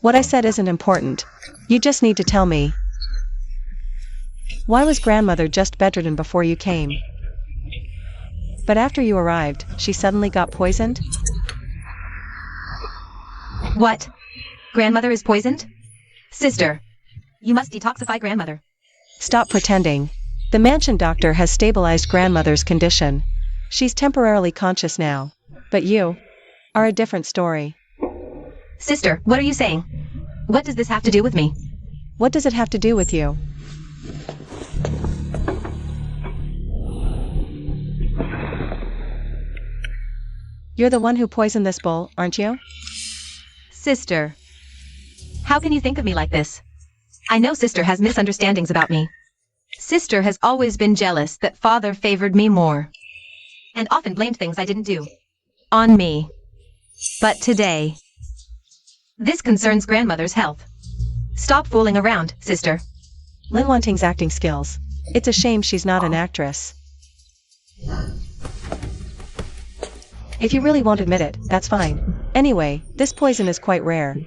What I said isn't important. You just need to tell me. Why was grandmother just bedridden before you came? But after you arrived, she suddenly got poisoned? What? Grandmother is poisoned? Sister, you must detoxify grandmother. Stop pretending. The mansion doctor has stabilized grandmother's condition. She's temporarily conscious now. But you are a different story. Sister, what are you saying? What does this have to do with me? What does it have to do with you? You're the one who poisoned this bull, aren't you? Sister, how can you think of me like this? I know Sister has misunderstandings about me. Sister has always been jealous that father favored me more, and often blamed things I didn't do on me. But today, this concerns grandmother's health. Stop fooling around, sister. Lin Wanting's acting skills. It's a shame she's not an actress. If you really won't admit it, that's fine. Anyway, this poison is quite rare.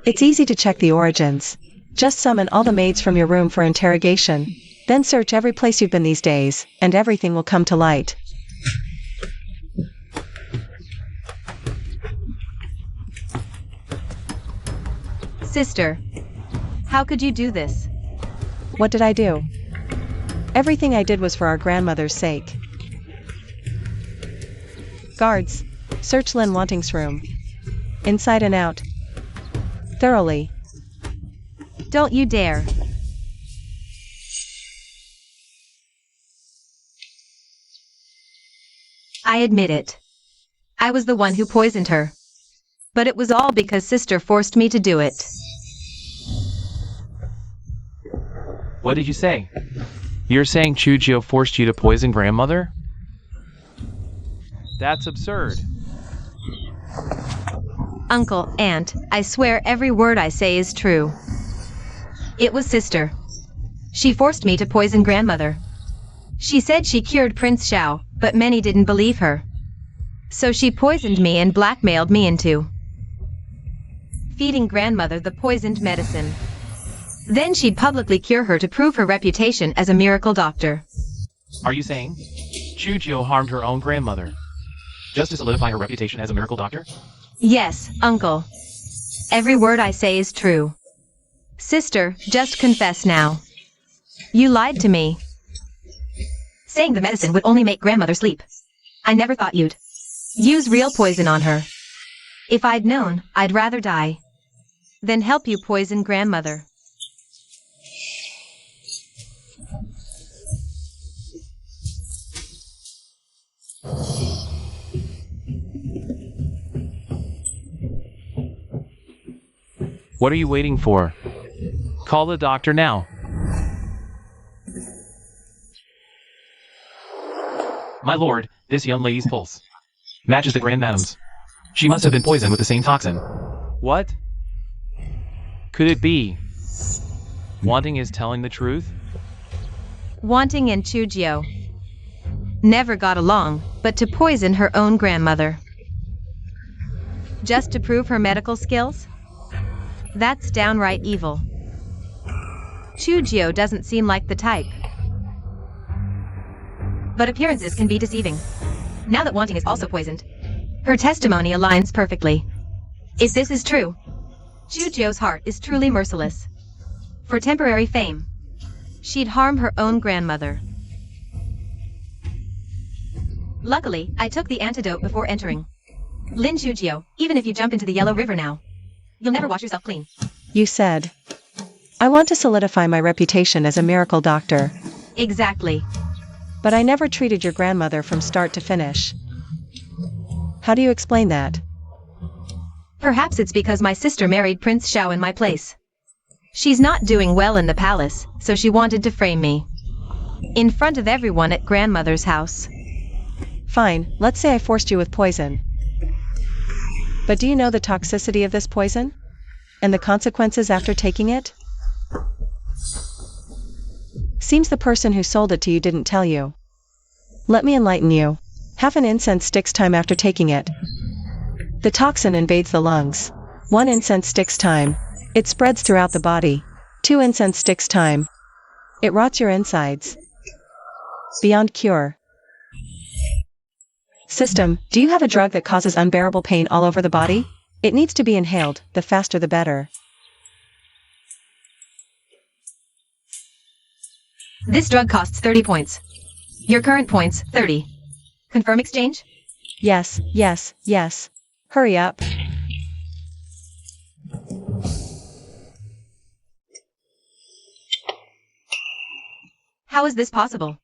It's easy to check the origins. Just summon all the maids from your room for interrogation. Then search every place you've been these days, and everything will come to light. Sister, how could you do this? What did I do? Everything I did was for our grandmother's sake. Guards, search Lin Wanting's room. Inside and out. Thoroughly. Don't you dare. I admit it. I was the one who poisoned her. But it was all because Sister forced me to do it. What did you say? You're saying Chujio forced you to poison grandmother? That's absurd. Uncle, Aunt, I swear every word I say is true. It was Sister. She forced me to poison grandmother. She said she cured Prince Xiao, but many didn't believe her. So she poisoned me and blackmailed me into feeding grandmother the poisoned medicine. Then she'd publicly cure her to prove her reputation as a miracle doctor. Are you saying Chujio harmed her own grandmother just to solidify her reputation as a miracle doctor? Yes, Uncle. Every word I say is true. Sister, just confess now. You lied to me, saying the medicine would only make grandmother sleep. I never thought you'd use real poison on her. If I'd known, I'd rather die than help you poison grandmother. What are you waiting for? Call the doctor now. My lord, this young lady's pulse matches the Grand Madam's. She must have been poisoned with the same toxin. What? Could it be? Wanting is telling the truth? Wanting and Chujio never got along, but to poison her own grandmother. Just to prove her medical skills? That's downright evil. Chujio doesn't seem like the type. But appearances can be deceiving. Now that Wanting is also poisoned, her testimony aligns perfectly. If this is true, Chujio's heart is truly merciless. For temporary fame, she'd harm her own grandmother. Luckily, I took the antidote before entering. Lin Chujio, even if you jump into the Yellow River now, you'll never wash yourself clean. You said, I want to solidify my reputation as a miracle doctor. Exactly. But I never treated your grandmother from start to finish. How do you explain that? Perhaps it's because my sister married Prince Xiao in my place. She's not doing well in the palace, so she wanted to frame me. In front of everyone at grandmother's house. Fine, let's say I forced you with poison. But do you know the toxicity of this poison? And the consequences after taking it? Seems the person who sold it to you didn't tell you. Let me enlighten you. Half an incense stick's time after taking it. The toxin invades the lungs. 1 incense stick's time. It spreads throughout the body. 2 incense sticks time. It rots your insides. Beyond cure. System, do you have a drug that causes unbearable pain all over the body? It needs to be inhaled, the faster the better. This drug costs 30 points. Your current points, 30. Confirm exchange? Yes, yes, yes. Hurry up. How is this possible?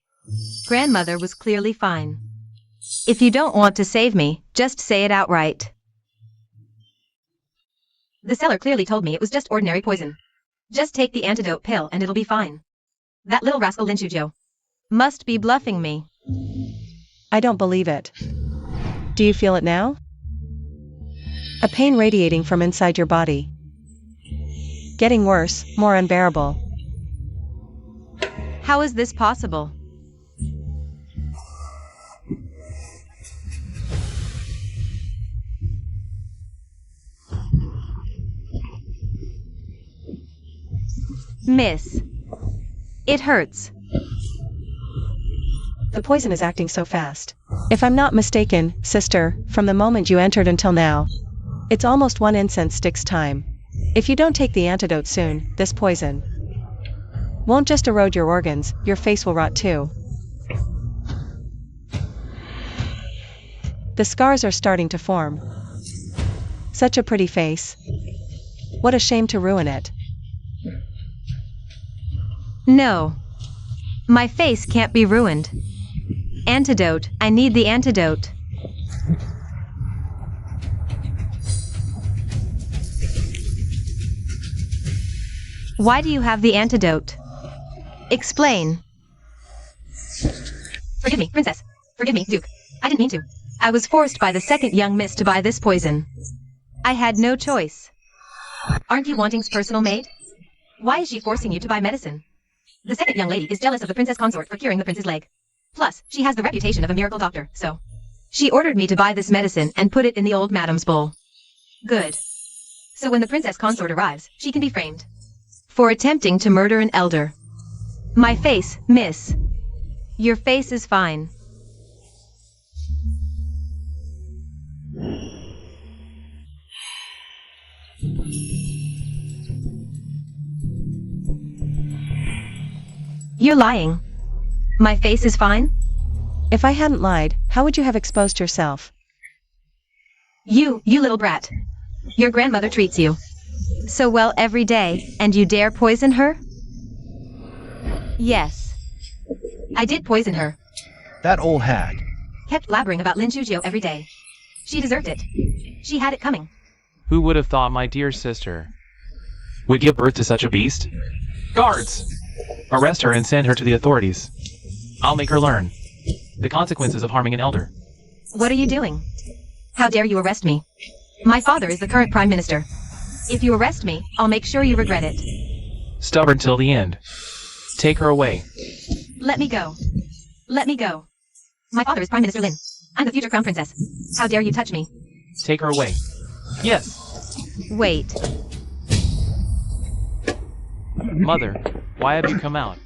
Grandmother was clearly fine. If you don't want to save me, just say it outright. The seller clearly told me it was just ordinary poison. Just take the antidote pill and it'll be fine. That little rascal Lin Chujio must be bluffing me. I don't believe it. Do you feel it now? A pain radiating from inside your body. Getting worse, more unbearable. How is this possible? Miss. It hurts. The poison is acting so fast. If I'm not mistaken, sister, from the moment you entered until now, it's almost 1 incense stick's time. If you don't take the antidote soon, this poison won't just erode your organs, your face will rot too. The scars are starting to form. Such a pretty face. What a shame to ruin it. No. My face can't be ruined. Antidote, I need the antidote. Why do you have the antidote? Explain. Forgive me, princess. Forgive me, duke. I didn't mean to. I was forced by the second young miss to buy this poison. I had no choice. Aren't you Wanting's personal maid? Why is she forcing you to buy medicine? The second young lady is jealous of the princess consort for curing the prince's leg. Plus, she has the reputation of a miracle doctor, so she ordered me to buy this medicine and put it in the old madam's bowl. Good. So when the princess consort arrives, she can be framed for attempting to murder an elder. My face, miss. Your face is fine. You're lying. My face is fine? If I hadn't lied, how would you have exposed yourself? You little brat. Your grandmother treats you so well every day, and you dare poison her? Yes. I did poison her. That old hag. Kept blabbering about Lin Chujio every day. She deserved it. She had it coming. Who would have thought my dear sister would give birth to such a beast? Guards! Arrest her and send her to the authorities. I'll make her learn the consequences of harming an elder. What are you doing? How dare you arrest me? My father is the current prime minister. If you arrest me, I'll make sure you regret it. Stubborn till the end. Take her away. Let me go. Let me go. My father is Prime Minister Lin. I'm the future crown princess. How dare you touch me? Take her away. Yes. Wait. Mother, why have you come out?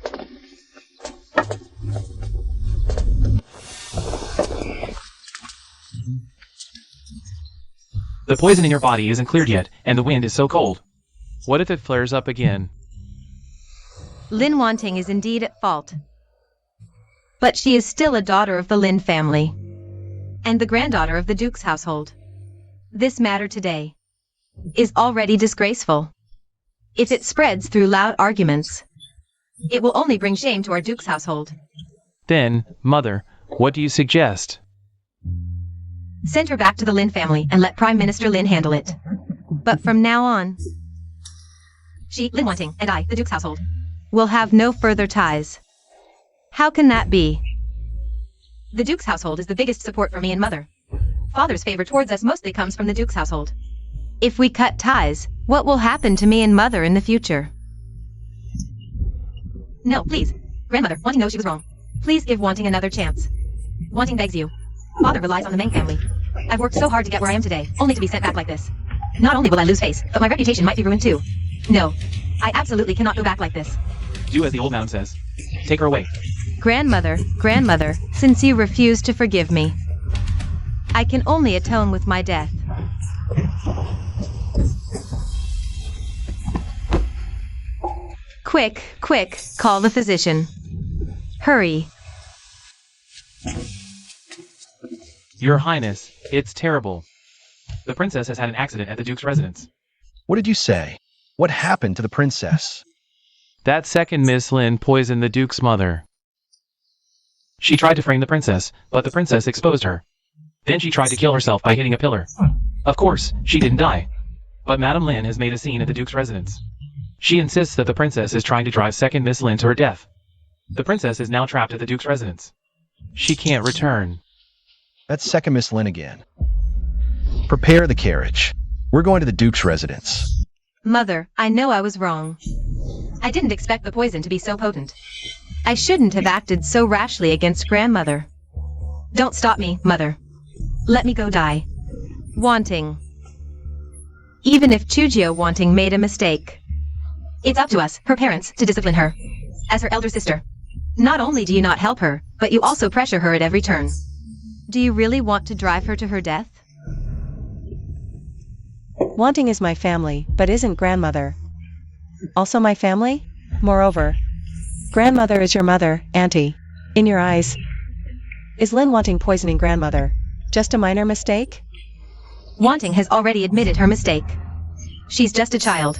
The poison in your body isn't cleared yet, and the wind is so cold. What if it flares up again? Lin Wanting is indeed at fault. But she is still a daughter of the Lin family. And the granddaughter of the Duke's household. This matter today is already disgraceful. If it spreads through loud arguments, it will only bring shame to our Duke's household. Then, Mother, what do you suggest? Send her back to the Lin family and let Prime Minister Lin handle it. But from now on, she, Lin Wanting, and I, the Duke's household, will have no further ties. How can that be? The Duke's household is the biggest support for me and Mother. Father's favor towards us mostly comes from the Duke's household. If we cut ties, what will happen to me and Mother in the future? No, please. Grandmother, Wanting knows she was wrong. Please give Wanting another chance. Wanting begs you. Father relies on the Meng family. I've worked so hard to get where I am today, only to be sent back like this. Not only will I lose face, but my reputation might be ruined too. No. I absolutely cannot go back like this. Do as the old man says. Take her away. Grandmother, since you refuse to forgive me, I can only atone with my death. Quick, call the physician. Hurry. Your Highness, it's terrible. The princess has had an accident at the Duke's residence. What did you say? What happened to the princess? That second Miss Lin poisoned the Duke's mother. She tried to frame the princess, but the princess exposed her. Then she tried to kill herself by hitting a pillar. Of course, she didn't die. But Madame Lin has made a scene at the Duke's residence. She insists that the princess is trying to drive second Miss Lin to her death. The princess is now trapped at the Duke's residence. She can't return. That's second Miss Lin again. Prepare the carriage. We're going to the Duke's residence. Mother, I know I was wrong. I didn't expect the poison to be so potent. I shouldn't have acted so rashly against grandmother. Don't stop me, Mother. Let me go die. Wanting. Even if Chujio Wanting made a mistake, it's up to us, her parents, to discipline her. As her elder sister. Not only do you not help her, but you also pressure her at every turn. Do you really want to drive her to her death? Wanting is my family, but isn't grandmother. Also my family? Moreover, grandmother is your mother, auntie. In your eyes, is Lin Wanting poisoning grandmother just a minor mistake? Wanting has already admitted her mistake. She's just a child.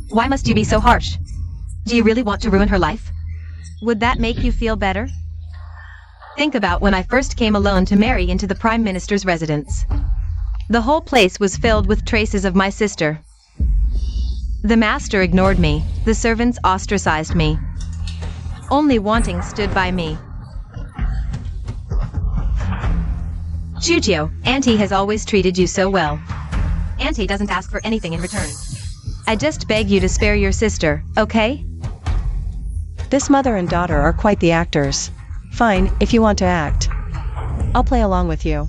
Why must you be so harsh? Do you really want to ruin her life? Would that make you feel better? Think about when I first came alone to marry into the Prime Minister's residence. The whole place was filled with traces of my sister. The master ignored me, the servants ostracized me. Only Wanting stood by me. Chujio, Auntie has always treated you so well. Auntie doesn't ask for anything in return. I just beg you to spare your sister, okay? This mother and daughter are quite the actors. Fine, if you want to act. I'll play along with you.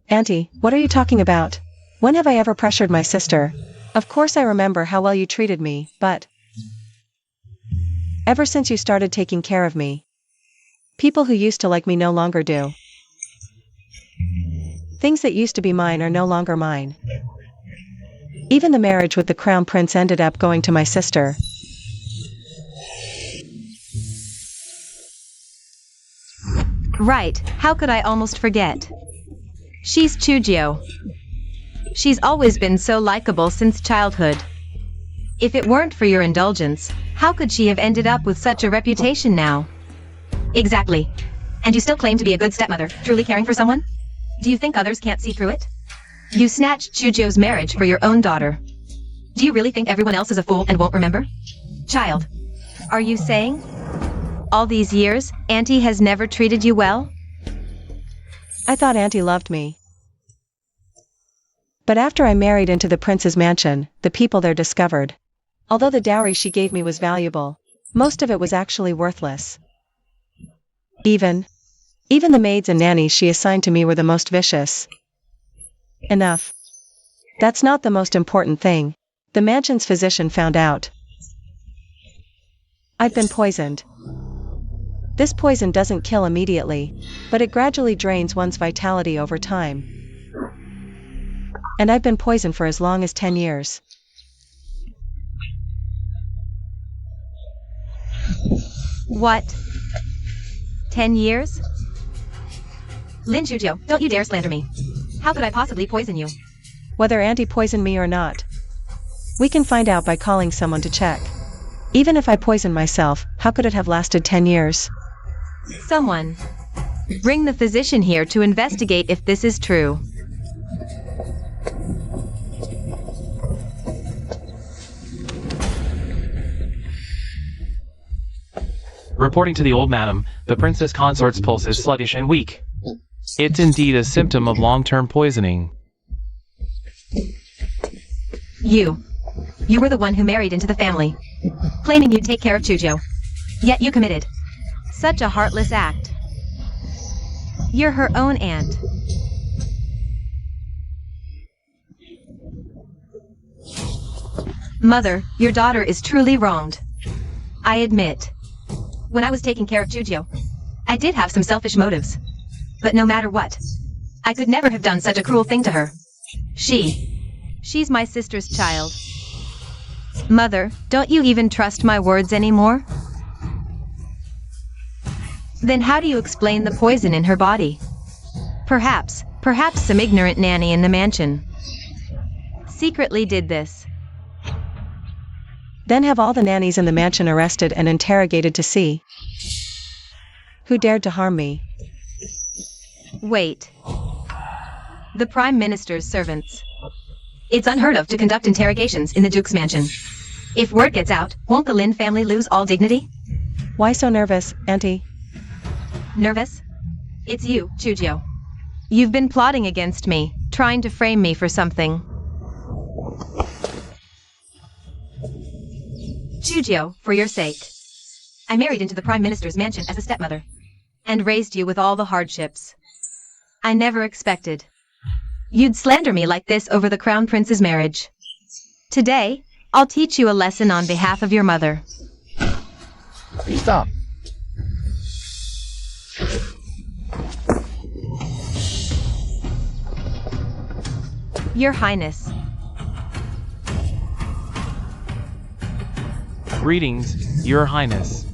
Auntie, what are you talking about? When have I ever pressured my sister? Of course I remember how well you treated me, but ever since you started taking care of me, people who used to like me no longer do. Things that used to be mine are no longer mine. Even the marriage with the crown prince ended up going to my sister. Right, how could I almost forget? She's Chujio. She's always been so likable since childhood. If it weren't for your indulgence, how could she have ended up with such a reputation now? Exactly. And you still claim to be a good stepmother, truly caring for someone? Do you think others can't see through it? You snatched Chujio's marriage for your own daughter. Do you really think everyone else is a fool and won't remember? Child, are you saying all these years, Auntie has never treated you well? I thought Auntie loved me. But after I married into the prince's mansion, the people there discovered, although the dowry she gave me was valuable, most of it was actually worthless. Even the maids and nannies she assigned to me were the most vicious. Enough. That's not the most important thing. The mansion's physician found out. I've been poisoned. This poison doesn't kill immediately, but it gradually drains one's vitality over time. And I've been poisoned for as long as 10 years. What? 10 years? Lin Shujo, don't you dare slander me. How could I possibly poison you? Whether Auntie poisoned me or not, we can find out by calling someone to check. Even if I poisoned myself, how could it have lasted 10 years? Someone. Bring the physician here to investigate if this is true. Reporting to the old madam, the princess consort's pulse is sluggish and weak. It's indeed a symptom of long-term poisoning. You were the one who married into the family, claiming you'd take care of Chujo. Yet you committed such a heartless act. You're her own aunt. Mother, your daughter is truly wronged. I admit. When I was taking care of Chujo, I did have some selfish motives. But no matter what, I could never have done such a cruel thing to her. She's my sister's child. Mother, don't you even trust my words anymore? Then how do you explain the poison in her body? Perhaps some ignorant nanny in the mansion secretly did this. Then have all the nannies in the mansion arrested and interrogated to see who dared to harm me. Wait. The Prime Minister's servants. It's unheard of to conduct interrogations in the Duke's mansion. If word gets out, won't the Lin family lose all dignity? Why so nervous, Auntie? Nervous? It's you, Chujo. You've been plotting against me, trying to frame me for something. Chujo, for your sake. I married into the Prime Minister's mansion as a stepmother, and raised you with all the hardships. I never expected you'd slander me like this over the Crown Prince's marriage. Today, I'll teach you a lesson on behalf of your mother. Stop. Your Highness. Greetings, Your Highness.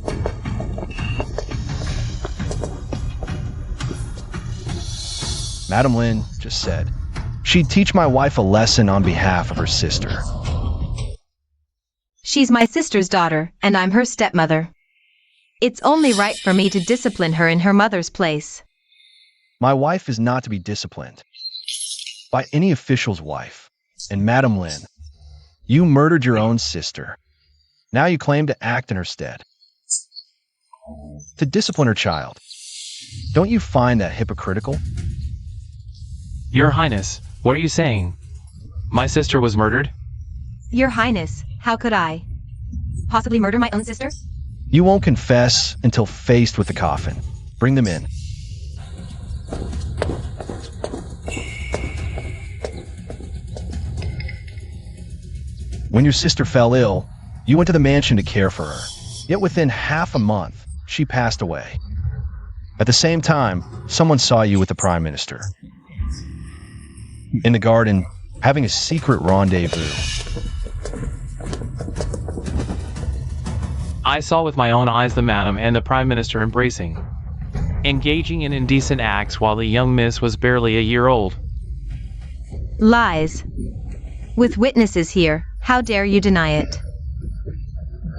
Madam Lin just said she'd teach my wife a lesson on behalf of her sister. She's my sister's daughter, and I'm her stepmother. It's only right for me to discipline her in her mother's place. My wife is not to be disciplined by any official's wife. And Madam Lin, you murdered your own sister. Now you claim to act in her stead, to discipline her child. Don't you find that hypocritical? Your Highness, what are you saying? My sister was murdered? Your Highness, how could I possibly murder my own sister? You won't confess until faced with the coffin. Bring them in. When your sister fell ill, you went to the mansion to care for her. Yet within half a month, she passed away. At the same time, someone saw you with the Prime Minister in the garden, having a secret rendezvous. I saw with my own eyes the madam and the Prime Minister embracing, engaging in indecent acts while the young miss was barely a year old. Lies. With witnesses here, how dare you deny it?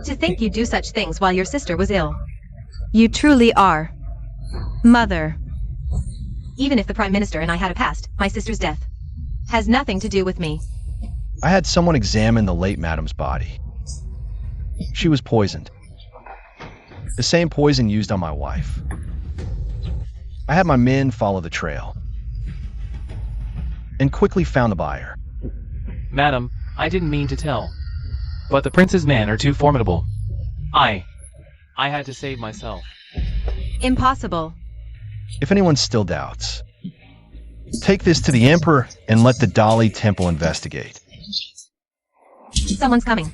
To think you'd do such things while your sister was ill. You truly are. Mother. Even if the Prime Minister and I had a past, my sister's death has nothing to do with me. I had someone examine the late madam's body. She was poisoned. The same poison used on my wife. I had my men follow the trail and quickly found the buyer. Madam, I didn't mean to tell, but the prince's men are too formidable. I had to save myself. Impossible. If anyone still doubts, Take this to the emperor and let the Dali temple investigate. Someone's coming.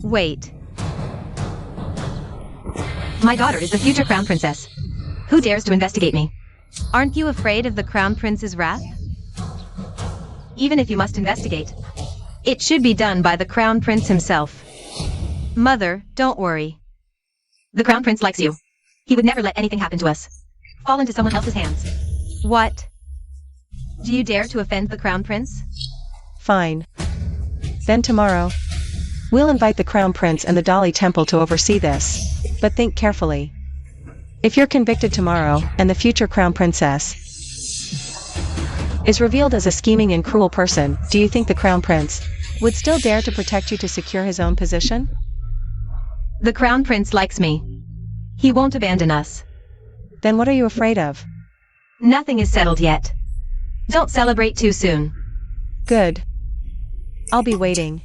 Wait. My daughter is the future crown princess. Who dares to investigate me? Aren't you afraid of the crown prince's wrath? Even if you must investigate, it should be done by the crown prince himself. Mother, don't worry. The crown prince likes you. He would never let anything happen to us. Fall into someone else's hands. What? Do you dare to offend the crown prince? Fine. Then tomorrow, we'll invite the crown prince and the Dali temple to oversee this. But think carefully. If you're convicted tomorrow, and the future crown princess is revealed as a scheming and cruel person, do you think the crown prince would still dare to protect you to secure his own position? The crown prince likes me. He won't abandon us. Then what are you afraid of? Nothing is settled yet. Don't celebrate too soon. Good. I'll be waiting.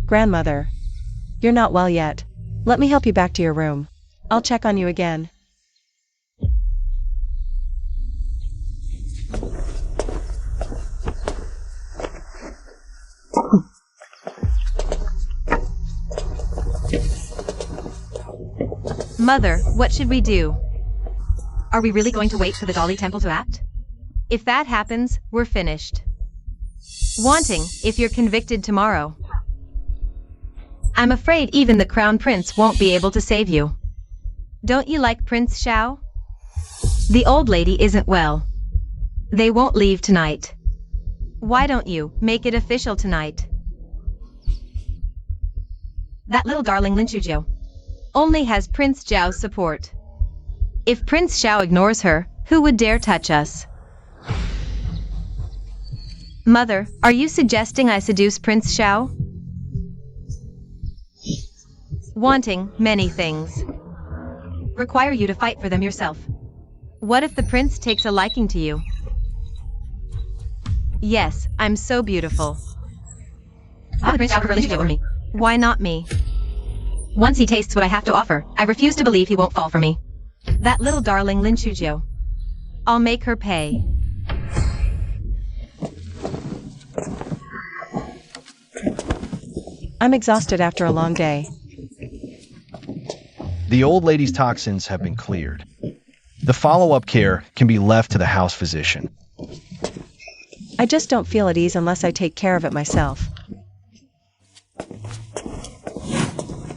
Grandmother, you're not well yet. Let me help you back to your room. I'll check on you again. Mother, what should we do? Are we really going to wait for the Dali temple to act? If that happens, we're finished. Wanting, if you're convicted tomorrow. I'm afraid even the crown prince won't be able to save you. Don't you like Prince Xiao? The old lady isn't well. They won't leave tonight. Why don't you make it official tonight? That little darling Lin Shuzhou only has Prince Zhao's support. If Prince Xiao ignores her, who would dare touch us? Mother, are you suggesting I seduce Prince Xiao? Wanting many things require you to fight for them yourself. What if the prince takes a liking to you? Yes, I'm so beautiful. The prince prefers Lin Shuzhou over me. Why not me? Once he tastes what I have to offer, I refuse to believe he won't fall for me. That little darling Lin Shuzhou. I'll make her pay. I'm exhausted after a long day. The old lady's toxins have been cleared. The follow-up care can be left to the house physician. I just don't feel at ease unless I take care of it myself.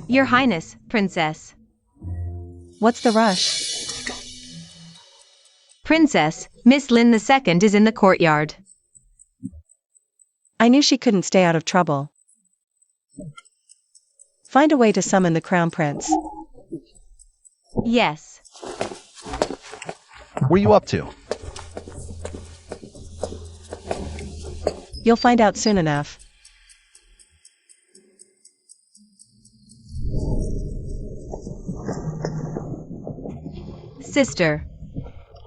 Your Highness, Princess. What's the rush? Princess, Miss Lin II is in the courtyard. I knew she couldn't stay out of trouble. Find a way to summon the crown prince. Yes. What are you up to? You'll find out soon enough. Sister.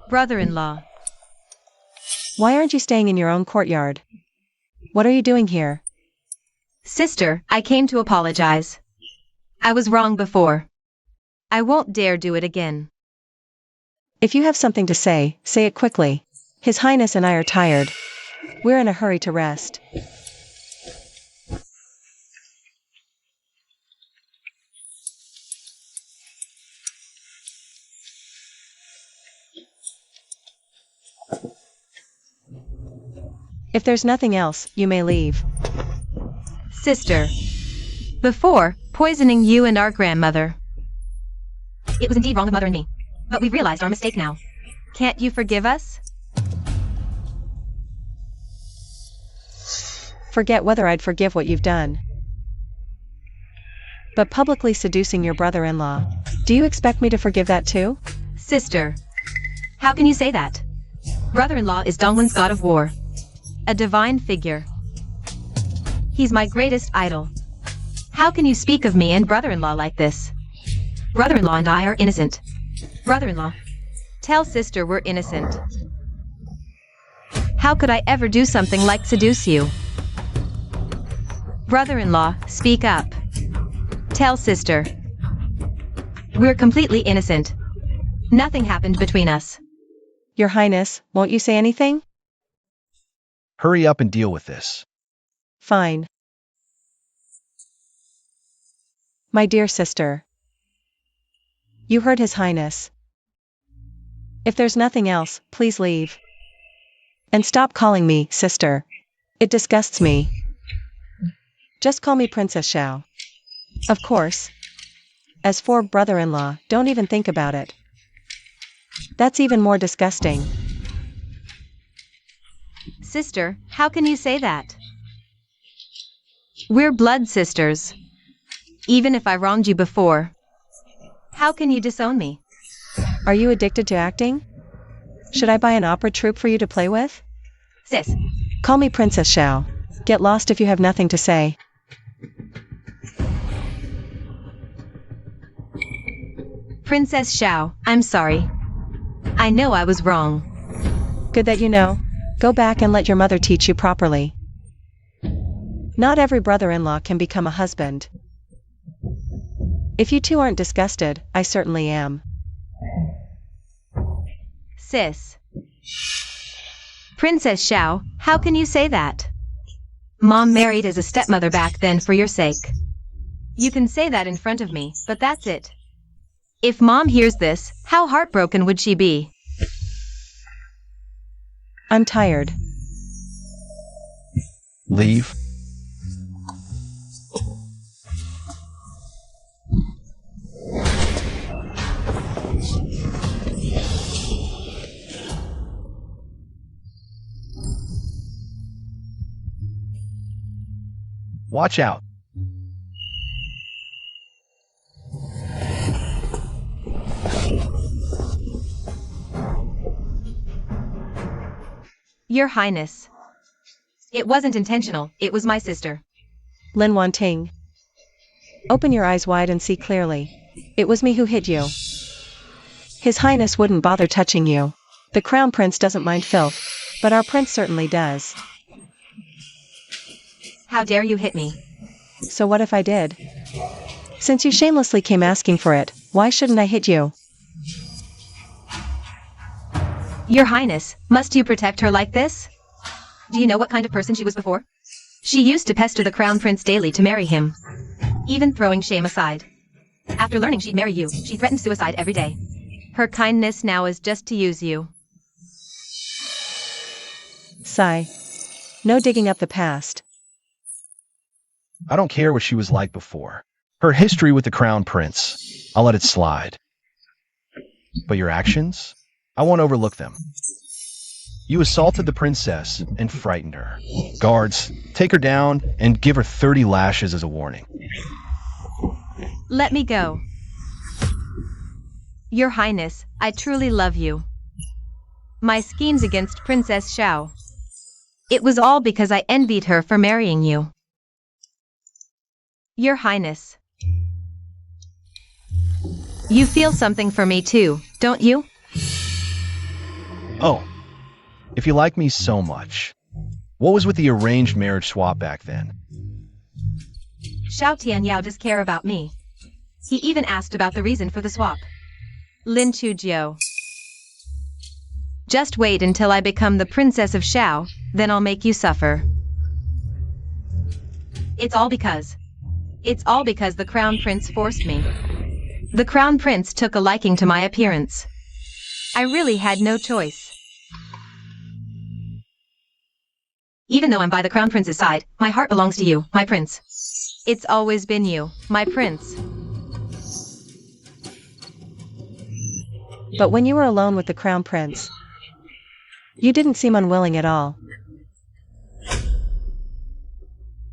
Brother-in-law. Why aren't you staying in your own courtyard? What are you doing here? Sister, I came to apologize. I was wrong before. I won't dare do it again. If you have something to say it quickly. His Highness and I are tired. We're in a hurry to rest. If there's nothing else, you may leave. Sister. Before poisoning you and our grandmother. It was indeed wrong of Mother and me. But we've realized our mistake now. Can't you forgive us? Forget whether I'd forgive what you've done. But publicly seducing your brother-in-law, do you expect me to forgive that too? Sister. How can you say that? Brother-in-law is Dongwon's god of war. A divine figure. He's my greatest idol. How can you speak of me and brother-in-law like this? Brother-in-law and I are innocent. Brother-in-law. Tell sister we're innocent. How could I ever do something like seduce you? Brother-in-law, speak up. Tell sister. We're completely innocent. Nothing happened between us. Your Highness, won't you say anything? Hurry up and deal with this. Fine. My dear sister. You heard His Highness. If there's nothing else, please leave. And stop calling me sister. It disgusts me. Just call me Princess Xiao. Of course. As for brother-in-law, don't even think about it. That's even more disgusting. Sister, how can you say that? We're blood sisters. Even if I wronged you before. How can you disown me? Are you addicted to acting? Should I buy an opera troupe for you to play with? Sis. Call me Princess Xiao. Get lost if you have nothing to say. Princess Xiao, I'm sorry. I know I was wrong. Good that you know. Go back and let your mother teach you properly. Not every brother-in-law can become a husband. If you two aren't disgusted, I certainly am. Sis. Princess Xiao, how can you say that? Mom married as a stepmother back then for your sake. You can say that in front of me, but that's it. If Mom hears this, how heartbroken would she be? I'm tired. Leave. Watch out. Your Highness. It wasn't intentional, it was my sister. Lin Wanting. Open your eyes wide and see clearly. It was me who hit you. His Highness wouldn't bother touching you. The Crown Prince doesn't mind filth, but our prince certainly does. How dare you hit me? So what if I did? Since you shamelessly came asking for it, why shouldn't I hit you? Your Highness, must you protect her like this? Do you know what kind of person she was before? She used to pester the Crown Prince daily to marry him. Even throwing shame aside. After learning she'd marry you, she threatened suicide every day. Her kindness now is just to use you. Sigh. No digging up the past. I don't care what she was like before. Her history with the Crown Prince, I'll let it slide. But your actions? I won't overlook them. You assaulted the princess and frightened her. Guards, take her down and give her 30 lashes as a warning. Let me go. Your Highness, I truly love you. My schemes against Princess Xiao. It was all because I envied her for marrying you. Your Highness. You feel something for me too, don't you? Oh, if you like me so much, what was with the arranged marriage swap back then? Xiao Tianyao does care about me. He even asked about the reason for the swap. Lin Chujiu. Just wait until I become the Princess of Xiao, then I'll make you suffer. It's all because the Crown Prince forced me. The Crown Prince took a liking to my appearance. I really had no choice. Even though I'm by the Crown Prince's side, my heart belongs to you, my prince. It's always been you, my prince. But when you were alone with the Crown Prince, you didn't seem unwilling at all.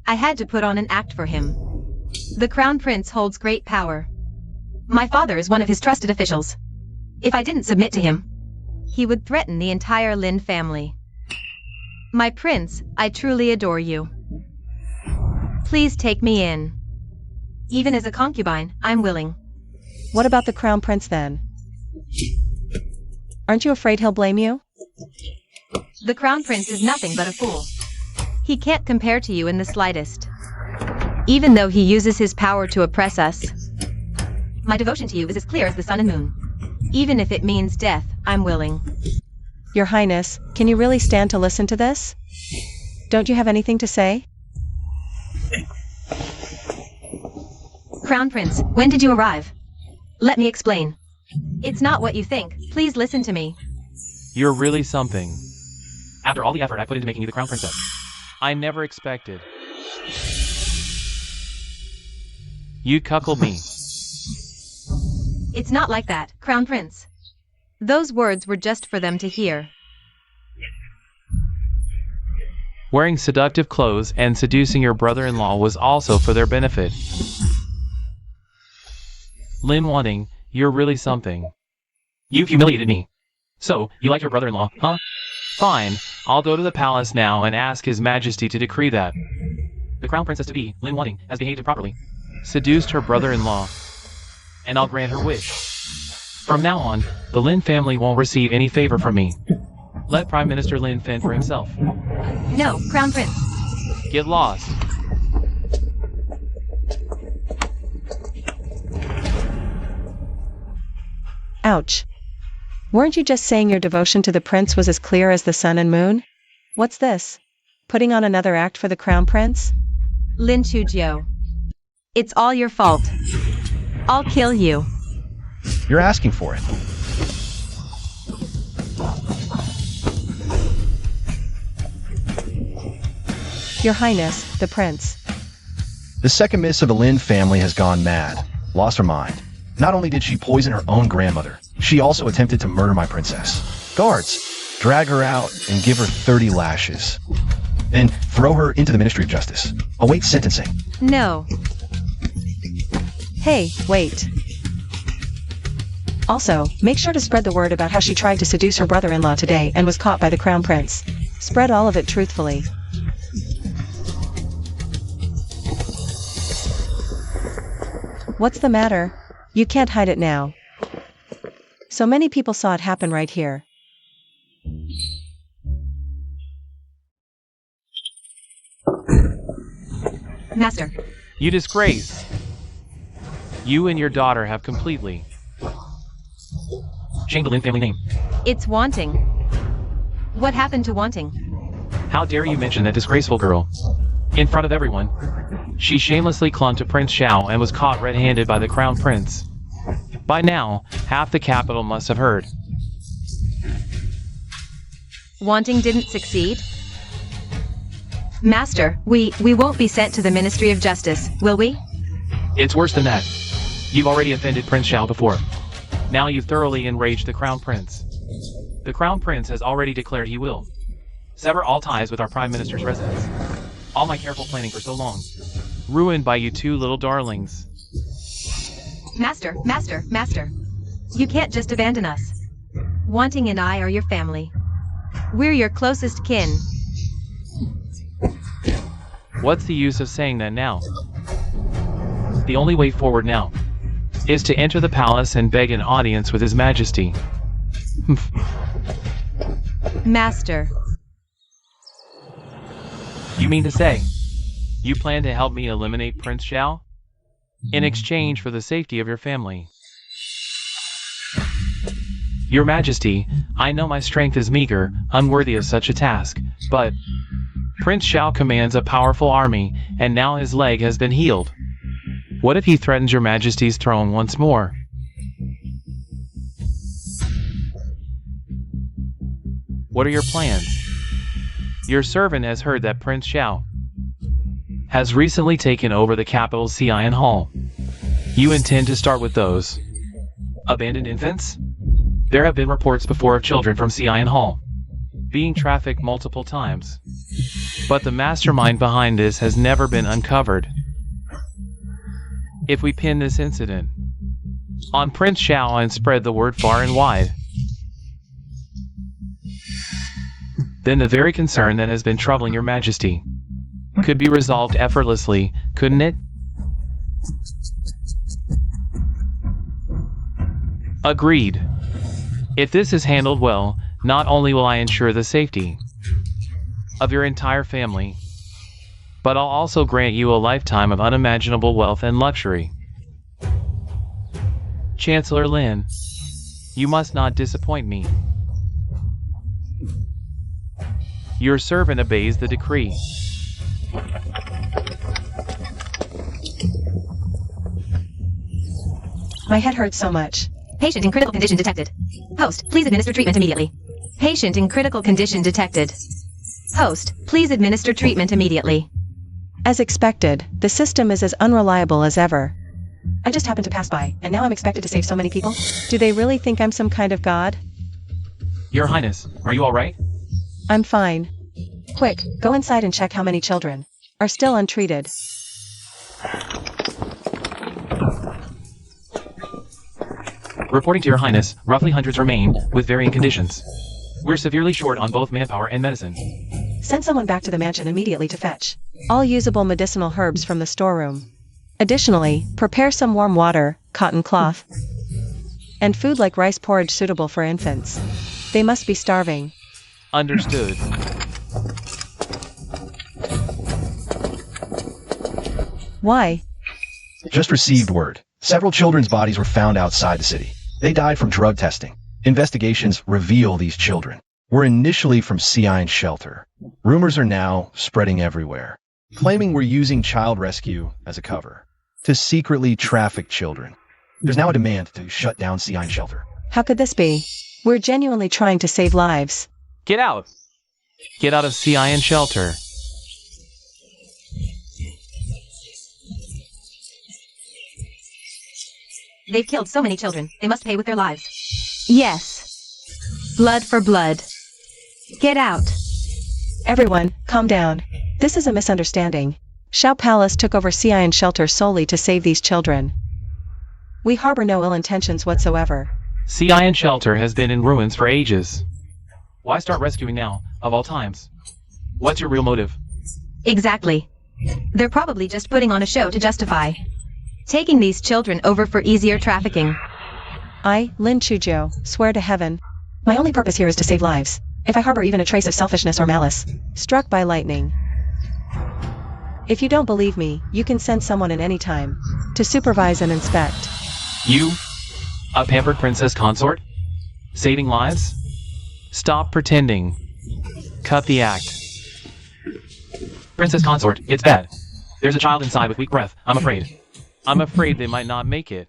I had to put on an act for him. The Crown Prince holds great power. My father is one of his trusted officials. If I didn't submit to him, he would threaten the entire Lin family. My prince, I truly adore you. Please take me in. Even as a concubine, I'm willing. What about the Crown Prince then? Aren't you afraid he'll blame you? The Crown Prince is nothing but a fool. He can't compare to you in the slightest. Even though he uses his power to oppress us. My devotion to you is as clear as the sun and moon. Even if it means death, I'm willing. Your Highness, can you really stand to listen to this? Don't you have anything to say? Crown Prince, when did you arrive? Let me explain. It's not what you think. Please listen to me. You're really something. After all the effort I put into making you the crown princess, I never expected you'd cuckold me. It's not like that, Crown Prince. Those words were just for them to hear. Wearing seductive clothes and seducing your brother-in-law was also for their benefit. Lin Wanting, you're really something. You've humiliated me. So, you like your brother-in-law, huh? Fine, I'll go to the palace now and ask His Majesty to decree that the crown princess-to-be, Lin Wanting, has behaved improperly, seduced her brother-in-law, and I'll grant her wish. From now on, the Lin family won't receive any favor from me. Let Prime Minister Lin fend for himself. No, Crown Prince. Get lost. Ouch. Weren't you just saying your devotion to the prince was as clear as the sun and moon? What's this? Putting on another act for the crown prince? Lin Chujio. It's all your fault. I'll kill you. You're asking for it. Your Highness, the prince. The second miss of the Lin family has gone mad, lost her mind. Not only did she poison her own grandmother, she also attempted to murder my princess. Guards, drag her out and give her 30 lashes. Then throw her into the Ministry of Justice. Await sentencing. No. Hey, wait. Also, make sure to spread the word about how she tried to seduce her brother-in-law today and was caught by the crown prince. Spread all of it truthfully. What's the matter? You can't hide it now. So many people saw it happen right here. Master. You disgrace. You and your daughter have completely shamed the Lin family name. It's Wanting. What happened to Wanting? How dare you mention that disgraceful girl? In front of everyone. She shamelessly clung to Prince Xiao and was caught red-handed by the crown prince. By now, half the capital must have heard. Wanting didn't succeed? Master, we won't be sent to the Ministry of Justice, will we? It's worse than that. You've already offended Prince Xiao before. Now you've thoroughly enraged the crown prince. The crown prince has already declared he will sever all ties with our prime minister's residence. All my careful planning for so long, ruined by you two little darlings. Master. You can't just abandon us. Wanting and I are your family. We're your closest kin. What's the use of saying that now? The only way forward now is to enter the palace and beg an audience with His Majesty. Master. You mean to say, you plan to help me eliminate Prince Xiao? In exchange for the safety of your family? Your Majesty, I know my strength is meager, unworthy of such a task, but Prince Xiao commands a powerful army, and now his leg has been healed. What if he threatens your Majesty's throne once more? What are your plans? Your servant has heard that Prince Xiao has recently taken over the capital's Xi'an Hall. You intend to start with those abandoned infants? There have been reports before of children from Xi'an Hall being trafficked multiple times. But the mastermind behind this has never been uncovered. If we pin this incident on Prince Xiao and spread the word far and wide, then the very concern that has been troubling your Majesty could be resolved effortlessly, couldn't it? Agreed. If this is handled well, not only will I ensure the safety of your entire family, but I'll also grant you a lifetime of unimaginable wealth and luxury. Chancellor Lin, You must not disappoint me. Your servant obeys the decree. My head hurts so much. Patient in critical condition detected. Host, please administer treatment immediately. Patient in critical condition detected. Host, please administer treatment immediately. As expected, the system is as unreliable as ever. I just happened to pass by, and now I'm expected to save so many people? Do they really think I'm some kind of god? Your Highness, are you alright? I'm fine. Quick, go inside and check how many children are still untreated. Reporting to Your Highness, roughly hundreds remain, with varying conditions. We're severely short on both manpower and medicine. Send someone back to the mansion immediately to fetch all usable medicinal herbs from the storeroom. Additionally, prepare some warm water, cotton cloth, and food like rice porridge suitable for infants. They must be starving. Understood. Why? Just received word. Several children's bodies were found outside the city. They died from drug testing. Investigations reveal these children were initially from Sea Iron Shelter. Rumors are now spreading everywhere, claiming we're using child rescue as a cover to secretly traffic children. There's now a demand to shut down Sea Iron Shelter. How could this be? We're genuinely trying to save lives. Get out! Get out of Sea Iron Shelter. They've killed so many children. They must pay with their lives. Yes. Blood for blood. Get out. Everyone, calm down. This is a misunderstanding. Shao Palace took over Sea Iron Shelter solely to save these children. We harbor no ill intentions whatsoever. Sea Iron Shelter has been in ruins for ages. Why start rescuing now, of all times? What's your real motive? Exactly. They're probably just putting on a show to justify taking these children over for easier trafficking. I, Lin Chuzhou, swear to heaven. My only purpose here is to save lives. If I harbor even a trace of selfishness or malice, struck by lightning. If you don't believe me, you can send someone at any time to supervise and inspect. You? A pampered princess consort? Saving lives? Stop pretending. Cut the act. Princess consort, it's bad. There's a child inside with weak breath, I'm afraid. I'm afraid they might not make it.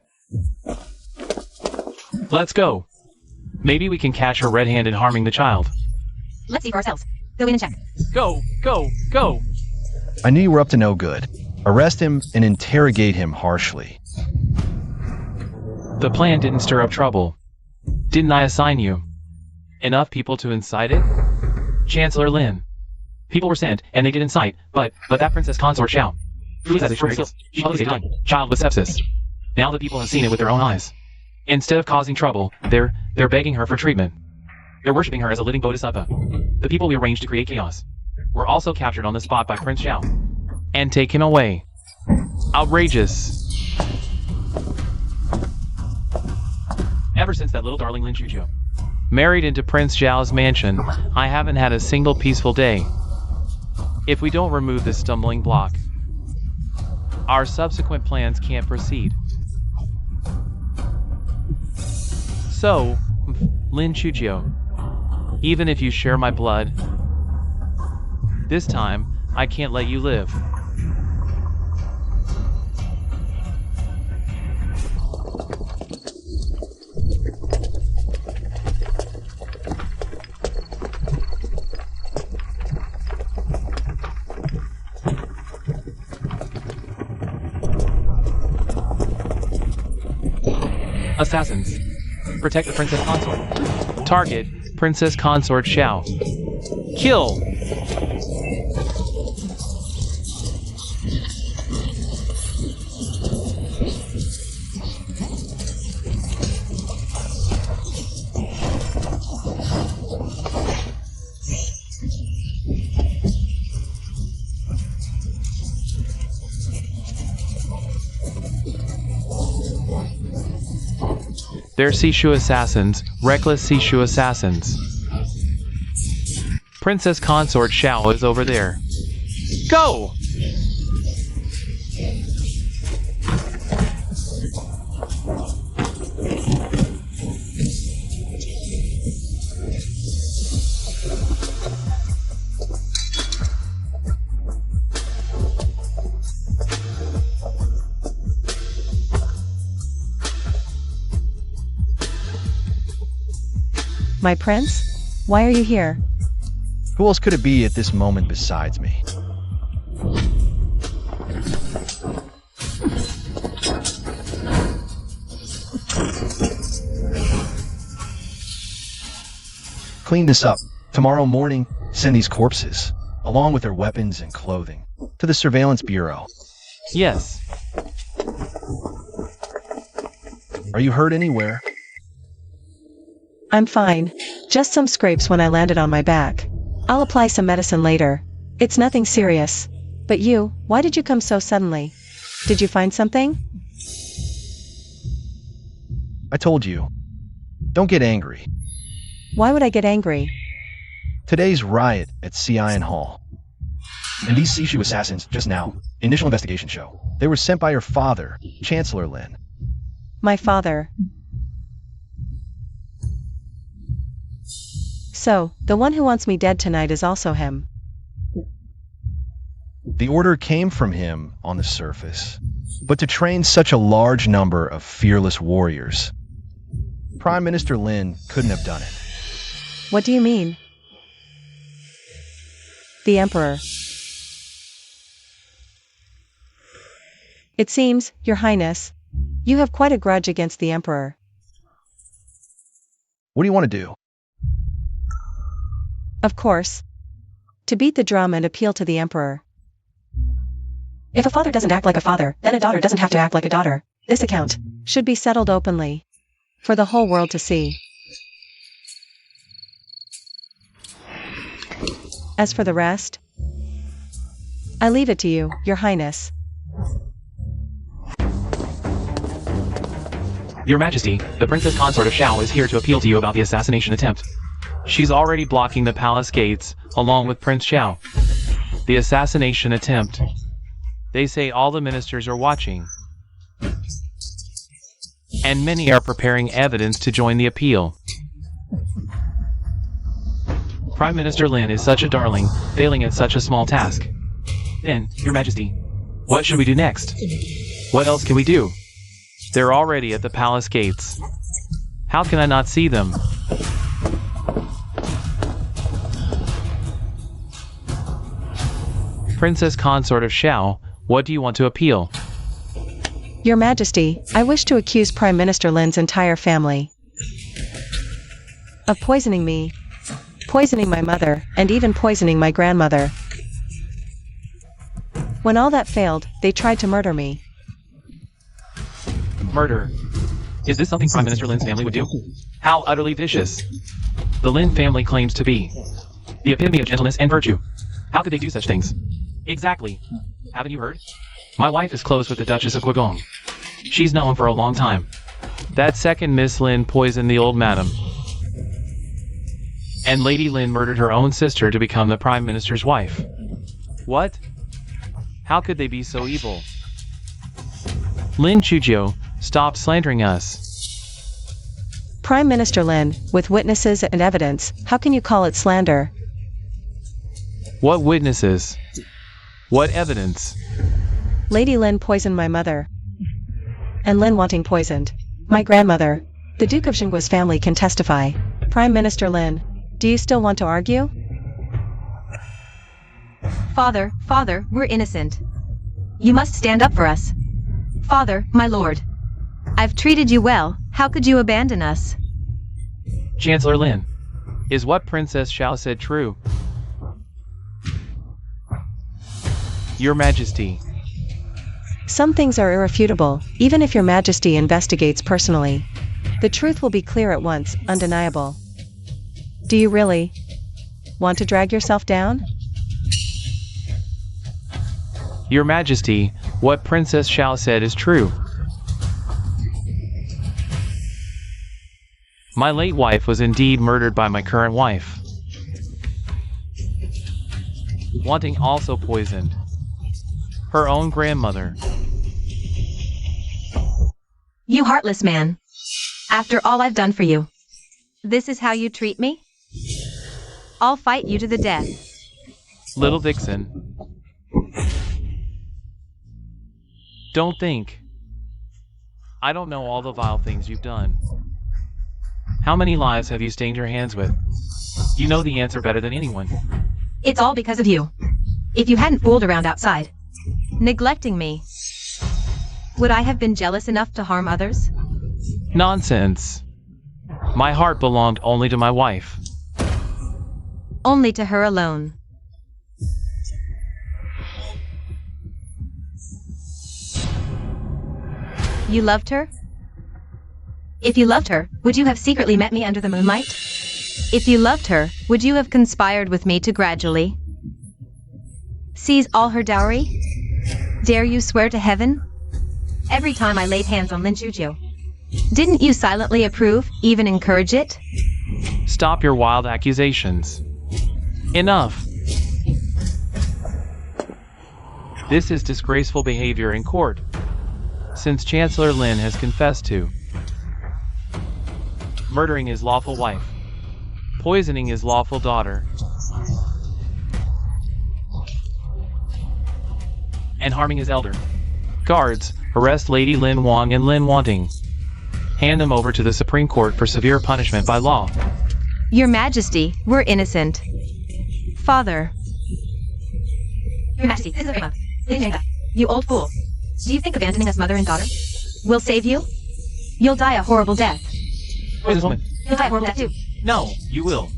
Let's go. Maybe we can catch her red-handed harming the child. Let's see for ourselves. Go in and check. Go, go, go! I knew you were up to no good. Arrest him and interrogate him harshly. The plan didn't stir up trouble. Didn't I assign you enough people to incite it? Chancellor Lin. People were sent, and they did incite, but that princess consort Xiao. Please has extraordinary skills. She publicly saved a child with sepsis. Now the people have seen it with their own eyes. Instead of causing trouble, they're begging her for treatment. They're worshipping her as a living bodhisattva. The people we arranged to create chaos were also captured on the spot by Prince Xiao and taken away. Outrageous. Ever since that little darling Lin Chuzhou married into Prince Xiao's mansion, I haven't had a single peaceful day. If we don't remove this stumbling block, our subsequent plans can't proceed. So, Lin Chuzhou, even if you share my blood, this time, I can't let you live. Assassins. Protect the Princess Consort. Target, Princess Consort Xiao. Kill! They're Sishu assassins, reckless Sishu assassins. Princess Consort Xiao is over there. Go! My prince? Why are you here? Who else could it be at this moment besides me? Clean this up. Tomorrow morning, send these corpses, along with their weapons and clothing, to the Surveillance Bureau. Yes. Are you hurt anywhere? I'm fine. Just some scrapes when I landed on my back. I'll apply some medicine later. It's nothing serious. But you, why did you come so suddenly? Did you find something? I told you. Don't get angry. Why would I get angry? Today's riot at Cian Hall. And these Sishu assassins, just now, initial investigation show. They were sent by your father, Chancellor Lin. My father. So, the one who wants me dead tonight is also him. The order came from him on the surface, but to train such a large number of fearless warriors, Prime Minister Lin couldn't have done it. What do you mean? The Emperor. It seems, Your Highness, you have quite a grudge against the Emperor. What do you want to do? Of course. To beat the drum and appeal to the Emperor. If a father doesn't act like a father, then a daughter doesn't have to act like a daughter. This account should be settled openly, for the whole world to see. As for the rest, I leave it to you, Your Highness. Your Majesty, the Princess Consort of Shao is here to appeal to you about the assassination attempt. She's already blocking the palace gates, along with Prince Xiao. The assassination attempt. They say all the ministers are watching. And many are preparing evidence to join the appeal. Prime Minister Lin is such a darling, failing at such a small task. Then, Your Majesty, what should we do next? What else can we do? They're already at the palace gates. How can I not see them? Princess Consort of Shao, what do you want to appeal? Your Majesty, I wish to accuse Prime Minister Lin's entire family of poisoning me, poisoning my mother, and even poisoning my grandmother. When all that failed, they tried to murder me. Murder. Is this something Prime Minister Lin's family would do? How utterly vicious. The Lin family claims to be the epitome of gentleness and virtue. How could they do such things? Exactly. Haven't you heard? My wife is close with the Duchess of Guigong. She's known for a long time. That second Miss Lin poisoned the old madam. And Lady Lin murdered her own sister to become the Prime Minister's wife. What? How could they be so evil? Lin Chujio, stop slandering us. Prime Minister Lin, with witnesses and evidence, how can you call it slander? What witnesses? What evidence? Lady Lin poisoned my mother. And Lin wanting poisoned my grandmother. The Duke of Xinggua's family can testify. Prime Minister Lin, do you still want to argue? Father, we're innocent. You must stand up for us. Father, my lord. I've treated you well, how could you abandon us? Chancellor Lin, is what Princess Xiao said true? Your Majesty. Some things are irrefutable, even if your Majesty investigates personally. The truth will be clear at once, undeniable. Do you really want to drag yourself down? Your Majesty, what Princess Xiao said is true. My late wife was indeed murdered by my current wife. Wanting also poisoned her own grandmother. You heartless man. After all I've done for you. This is how you treat me? I'll fight you to the death. Little Vixen. Don't think. I don't know all the vile things you've done. How many lives have you stained your hands with? You know the answer better than anyone. It's all because of you. If you hadn't fooled around outside, neglecting me, would I have been jealous enough to harm others? Nonsense. My heart belonged only to my wife. Only to her alone. You loved her? If you loved her, would you have secretly met me under the moonlight? If you loved her, would you have conspired with me to gradually seize all her dowry? Dare you swear to heaven? Every time I laid hands on Lin Chujio, didn't you silently approve, even encourage it? Stop your wild accusations. Enough. This is disgraceful behavior in court, since Chancellor Lin has confessed to murdering his lawful wife, poisoning his lawful daughter, and harming his elder. Guards, arrest Lady Lin Wang and Lin Wanting. Hand them over to the Supreme Court for severe punishment by law. Your Majesty, we're innocent. Father. Your Majesty, this is a frame up. You old fool. Do you think abandoning us mother and daughter will save you? You'll die a horrible death. Who is this woman? You'll die a horrible death too. No, you will.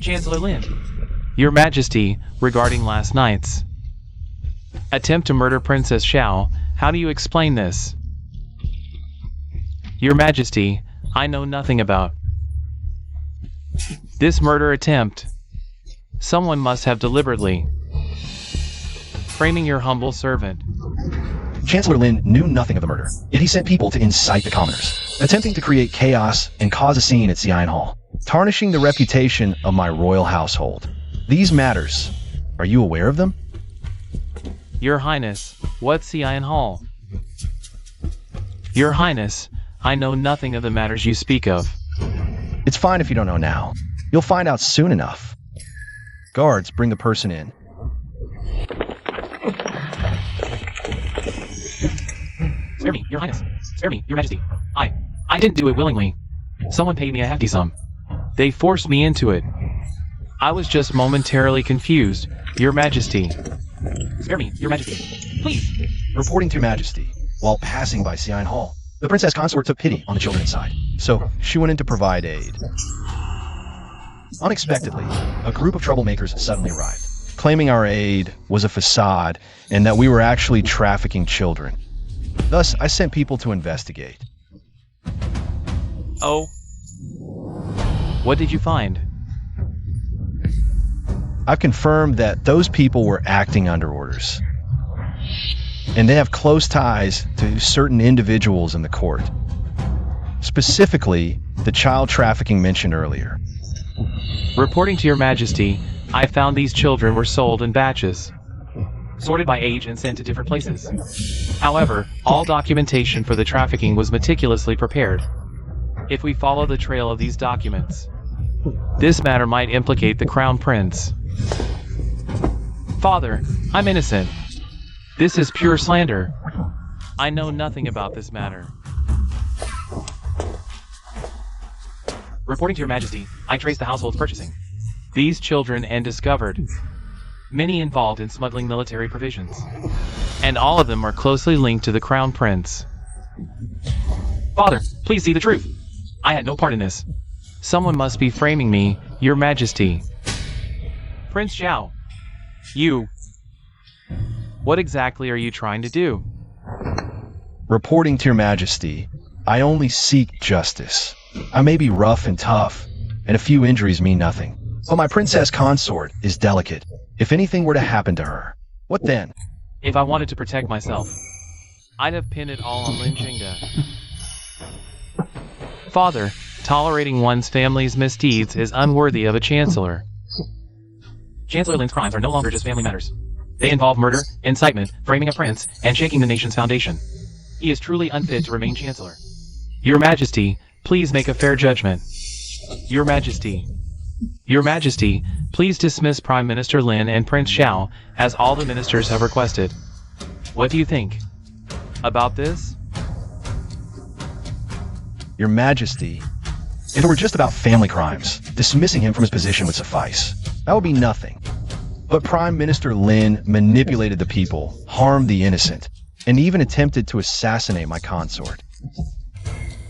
Chancellor Lin. Your Majesty, regarding last night's attempt to murder Princess Xiao, how do you explain this? Your Majesty, I know nothing about this murder attempt. Someone must have deliberately framing your humble servant. Chancellor Lin knew nothing of the murder, yet he sent people to incite the commoners, attempting to create chaos and cause a scene at Xian Hall, tarnishing the reputation of my royal household. These matters, are you aware of them? Your Highness, what's Xian Hall? Your Highness, I know nothing of the matters you speak of. It's fine if you don't know now. You'll find out soon enough. Guards, bring the person in. Spare me, Your Highness. Spare me, Your Majesty. I didn't do it willingly. Someone paid me a hefty sum. They forced me into it. I was just momentarily confused, Your Majesty. Spare me, Your Majesty. Please. Reporting to Your Majesty, while passing by Xian Hall, the princess consort took pity on the children inside, so she went in to provide aid. Unexpectedly, a group of troublemakers suddenly arrived, claiming our aid was a facade and that we were actually trafficking children. Thus, I sent people to investigate. Oh. What did you find? I've confirmed that those people were acting under orders, and they have close ties to certain individuals in the court. Specifically, the child trafficking mentioned earlier. Reporting to Your Majesty, I found these children were sold in batches, sorted by age and sent to different places. However, all documentation for the trafficking was meticulously prepared. If we follow the trail of these documents, this matter might implicate the Crown Prince. Father, I'm innocent. This is pure slander. I know nothing about this matter. Reporting to Your Majesty, I traced the household's purchasing these children and discovered many involved in smuggling military provisions, and all of them are closely linked to the Crown Prince. Father, please see the truth. I had no part in this. Someone must be framing me, Your Majesty. Prince Zhao, you... What exactly are you trying to do? Reporting to Your Majesty, I only seek justice. I may be rough and tough, and a few injuries mean nothing. But my princess consort is delicate. If anything were to happen to her, what then? If I wanted to protect myself, I'd have pinned it all on Lin Jingda. Father, tolerating one's family's misdeeds is unworthy of a chancellor. Chancellor Lin's crimes are no longer just family matters. They involve murder, incitement, framing a prince, and shaking the nation's foundation. He is truly unfit to remain chancellor. Your Majesty, please make a fair judgment. Your Majesty. Your Majesty, please dismiss Prime Minister Lin and Prince Xiao, as all the ministers have requested. What do you think about this? Your Majesty, If it were just about family crimes, dismissing him from his position would suffice. That would be nothing. But Prime Minister Lin manipulated the people, harmed the innocent, and even attempted to assassinate my consort.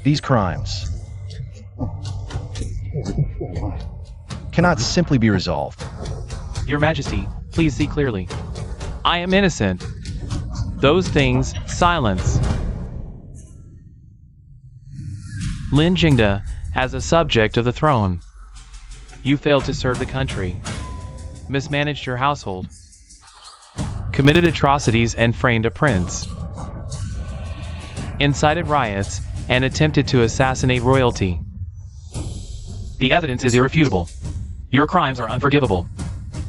These crimes cannot simply be resolved. Your Majesty, please see clearly. I am innocent. Those things, silence. Lin Jingde, as a subject of the throne, you failed to serve the country, mismanaged your household, committed atrocities and framed a prince, incited riots, and attempted to assassinate royalty. The evidence is irrefutable. Your crimes are unforgivable.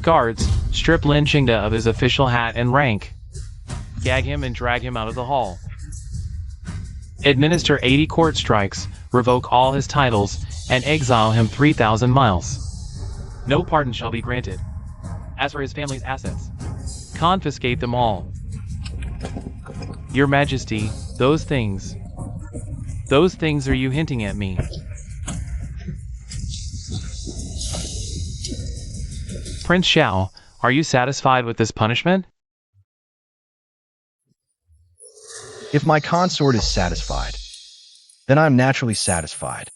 Guards, strip Lin Jingde of his official hat and rank. Gag him and drag him out of the hall. Administer 80 court strikes, revoke all his titles, and exile him 3,000 miles. No pardon shall be granted. As for his family's assets, confiscate them all. Your Majesty, those things are you hinting at me? Prince Xiao, are you satisfied with this punishment? If my consort is satisfied, then I am naturally satisfied.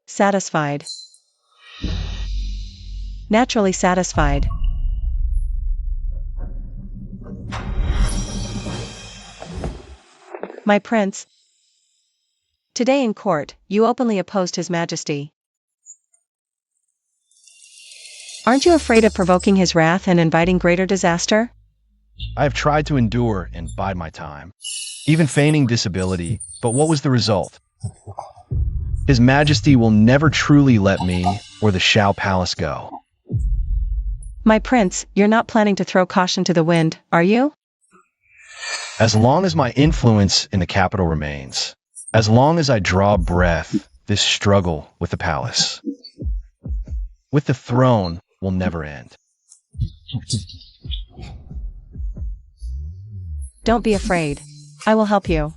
Satisfied. Naturally satisfied. My prince, today in court, you openly opposed His Majesty. Aren't you afraid of provoking his wrath and inviting greater disaster? I have tried to endure and bide my time, even feigning disability, but what was the result? His Majesty will never truly let me or the Xiao Palace go. My prince, you're not planning to throw caution to the wind, are you? As long as my influence in the capital remains, as long as I draw breath, this struggle with the palace, with the throne, will never end. Don't be afraid. I will help you.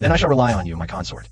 Then I shall rely on you, my consort.